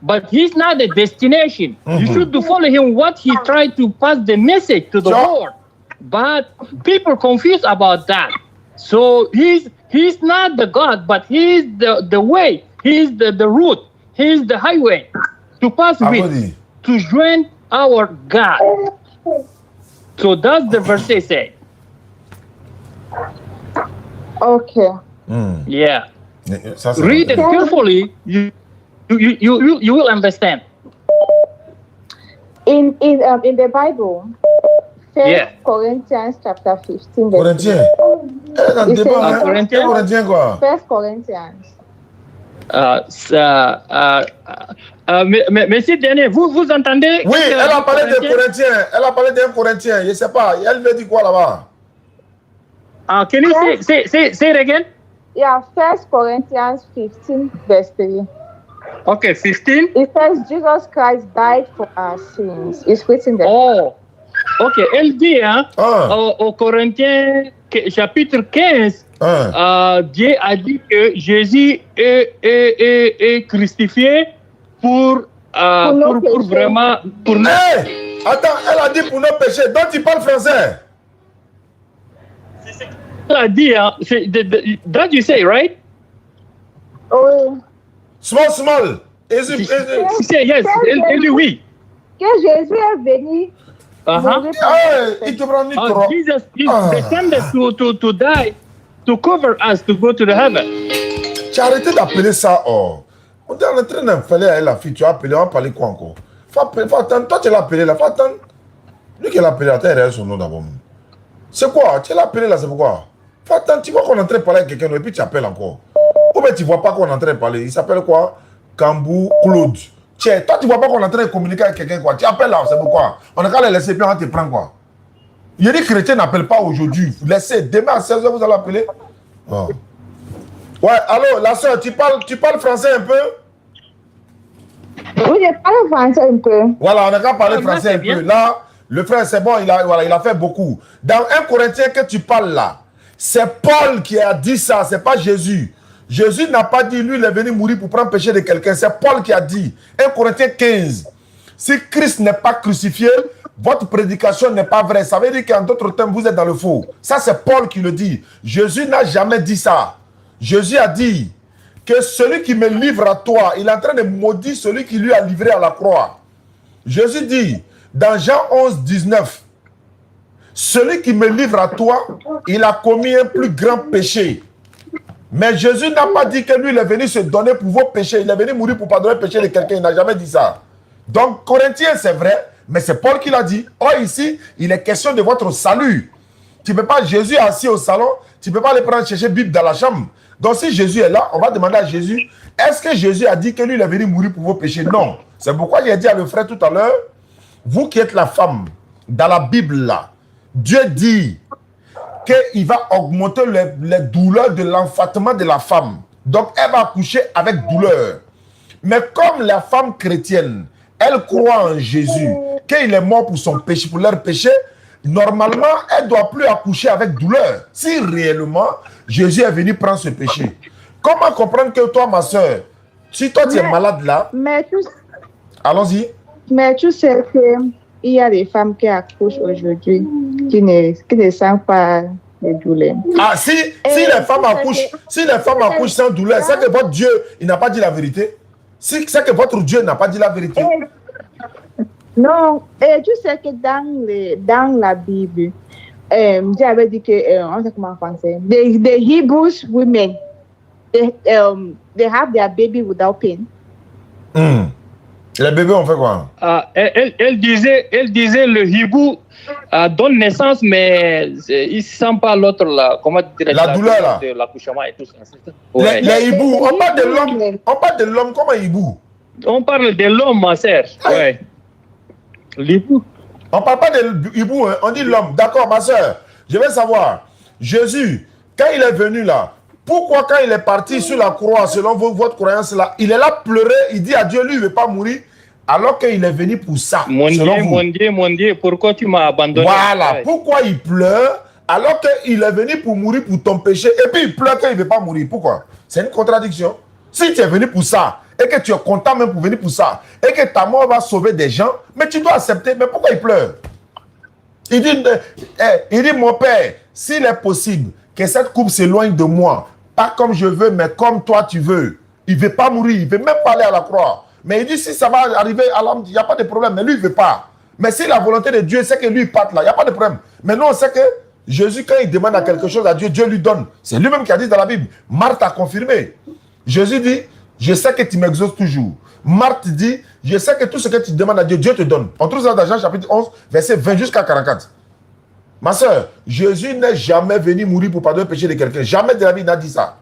but he's not the destination. You should follow him. What he tried to pass the message to the world, but people confused about that. So He's not the God, but He's the way. He's the route. He's the highway to pass with, to join our God. So that's the verse they say. Okay. Yeah. Read it carefully. You will understand. In the Bible, 1 Corinthians chapter 15. Corinthians. 1 Corinthians. Monsieur Daniel, vous entendez? Oui, elle a parlé de Corinthiens. Elle a parlé d'un Corinthien. Je ne sais pas. Elle veut dire quoi là-bas? Can you say it again? Yeah, 1 Corinthians 15, verse 3. Okay, 15. It says Jesus Christ died for our sins. It's written there. Oh, ok. Elle dit au Corinthiens chapitre 15, Dieu a dit que Jésus est crucifié pour vraiment... Pour nous. Hey, attends, elle a dit pour nos péchés. Donc tu parles français? Elle a dit, that you say, right? Oui. Small. Yes, elle dit oui. Que Jésus est venu. Il te prend micro. Jesus descended to die, to cover us, to go to the heaven. Tu as arrêté d'appeler ça or. On est en train d'appeler la fille. Tu as appelé, on va parler quoi encore? Faut attendre. Toi, tu l'as appelé là. Faut attendre. Lui qui l'a appelé là, tu as derrière son nom d'abord. C'est quoi? Tu l'as appelé là, c'est pourquoi? Faut attendre. Tu vois qu'on est en train de parler avec quelqu'un et puis tu appelles encore. Ou bien tu vois pas qu'on est en train de parler. Il s'appelle quoi? Kambou Claude. Tiens, toi tu vois pas qu'on est en train de communiquer avec quelqu'un quoi. Tu appelles là, c'est pourquoi? On a qu'à les laisser puis on te prend quoi. Il y a des chrétiens n'appellent pas aujourd'hui. Laissez, demain à 16h vous allez appeler. Oh. Ouais, allô, la soeur, tu parles français un peu? Oui, je parle français un peu. Voilà, on a qu'à parler français un peu. Là, le frère, c'est bon, il a fait beaucoup. Dans 1 Corinthiens que tu parles là, c'est Paul qui a dit ça, c'est pas Jésus. Jésus n'a pas dit, lui, il est venu mourir pour prendre le péché de quelqu'un. C'est Paul qui a dit. 1 Corinthiens 15. Si Christ n'est pas crucifié, votre prédication n'est pas vraie. Ça veut dire qu'en d'autres termes, vous êtes dans le faux. Ça, c'est Paul qui le dit. Jésus n'a jamais dit ça. Jésus a dit que celui qui me livre à toi, il est en train de maudire celui qui lui a livré à la croix. Jésus dit, dans Jean 11, 19, celui qui me livre à toi, il a commis un plus grand péché. Mais Jésus n'a pas dit que lui, il est venu se donner pour vos péchés. Il est venu mourir pour pardonner le péché de quelqu'un. Il n'a jamais dit ça. Donc, Corinthiens, c'est vrai, mais c'est Paul qui l'a dit. Or, ici, il est question de votre salut. Tu ne peux pas, Jésus est assis au salon, tu ne peux pas aller prendre chercher Bible dans la chambre. Donc, si Jésus est là, on va demander à Jésus, est-ce que Jésus a dit que lui, il est venu mourir pour vos péchés? Non. C'est pourquoi il a dit à le frère tout à l'heure, vous qui êtes la femme, dans la Bible là, Dieu dit qu'il va augmenter les douleurs de l'enfantement de la femme. Donc, elle va accoucher avec douleur. Mais comme la femme chrétienne, elle croit en Jésus, qu'il est mort pour son péché, pour leur péché, normalement, elle ne doit plus accoucher avec douleur. Si réellement, Jésus est venu prendre ce péché. Comment comprendre que toi, ma soeur, si toi, tu es malade là... Allons-y. Mais tu sais qu'il y a des femmes qui accouchent aujourd'hui, qui ne sentent pas les douleurs. Ah, si les femmes accouchent sans douleur, c'est que votre Dieu, il n'a pas dit la vérité. C'est que votre Dieu n'a pas dit la vérité. Non, et tu sais que dans la Bible, Dieu avait dit que, on sait comment en français, the Hebrews women, they have their baby without pain. Les bébés ont fait quoi? Elle disait le hibou donne naissance, mais il ne sent pas l'autre là. Comment dire, la douleur là. De l'accouchement et tout ça. Ouais. Les hiboux, on parle de l'homme comme un hibou. On parle de l'homme, ma sœur. Ouais. L'hibou. On ne parle pas de hibou, hein. On dit l'homme. D'accord, ma sœur. Je veux savoir, Jésus, quand il est venu là, pourquoi quand il est parti sur la croix, selon votre croyance là, il est là pleurer, il dit à Dieu, lui, il ne veut pas mourir, alors qu'il est venu pour ça. Mon Dieu, pourquoi tu m'as abandonné? Voilà, pourquoi il pleure, alors qu'il est venu pour mourir pour ton péché, et puis il pleure qu'il ne veut pas mourir. Pourquoi? C'est une contradiction. Si tu es venu pour ça, et que tu es content même pour venir pour ça, et que ta mort va sauver des gens, mais tu dois accepter. Mais pourquoi il pleure? Il dit, mon père, s'il est possible que cette coupe s'éloigne de moi, pas comme je veux, mais comme toi tu veux. Il ne veut pas mourir, il ne veut même pas aller à la croix. Mais il dit, si ça va arriver à l'âme, il n'y a pas de problème. Mais lui, il ne veut pas. Mais si la volonté de Dieu, c'est que lui, il parte là, il n'y a pas de problème. Mais nous, on sait que Jésus, quand il demande à quelque chose à Dieu, Dieu lui donne. C'est lui-même qui a dit dans la Bible. Marthe a confirmé. Jésus dit, je sais que tu m'exauces toujours. Marthe dit, je sais que tout ce que tu demandes à Dieu, Dieu te donne. On trouve ça dans Jean chapitre 11, verset 20 jusqu'à 44. Ma soeur, Jésus n'est jamais venu mourir pour pardonner le péché de quelqu'un. Jamais de la vie, il n'a dit ça.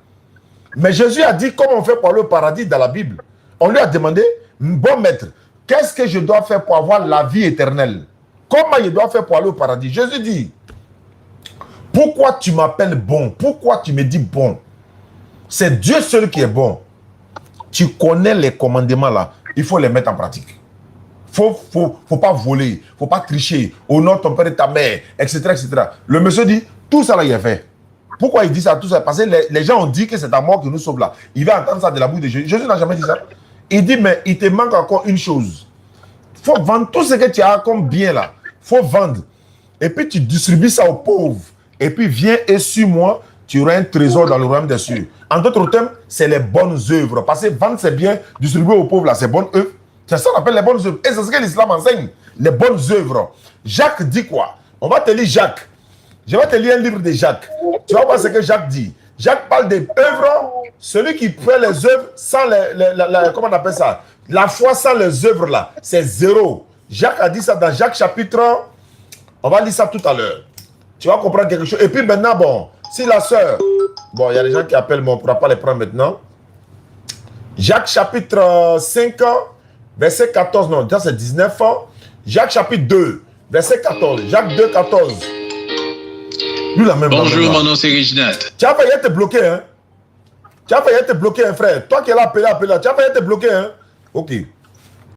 Mais Jésus a dit, comment on fait pour aller au paradis dans la Bible? On lui a demandé, bon maître, qu'est-ce que je dois faire pour avoir la vie éternelle? Comment je dois faire pour aller au paradis? Jésus dit, pourquoi tu m'appelles bon? Pourquoi tu me dis bon? C'est Dieu seul qui est bon. Tu connais les commandements là, il faut les mettre en pratique. Faut pas voler, il ne faut pas tricher au nom de ton père et ta mère, etc., etc. Le monsieur dit, tout ça là, il est fait. Pourquoi il dit ça, tout ça? Parce que les gens ont dit que c'est ta mort qui nous sauve là. Il va entendre ça de la bouche de Jésus. Jésus n'a jamais dit ça. Il dit, mais il te manque encore une chose. Il faut vendre tout ce que tu as comme bien là. Il faut vendre. Et puis tu distribues ça aux pauvres. Et puis viens et suis-moi, tu auras un trésor dans le royaume des cieux. En d'autres termes, c'est les bonnes œuvres. Parce que vendre c'est bien, distribuer aux pauvres là, c'est bonnes œuvres. C'est ça qu'on appelle les bonnes œuvres. Et c'est ce que l'islam enseigne. Les bonnes œuvres. Jacques dit quoi? On va te lire Jacques. Je vais te lire un livre de Jacques. Tu vas voir ce que Jacques dit. Jacques parle des œuvres. Celui qui fait les œuvres sans comment on appelle ça? La foi sans les œuvres là, c'est zéro. Jacques a dit ça dans Jacques chapitre. On va lire ça tout à l'heure. Tu vas comprendre quelque chose. Et puis maintenant, bon, si la sœur, bon, il y a des gens qui appellent, mais on ne pourra pas les prendre maintenant. Jacques chapitre 5, verset 14, non, ça c'est 19. Jacques chapitre 2, verset 14. Jacques 2, 14. Lui, la même. Bonjour, mon nom c'est Reginald. Tu as failli te bloquer, hein? Tu as failli te bloquer, hein, frère. Toi qui es là, appelé, tu as failli te bloquer, hein? Ok.